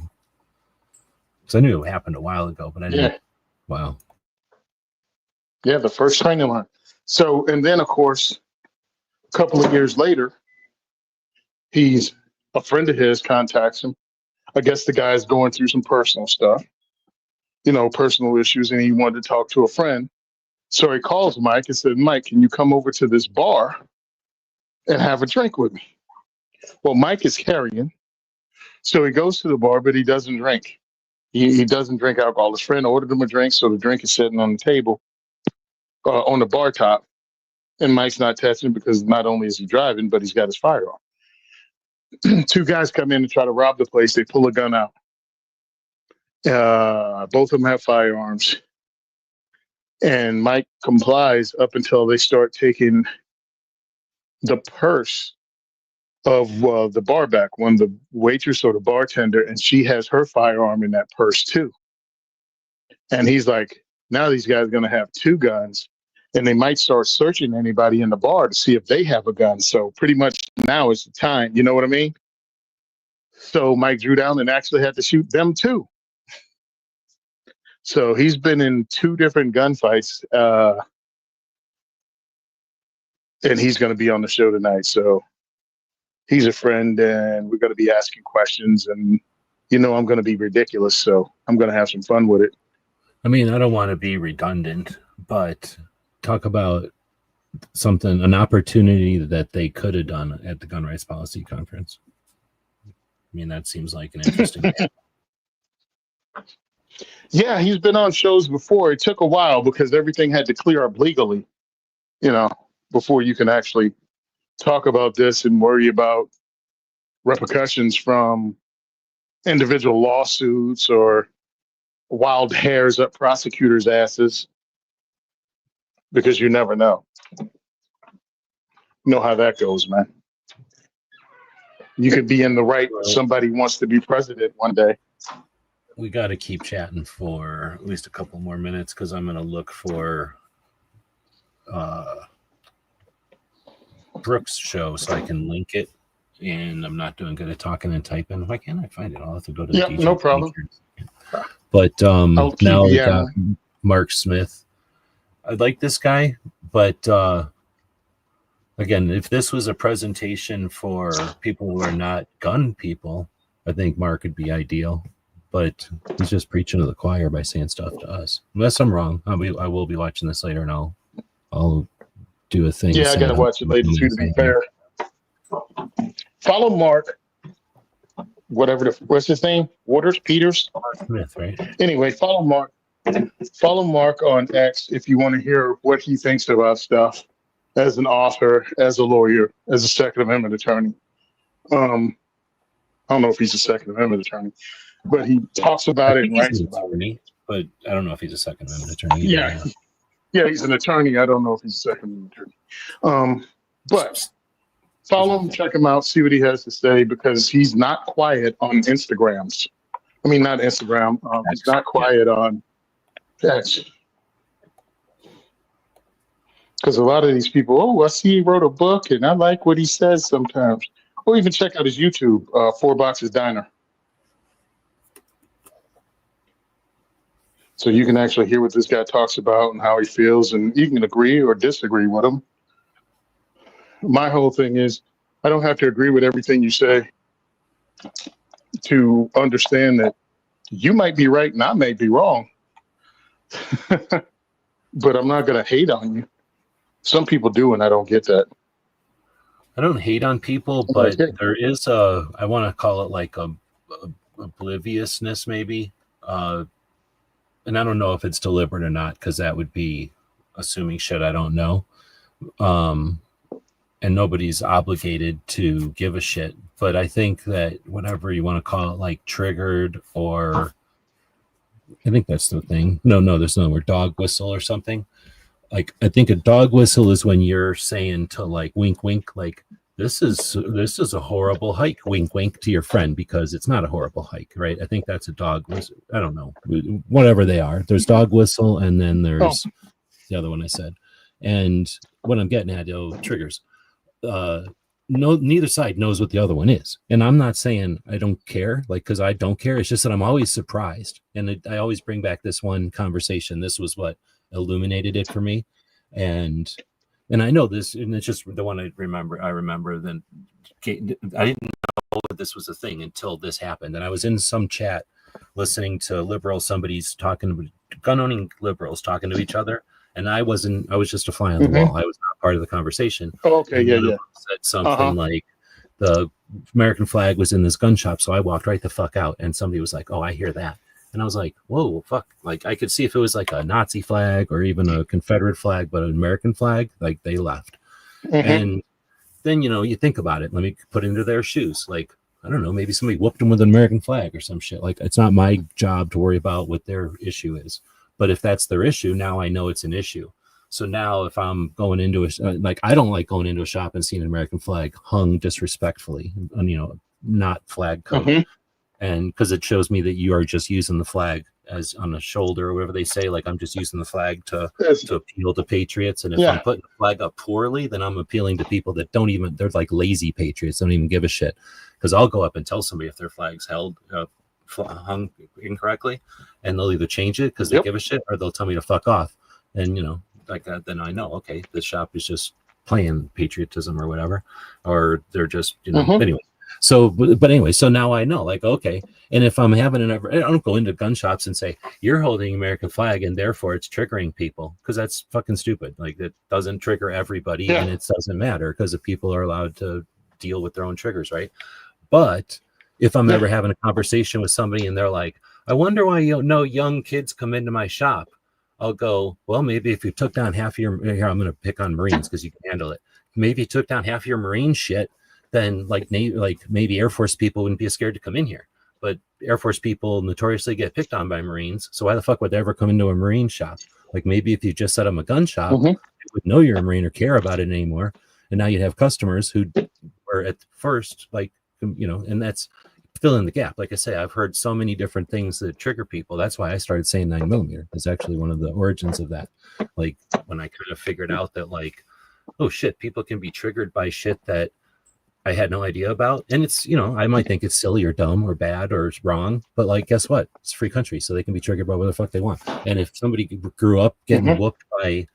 Because I knew it happened a while ago, but I didn't. Yeah. Wow. Yeah, the first training line. So, and then, of course, a couple of years later, a friend of his contacts him. I guess the guy's going through some personal stuff, you know, personal issues, and he wanted to talk to a friend. So he calls Mike and said, Mike, can you come over to this bar and have a drink with me? Well, Mike is carrying. So he goes to the bar, but he doesn't drink. He doesn't drink alcohol. His friend ordered him a drink, so the drink is sitting on the table, on the bar top, and Mike's not touching it because not only is he driving, but he's got his firearm. Two guys come in and try to rob the place. They pull a gun out. Both of them have firearms. And Mike complies up until they start taking the purse of the bar back, one of the waitress or the bartender, and she has her firearm in that purse too. And he's like, now these guys are going to have two guns, and they might start searching anybody in the bar to see if they have a gun. So pretty much now is the time, you know what I mean? So Mike drew down and actually had to shoot them too. So he's been in two different gunfights, and he's going to be on the show tonight. So he's a friend, and we're going to be asking questions, and you know I'm going to be ridiculous, so I'm going to have some fun with it. I mean, I don't want to be redundant, but talk about something, an opportunity that they could have done at the Gun Rights Policy Conference. I mean, that seems like an interesting. Yeah, he's been on shows before. It took a while because everything had to clear up legally, you know, before you can actually talk about this and worry about repercussions from individual lawsuits or wild hairs up prosecutors' asses, because you never know. You know how that goes, man. You could be in the right, but somebody wants to be president one day. We got to keep chatting for at least a couple more minutes because I'm going to look for Brooks' show so I can link it. And I'm not doing good at talking and typing. Why can't I find it? I'll have to go to the DJ. No problem. But now we got Mark Smith. I like this guy, But again, if this was a presentation for people who are not gun people, I think Mark would be ideal. But he's just preaching to the choir by saying stuff to us. Unless I'm wrong, I will be watching this later, and I'll do a thing. Yeah, I gotta watch it later too. To be fair, follow Mark. What's his name? Peters. Mark Smith, right? Anyway, follow Mark. Follow Mark on X if you want to hear what he thinks about stuff as an author, as a lawyer, as a Second Amendment attorney. I don't know if he's a Second Amendment attorney, but he talks about it and writes about it. But I don't know if he's a Second Amendment attorney. Yeah, he's an attorney. I don't know if he's a Second Amendment attorney. But follow him, check him out, see what he has to say, because he's not quiet on Instagrams. I mean, not Instagram. He's not quiet on X. Because a lot of these people, I see he wrote a book, and I like what he says sometimes. Or even check out his YouTube, Four Boxes Diner. So you can actually hear what this guy talks about and how he feels, and you can agree or disagree with him. My whole thing is, I don't have to agree with everything you say to understand that you might be right and I may be wrong. But I'm not going to hate on you. Some people do, and I don't get that. I don't hate on people, but there is I want to call it like a obliviousness, maybe. And I don't know if it's deliberate or not, because that would be assuming shit I don't know. And nobody's obligated to give a shit. But I think that whatever you want to call it, like triggered, or I think that's the thing. No, there's no word, dog whistle or something. Like, I think a dog whistle is when you're saying to, like, wink, wink, like, this is a horrible hike, wink, wink to your friend, because it's not a horrible hike, right? I think that's a dog whistle. I don't know, whatever they are. There's dog whistle, and then there's the other one I said. And what I'm getting at, triggers. Neither side knows what the other one is, and I'm not saying I don't care, like, because I don't care. It's just that I'm always surprised, and I always bring back this one conversation. This was what illuminated it for me, and I know this, and it's just the one I remember. Then I didn't know that this was a thing until this happened, and I was in some chat listening to liberals. Somebody's talking, gun-owning liberals talking to each other. And I was just a fly on the wall. I was not part of the conversation. Oh, okay, yeah. Said something like the American flag was in this gun shop. So I walked right the fuck out, and somebody was like, oh, I hear that. And I was like, whoa, fuck. Like, I could see if it was like a Nazi flag or even a Confederate flag, but an American flag, like, they left. And then, you think about it. Let me put into their shoes. Like, I don't know, maybe somebody whooped them with an American flag or some shit. Like, it's not my job to worry about what their issue is. But if that's their issue, now I know it's an issue. So now if I'm going into I don't like going into a shop and seeing an American flag hung disrespectfully, not flag code. And because it shows me that you are just using the flag as on the shoulder or whatever they say, like, I'm just using the flag to appeal to patriots. And if I'm putting the flag up poorly, then I'm appealing to people that they're like lazy patriots, don't even give a shit. Because I'll go up and tell somebody if their flag's hung incorrectly, and they'll either change it because they give a shit, or they'll tell me to fuck off. And like that, then I know, okay, this shop is just playing patriotism or whatever, or they're just anyway. So but anyway, so now I know, like, okay. And if I'm having I don't go into gun shops and say you're holding American flag and therefore it's triggering people, because that's fucking stupid. Like, it doesn't trigger everybody, and it doesn't matter, because the people are allowed to deal with their own triggers, right? But if I'm ever having a conversation with somebody and they're like, I wonder why young kids come into my shop, I'll go, well, maybe if you took down half of your, here, I'm going to pick on Marines because you can handle it. Maybe you took down half of your Marine shit, then maybe Air Force people wouldn't be scared to come in here. But Air Force people notoriously get picked on by Marines. So why the fuck would they ever come into a Marine shop? Like, maybe if you just set them a gun shop, they would know you're a Marine or care about it anymore. And now you'd have customers who were at first, like, and that's fill in the gap. Like I say, I've heard so many different things that trigger people. That's why I started saying 9mm. It's actually one of the origins of that. Like, when I kind of figured out that, like, oh shit, people can be triggered by shit that I had no idea about. And it's, I might think it's silly or dumb or bad or wrong, but, like, guess what? It's a free country, so they can be triggered by whatever the fuck they want. And if somebody grew up getting whooped by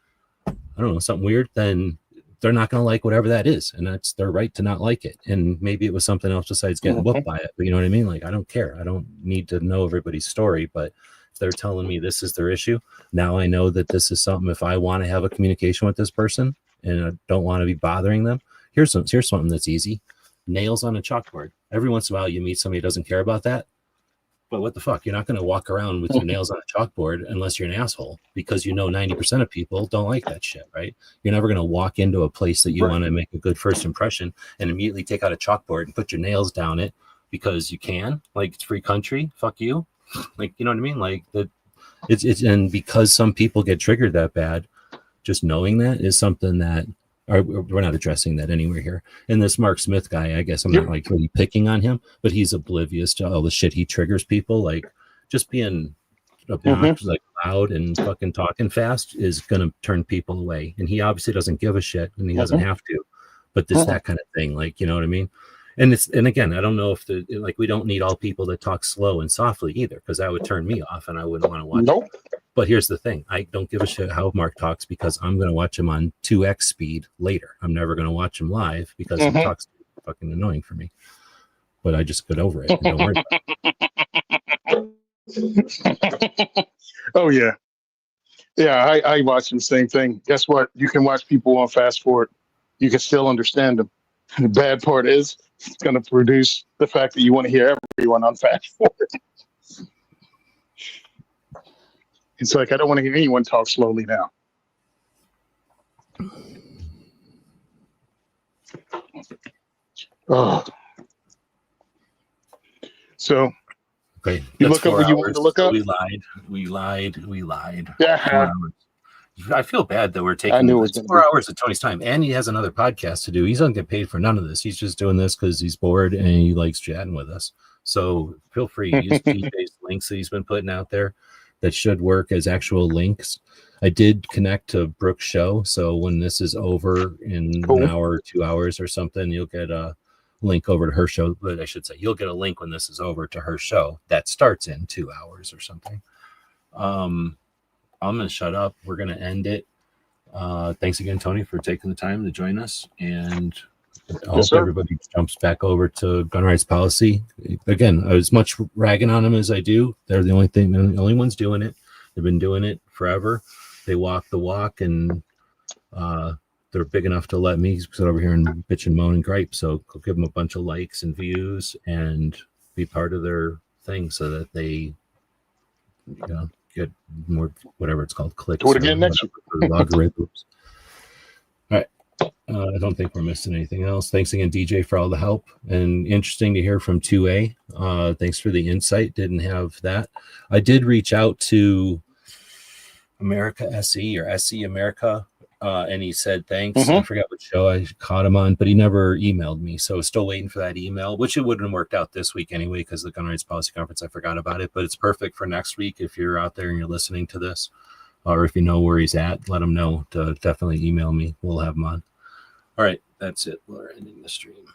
I don't know, something weird, then they're not going to like whatever that is. And that's their right to not like it. And maybe it was something else besides getting whooped by it. But you know what I mean? Like, I don't care. I don't need to know everybody's story. But if they're telling me this is their issue, now I know that this is something, if I want to have a communication with this person and I don't want to be bothering them, here's something that's easy. Nails on a chalkboard. Every once in a while you meet somebody who doesn't care about that. But what the fuck? You're not going to walk around with your nails on a chalkboard unless you're an asshole, because 90% of people don't like that shit, right? You're never going to walk into a place that you want to make a good first impression and immediately take out a chalkboard and put your nails down it because you can. Like, it's free country. Fuck you. Like, you know what I mean? Like, it's and because some people get triggered that bad, just knowing that is something that we're not addressing that anywhere here. And this Mark Smith guy, I guess I'm not like really picking on him, but he's oblivious to all the shit he triggers people. Like, just being obnoxious, like loud and fucking talking fast is going to turn people away. And he obviously doesn't give a shit, and he doesn't have to, but it's that kind of thing. Like, you know what I mean? And again, I don't know if we don't need all people that talk slow and softly either, because that would turn me off and I wouldn't want to watch it. But here's the thing. I don't give a shit how Mark talks, because I'm going to watch him on 2x speed later. I'm never going to watch him live because he talks fucking annoying for me. But I just get over it. And don't worry about it. Oh, yeah. Yeah, I watch the same thing. Guess what? You can watch people on fast forward. You can still understand them. The bad part is it's going to produce the fact that you want to hear everyone on fast forward. It's like, I don't want to hear anyone talk slowly now. Oh. So, okay, you look up what you wanted to look up? We lied. Yeah. I feel bad that we're taking 4 hours of Tony's time, and he has another podcast to do. He doesn't get paid for none of this. He's just doing this because he's bored and he likes chatting with us. So feel free to use TJ's links that he's been putting out there that should work as actual links. I did connect to Brooke's show, so when this is over in an hour or 2 hours or something, you'll get a link over to her show. But I should say, you'll get a link when this is over to her show that starts in 2 hours or something. I'm going to shut up. We're going to end it. Thanks again, Tony, for taking the time to join us. And I hope everybody jumps back over to gun rights policy. Again, as much ragging on them as I do, they're the only ones doing it. They've been doing it forever. They walk the walk, and they're big enough to let me sit over here and bitch and moan and gripe. So I'll give them a bunch of likes and views and be part of their thing so that they, get more, whatever it's called, clicks. Do it again next week. Logarithms. All right. I don't think we're missing anything else. Thanks again, DJ, for all the help. And interesting to hear from 2A. Thanks for the insight. Didn't have that. I did reach out to America SE or SE America, and he said thanks. I forgot what show I caught him on, but he never emailed me. So still waiting for that email, which it wouldn't have worked out this week anyway because the Gun Rights Policy Conference, I forgot about it. But it's perfect for next week if you're out there and you're listening to this, or if you know where he's at, let him know to definitely email me. We'll have him on. All right, that's it. We're ending the stream.